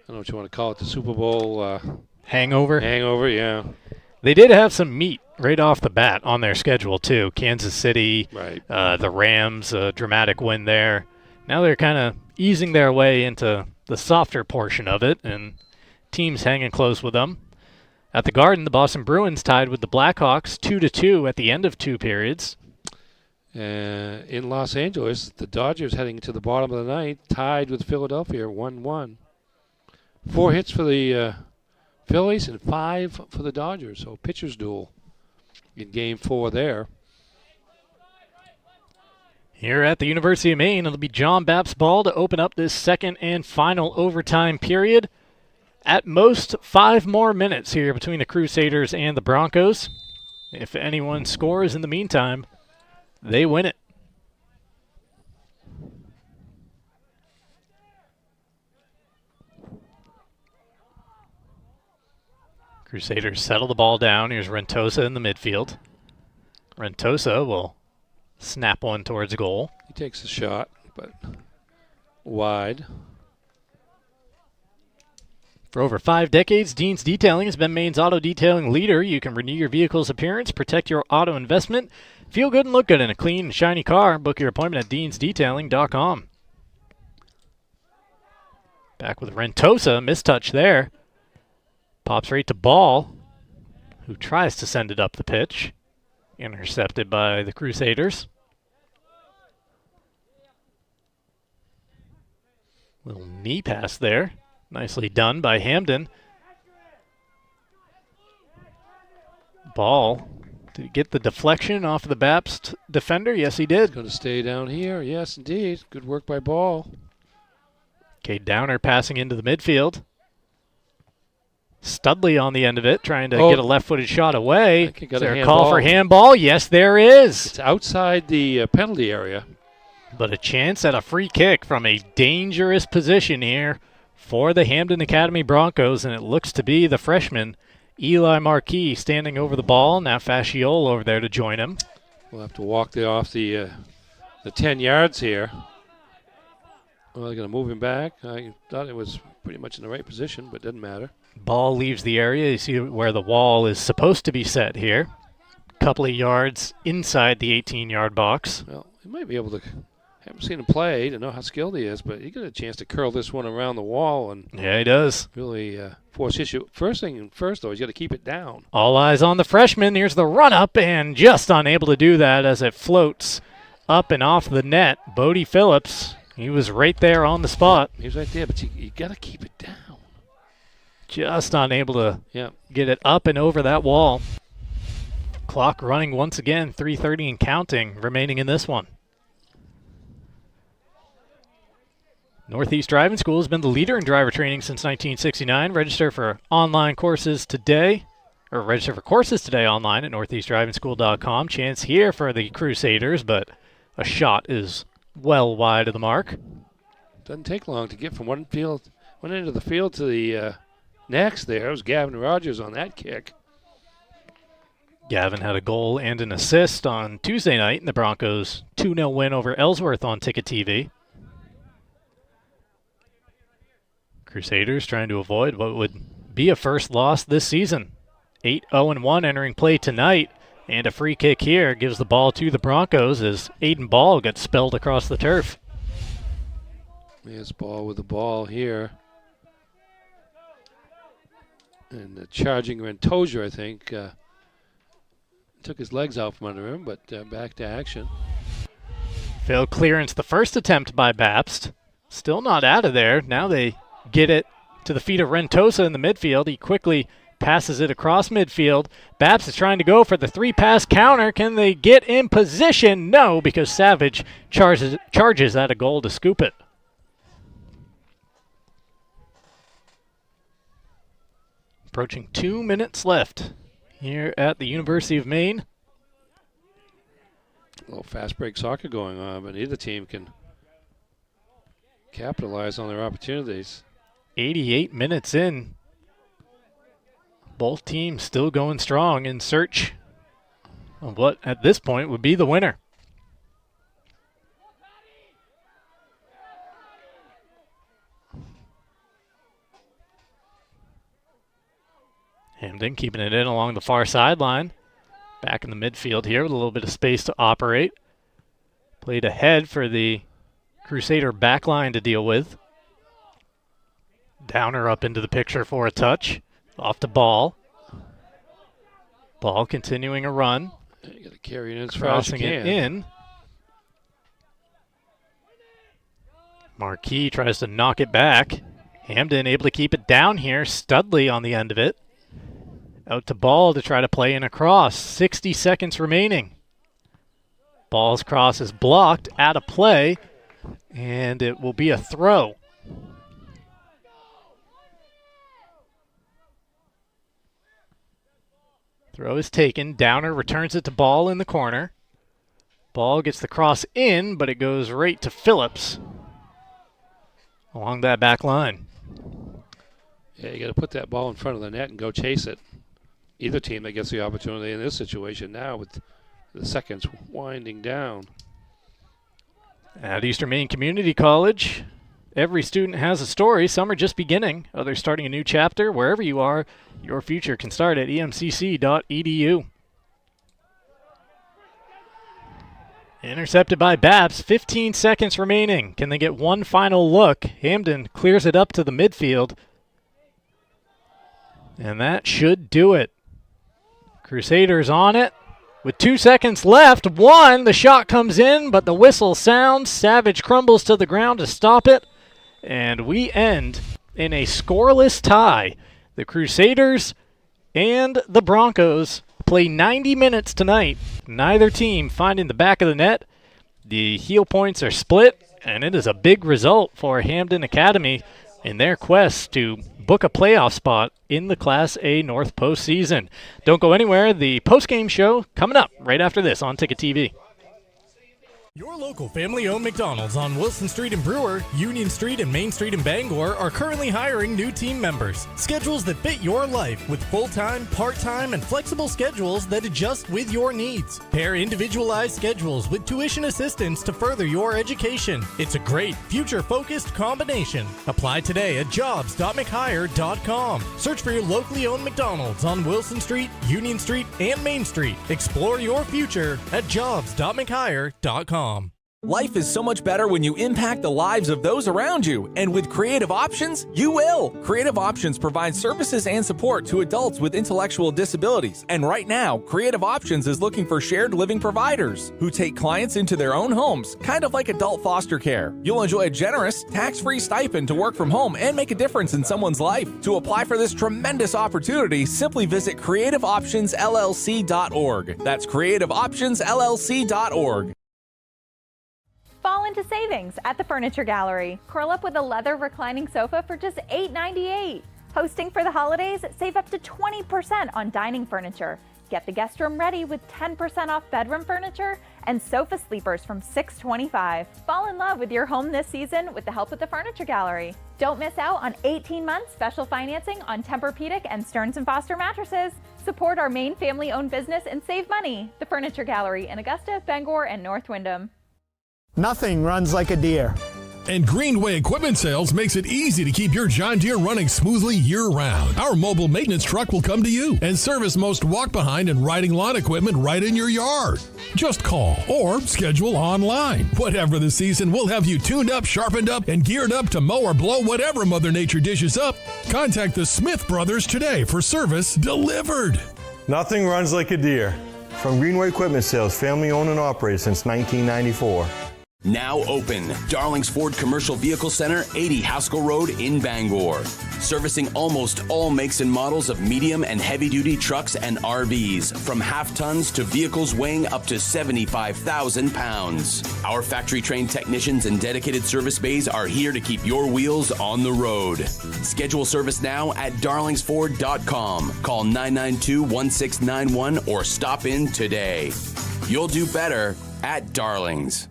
know what you want to call it, the Super Bowl hangover. Hangover, yeah. They did have some meat right off the bat on their schedule, too. Kansas City, right. The Rams, a dramatic win there. Now they're kind of easing their way into the softer portion of it, and teams hanging close with them. At the Garden, the Boston Bruins tied with the Blackhawks 2-2 at the end of 2 periods. In Los Angeles, the Dodgers heading to the bottom of the ninth, tied with Philadelphia 1-1. 4 hits for the Phillies and 5 for the Dodgers. So pitcher's duel in Game 4 there. Here at the University of Maine, it'll be John Bapst ball to open up this second and final overtime period. At most, 5 more minutes here between the Crusaders and the Broncos. If anyone scores in the meantime, they win it. Crusaders settle the ball down. Here's Rentosa in the midfield. Rentosa will snap one towards goal. He takes a shot, but wide. For over 5 decades, Dean's Detailing has been Maine's auto detailing leader. You can renew your vehicle's appearance, protect your auto investment, feel good and look good in a clean and shiny car. Book your appointment at deansdetailing.com. Back with Rentosa, mistouch there. Pops right to Ball, who tries to send it up the pitch. Intercepted by the Crusaders. Little knee pass there. Nicely done by Hampden. Ball. Did he get the deflection off of the Bapst defender? Yes, he did. Going to stay down here. Yes, indeed. Good work by Ball. Okay, Downer passing into the midfield. Studley on the end of it, trying to get a left-footed shot away. Is there a call for handball? Yes, there is. It's outside the penalty area. But a chance at a free kick from a dangerous position here for the Hampden Academy Broncos, and it looks to be the freshman, Eli Marquis, standing over the ball. Now Fasciole over there to join him. We'll have to walk off the 10 yards here. Well, they're going to move him back. I thought it was pretty much in the right position, but doesn't matter. Ball leaves the area. You see where the wall is supposed to be set here. Couple of yards inside the 18-yard box. Well, he might be able to. Haven't seen him play to know how skilled he is, but he got a chance to curl this one around the wall and yeah, he does. Really force issue. First, though, he's got to keep it down. All eyes on the freshman. Here's the run-up, and just unable to do that as it floats up and off the net. Bodie Phillips, he was right there on the spot. He was right there, but you got to keep it down. Just unable to get it up and over that wall. Clock running once again, 3:30 and counting remaining in this one. Northeast Driving School has been the leader in driver training since 1969. Register for courses today online at northeastdrivingschool.com. Chance here for the Crusaders, but a shot is well wide of the mark. Doesn't take long to get from one end of the field to the next there. It was Gavin Rogers on that kick. Gavin had a goal and an assist on Tuesday night in the Broncos' 2-0 win over Ellsworth on Ticket TV. Crusaders trying to avoid what would be a first loss this season. 8-0-1 entering play tonight, and a free kick here gives the ball to the Broncos as Aiden Ball gets spelled across the turf. Yes, Ball with the ball here. And charging Rentosa, I think, took his legs out from under him, but back to action. Failed clearance the first attempt by Bapst. Still not out of there. Now they get it to the feet of Rentosa in the midfield. He quickly passes it across midfield. Bapst is trying to go for the 3-pass counter. Can they get in position? No, because Savage charges at a goal to scoop it. Approaching 2 minutes left here at the University of Maine. A little fast break soccer going on, but neither team can capitalize on their opportunities. 88 minutes in. Both teams still going strong in search of what at this point would be the winner. Hampden keeping it in along the far sideline. Back in the midfield here with a little bit of space to operate. Played ahead for the Crusader backline to deal with. Downer up into the picture for a touch. Off to Ball. Ball continuing a run. You got to carry it in as far as you Crossing can. it in. Marquis tries to knock it back. Hampden able to keep it down here. Studley on the end of it. Out to Ball to try to play in a cross. 60 seconds remaining. Ball's cross is blocked, out of play, and it will be a throw. Throw is taken. Downer returns it to Ball in the corner. Ball gets the cross in, but it goes right to Phillips along that back line. Yeah, you got to put that ball in front of the net and go chase it. Either team that gets the opportunity in this situation now with the seconds winding down. At Eastern Maine Community College, Every student has a story. Some are just beginning. Others starting a new chapter. Wherever you are, your future can start at emcc.edu. Intercepted by Bapst. 15 seconds remaining. Can they get one final look? Hampden clears it up to the midfield. And that should do it. Crusaders on it. With 2 seconds left, the shot comes in, but the whistle sounds. Savage crumbles to the ground to stop it. And we end in a scoreless tie. The Crusaders and the Broncos play 90 minutes tonight. Neither team finding the back of the net. The heel points are split, and it is a big result for Hampden Academy in their quest to book a playoff spot in the Class A North postseason. Don't go anywhere. The postgame show coming up right after this on Ticket TV. Your local family-owned McDonald's on Wilson Street in Brewer, Union Street and Main Street in Bangor are currently hiring new team members. Schedules that fit your life with full-time, part-time, and flexible schedules that adjust with your needs. Pair individualized schedules with tuition assistance to further your education. It's a great, future-focused combination. Apply today at jobs.mchire.com. Search for your locally owned McDonald's on Wilson Street, Union Street, and Main Street. Explore your future at jobs.mchire.com. Life is so much better when you impact the lives of those around you, and with Creative Options, you will. Creative Options provides services and support to adults with intellectual disabilities, and right now, Creative Options is looking for shared living providers who take clients into their own homes, kind of like adult foster care. You'll enjoy a generous, tax-free stipend to work from home and make a difference in someone's life. To apply for this tremendous opportunity, simply visit creativeoptionsllc.org. That's creativeoptionsllc.org. Fall into savings at the Furniture Gallery. Curl up with a leather reclining sofa for just $8.98. Hosting for the holidays, save up to 20% on dining furniture. Get the guest room ready with 10% off bedroom furniture and sofa sleepers from $6.25. Fall in love with your home this season with the help of the Furniture Gallery. Don't miss out on 18 months special financing on Tempur-Pedic and Stearns & Foster mattresses. Support our main family-owned business and save money. The Furniture Gallery in Augusta, Bangor, and North Windham. Nothing runs like a deer. And Greenway Equipment Sales makes it easy to keep your John Deere running smoothly year-round. Our mobile maintenance truck will come to you and service most walk-behind and riding lawn equipment right in your yard. Just call or schedule online. Whatever the season, we'll have you tuned up, sharpened up, and geared up to mow or blow whatever Mother Nature dishes up. Contact the Smith Brothers today for service delivered. Nothing runs like a deer. From Greenway Equipment Sales, family owned and operated since 1994. Now open, Darling's Ford Commercial Vehicle Center, 80 Haskell Road in Bangor. Servicing almost all makes and models of medium and heavy-duty trucks and RVs, from half-tons to vehicles weighing up to 75,000 pounds. Our factory-trained technicians and dedicated service bays are here to keep your wheels on the road. Schedule service now at darlingsford.com. Call 992-1691 or stop in today. You'll do better at Darling's.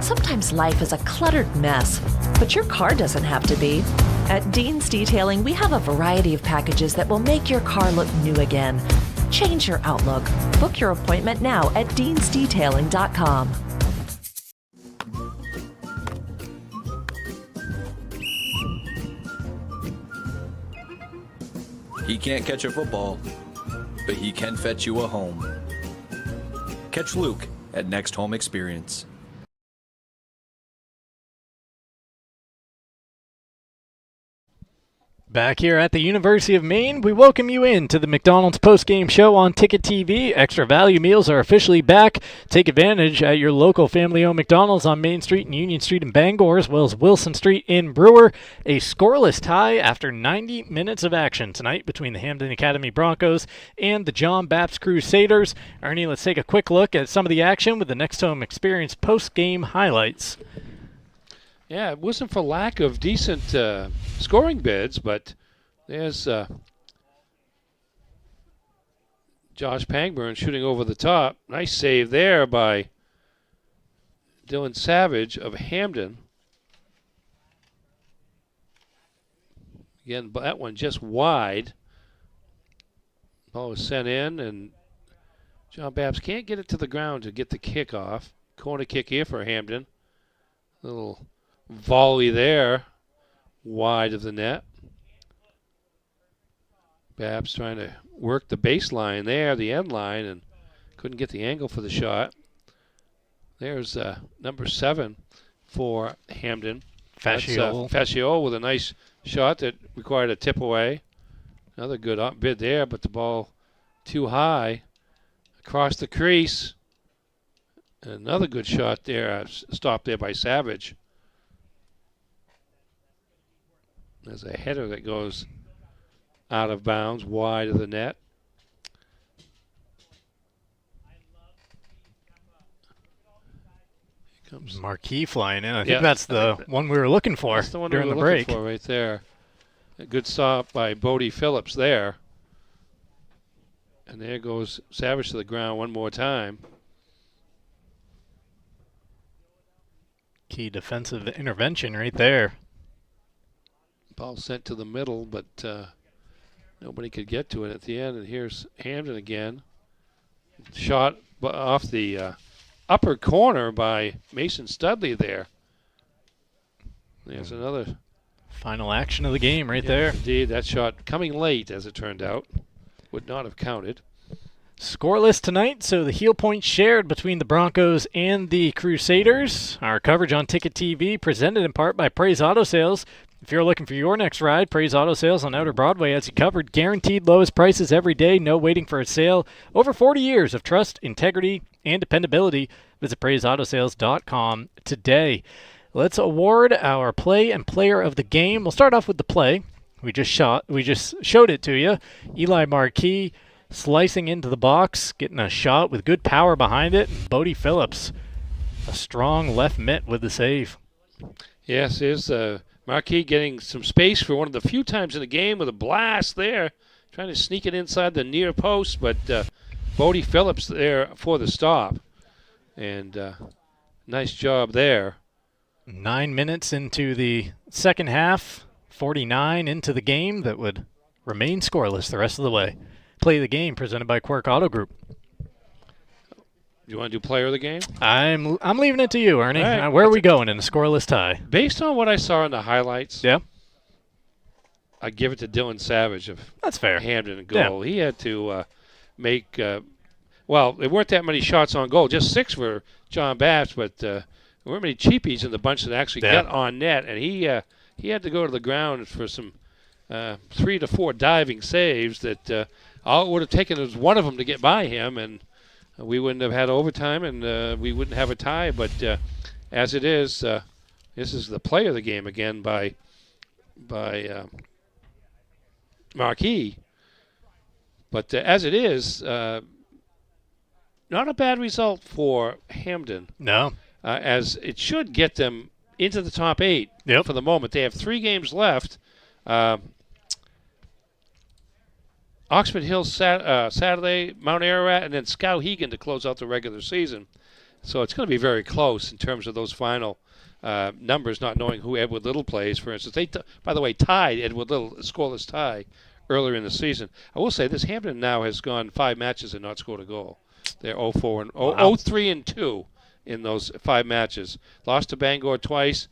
Sometimes life is a cluttered mess, but your car doesn't have to be. At Dean's Detailing, we have a variety of packages that will make your car look new again. Change your outlook. Book your appointment now at deansdetailing.com. He can't catch a football, but he can fetch you a home. Catch Luke at Next Home Experience. Back here at the University of Maine, we welcome you in to the McDonald's postgame show on Ticket TV. Extra value meals are officially back. Take advantage at your local family-owned McDonald's on Main Street and Union Street in Bangor, as well as Wilson Street in Brewer. A scoreless tie after 90 minutes of action tonight between the Hampden Academy Broncos and the John Bapst Crusaders. Ernie, let's take a quick look at some of the action with the Next Home Experience postgame highlights. Yeah, it wasn't for lack of decent scoring bids, but there's Josh Pangburn shooting over the top. Nice save there by Dylan Savage of Hampden. Again, that one just wide. Ball was sent in, and John Bapst can't get it to the ground to get the kickoff. Corner kick here for Hampden. Little volley there, wide of the net. Bapst trying to work the baseline there, the end line, and couldn't get the angle for the shot. There's number 7 for Hampden. Fasciole. Fasciole with a nice shot that required a tip away. Another good bid there, but the ball too high across the crease. Another good shot there, stopped there by Savage. There's a header that goes out of bounds, wide of the net. Here comes Marquis flying in. I think that's the one we were looking for that's the one during we the were break. looking for right there. A good stop by Bodie Phillips there. And there goes Savage to the ground one more time. Key defensive intervention right there. Ball sent to the middle, but nobody could get to it at the end. And here's Hampden again. Shot off the upper corner by Mason Studley there. There's another. Final action of the game right there. Indeed, that shot coming late, as it turned out. Would not have counted. Scoreless tonight, so the heel point shared between the Broncos and the Crusaders. Our coverage on Ticket TV presented in part by Praise Auto Sales. If you're looking for your next ride, Praise Auto Sales on Outer Broadway has you covered. Guaranteed lowest prices every day, no waiting for a sale. Over 40 years of trust, integrity, and dependability. Visit PraiseAutoSales.com today. Let's award our play and player of the game. We'll start off with the play. We just showed it to you. Eli Marquis slicing into the box, getting a shot with good power behind it. Bodie Phillips, a strong left mitt with the save. Yes, here's Marquis getting some space for one of the few times in the game with a blast there, trying to sneak it inside the near post, but Bodie Phillips there for the stop. And nice job there. 9 minutes into the second half, 49 into the game that would remain scoreless the rest of the way. Play the game presented by Quirk Auto Group. You want to do player of the game? I'm leaving it to you, Ernie. Right. Where are we going in a scoreless tie? Based on what I saw in the highlights, yeah, I give it to Dylan Savage of that's fair. Hampden in goal. Yeah. He had to make well, there weren't that many shots on goal, just 6 for John Bapst, but there weren't many cheapies in the bunch that actually got on net, and he had to go to the ground for some 3 to 4 diving saves that all it would have taken was one of them to get by him, and we wouldn't have had overtime, and we wouldn't have a tie. But as it is, this is the play of the game again by Marquis. But as it is, not a bad result for Hampden. No. As it should get them into the top 8 for the moment. They have 3 games left. Oxford Hills Saturday, Mount Ararat, and then Skowhegan to close out the regular season. So it's going to be very close in terms of those final numbers, not knowing who Edward Little plays, for instance. They, by the way, tied Edward Little, a scoreless tie, earlier in the season. I will say this, Hampden now has gone 5 matches and not scored a goal. They're 0-3 and 2 in those 5 matches. Lost to Bangor twice,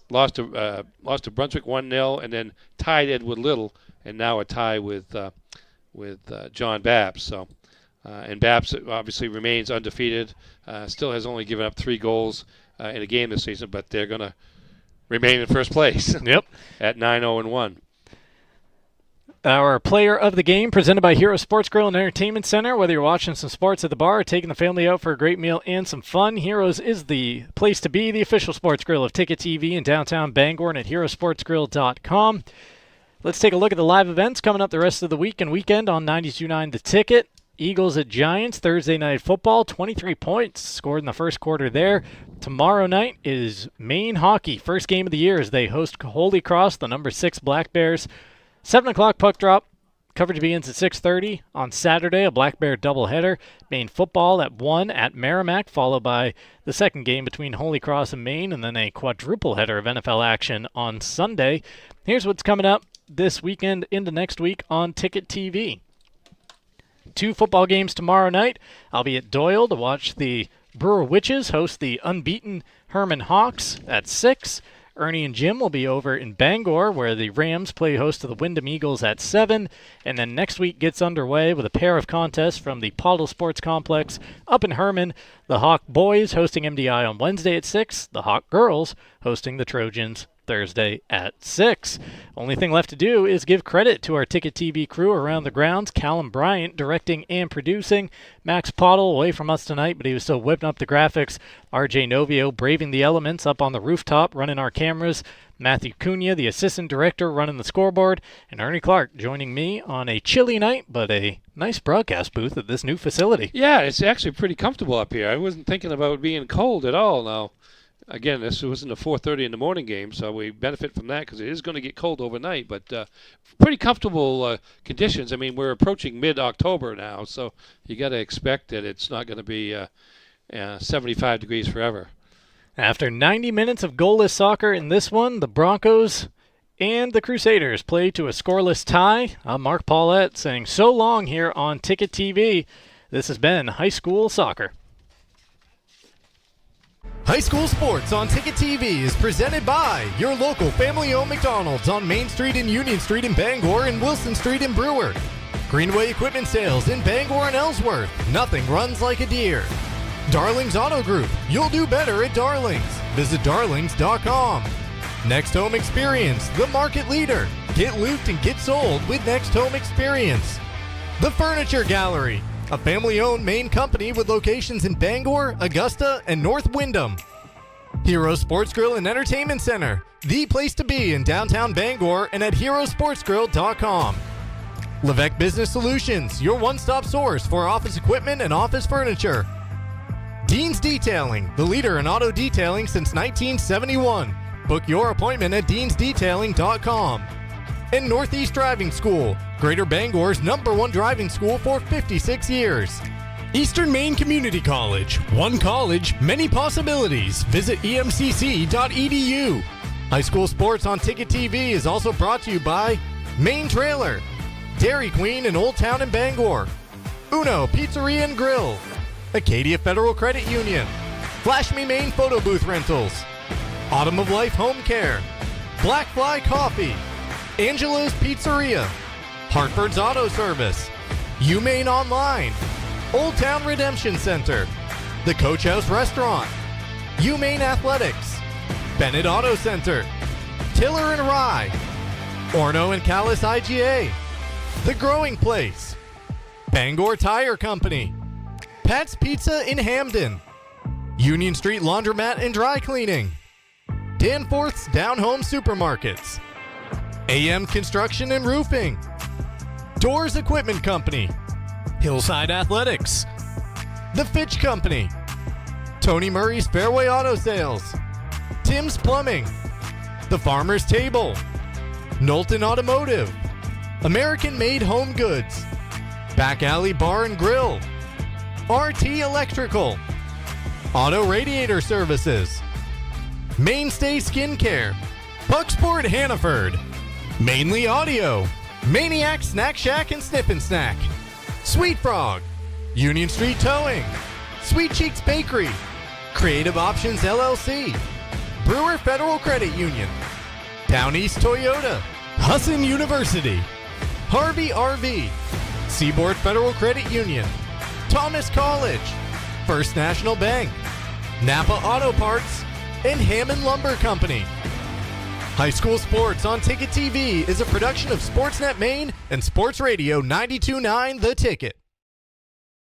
lost to Brunswick 1-0, and then tied Edward Little, and now a tie with John Bapst. So, and Bapst obviously remains undefeated. Still has only given up 3 goals in a game this season, but they're going to remain in first place. Yep. At 9-0-1. Our player of the game presented by Hero Sports Grill and Entertainment Center. Whether you're watching some sports at the bar or taking the family out for a great meal and some fun, Heroes is the place to be, the official sports grill of Ticket TV in downtown Bangor and at herosportsgrill.com. Let's take a look at the live events coming up the rest of the week and weekend on 92.9 The Ticket. Eagles at Giants, Thursday night football, 23 points scored in the first quarter there. Tomorrow night is Maine hockey, first game of the year as they host Holy Cross, the number 6 Black Bears. 7 o'clock puck drop. Coverage begins at 6:30 on Saturday, a Black Bear doubleheader. Maine football at 1 at Merrimack, followed by the second game between Holy Cross and Maine, and then a quadruple header of NFL action on Sunday. Here's what's coming up this weekend into next week on Ticket TV. 2 football games tomorrow night. I'll be at Doyle to watch the Brewer Witches host the unbeaten Herman Hawks at 6. Ernie and Jim will be over in Bangor, where the Rams play host to the Wyndham Eagles at 7. And then next week gets underway with a pair of contests from the Pottle Sports Complex up in Herman. The Hawk Boys hosting MDI on Wednesday at 6. The Hawk Girls hosting the Trojans Thursday at 6. Only thing left to do is give credit to our Ticket TV crew around the grounds. Callum Bryant directing and producing. Max Pottle away from us tonight, but he was still whipping up the graphics. RJ Novio braving the elements up on the rooftop, running our cameras. Matthew Cunha, the assistant director, running the scoreboard. And Ernie Clark joining me on a chilly night, but a nice broadcast booth at this new facility. Yeah, it's actually pretty comfortable up here. I wasn't thinking about being cold at all now. Again, this wasn't a 4:30 in the morning game, so we benefit from that because it is going to get cold overnight. But pretty comfortable conditions. I mean, we're approaching mid-October now, so you got to expect that it's not going to be 75 degrees forever. After 90 minutes of goalless soccer in this one, the Broncos and the Crusaders play to a scoreless tie. I'm Mark Paulette saying so long here on Ticket TV. This has been High School Soccer. High School Sports on Ticket TV is presented by your local family-owned McDonald's on Main Street and Union Street in Bangor and Wilson Street in Brewer. Greenway Equipment Sales in Bangor and Ellsworth. Nothing runs like a deer. Darlings Auto Group. You'll do better at Darlings. Visit darlings.com. Next Home Experience, the market leader. Get looped and get sold with Next Home Experience. The Furniture Gallery, a family-owned Maine company with locations in Bangor, Augusta, and North Windham. Hero Sports Grill and Entertainment Center, the place to be in downtown Bangor and at herosportsgrill.com. Levesque Business Solutions, your one-stop source for office equipment and office furniture. Dean's Detailing, the leader in auto detailing since 1971. Book your appointment at deansdetailing.com. And Northeast Driving School, Greater Bangor's #1 driving school for 56 years. Eastern Maine Community College. One college, many possibilities. Visit emcc.edu. High School Sports on Ticket TV is also brought to you by Maine Trailer, Dairy Queen in Old Town in Bangor, Uno Pizzeria and Grill, Acadia Federal Credit Union, Flash Me Maine Photo Booth Rentals, Autumn of Life Home Care, Black Fly Coffee, Angelo's Pizzeria, Hartford's Auto Service, UMaine Online, Old Town Redemption Center, the Coach House Restaurant, UMaine Athletics, Bennett Auto Center, Tiller and Rye, Orno and Callis IGA, The Growing Place, Bangor Tire Company, Pat's Pizza in Hampden, Union Street Laundromat and Dry Cleaning, Danforth's Down Home Supermarkets, AM Construction and Roofing, Doors Equipment Company, Hillside Athletics, The Fitch Company, Tony Murray's Fairway Auto Sales, Tim's Plumbing, The Farmer's Table, Knowlton Automotive, American Made Home Goods, Back Alley Bar and Grill, RT Electrical, Auto Radiator Services, Mainstay Skincare, Pucksport Hannaford, Mainly Audio, Maniac Snack Shack and Snip and Snack, Sweet Frog, Union Street Towing, Sweet Cheeks Bakery, Creative Options LLC, Brewer Federal Credit Union, Down East Toyota, Husson University, Harvey RV, Seaboard Federal Credit Union, Thomas College, First National Bank, Napa Auto Parts, and Hammond Lumber Company. High School Sports on Ticket TV is a production of Sportsnet Maine and Sports Radio 92.9 The Ticket.